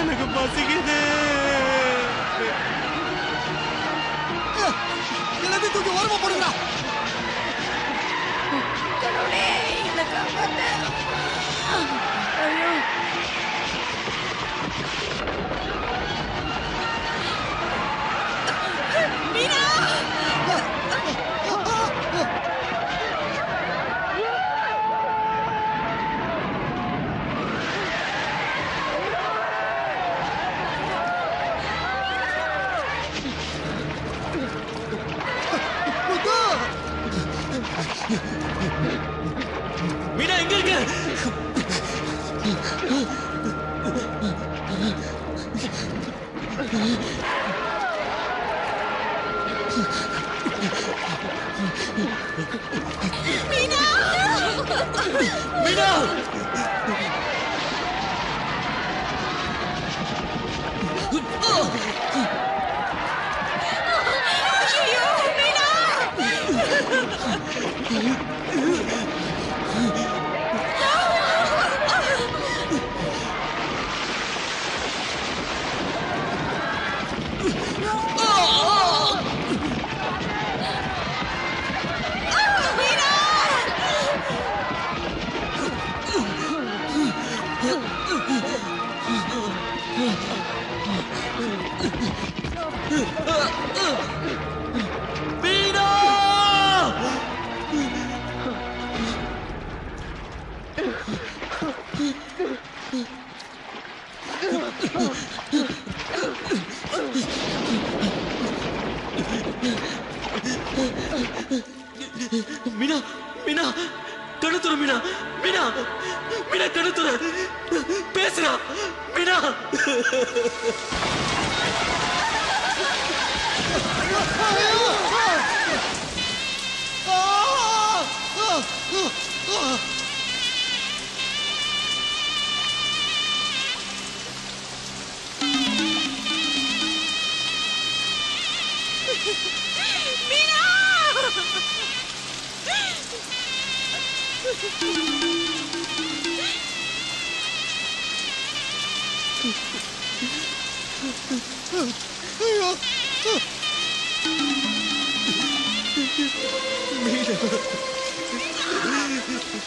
எனக்கு பசிக்குது. எல்லாத்தையும் தூக்கி ஓரமா போடுங்கடா. மீனா எங்க இருக்க? மீனா! மீனா! ஐயோ, மீனா! மீனா! மீனா! மீனா! கழுத்துற மீனா! மீனா! மீனா கழுத்துற! பேசுறா! மீனா! ஐயோ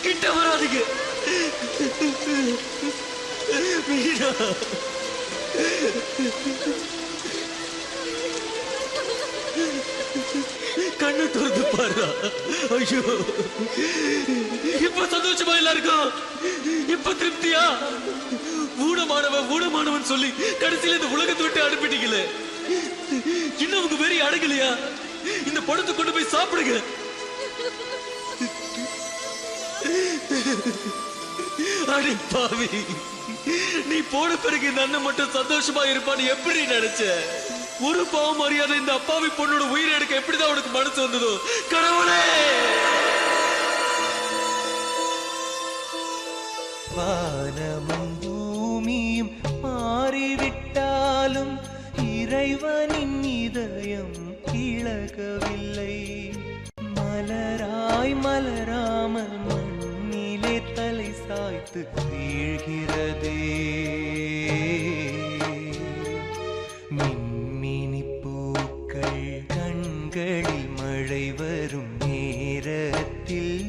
கிட்ட வராதீங்க மீனா. கண்ணு திறந்து பாரு. ஐயோ, இப்ப சந்தோஷமா எல்லாருக்கும்? இப்ப திருப்தியா? ஊனமானவன் சொல்லி கடைசியில இந்த உலகத்தை விட்டு அனுப்பிட்டீங்களே, இன்னும் உங்க வெறி அடங்கலையா? இந்த படத்தை கொண்டு போய் சாப்பிடுங்க. அடி பாவி, நீ போன பிறகு இந்த அண்ணன் மட்டும் சந்தோஷமா இருப்பான்னு எப்படி நினைச்ச? ஒரு பாவம் அறியாத இந்த அப்பாவி பொண்ணோட உயிரை எடுக்க எப்படிதான் உனக்கு மனசு வந்ததோ கடவுளே. வானமும் பூமியும் மாறிவிட்டாலும் இறைவனின் இதயம் இழகவில்லை. மலராய் மலராமல் மண்ணிலே தலை சாய்த்து வீழ்கிறதே. மின்மினி பூக்கள் கண்களில் மழை வரும் நேரத்தில்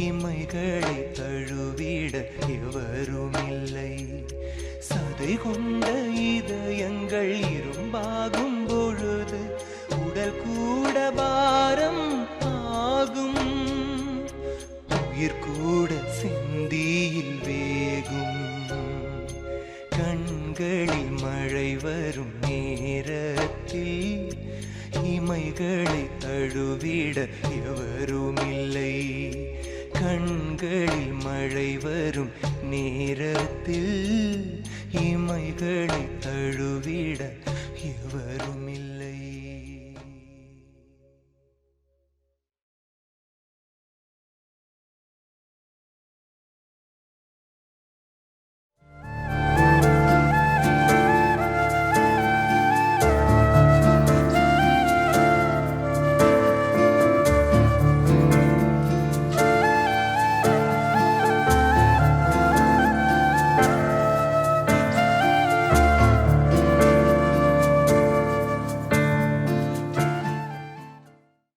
இமைகளை தழுவிட எவருமில்லை. சதை கொண்ட இதயங்கள் இரும்பாகும் பொழுது உடல் கூட பாரம் ஆகும். உயிர் கூட செந்தியில் வேகும். கண்களில் மழை வரும் நேரத்தில் இமைகளை தழுவிட எவருமில்லை. கண்களில் மழை வரும் நேரத்தில் இமைகளை தழுவிட எவரும்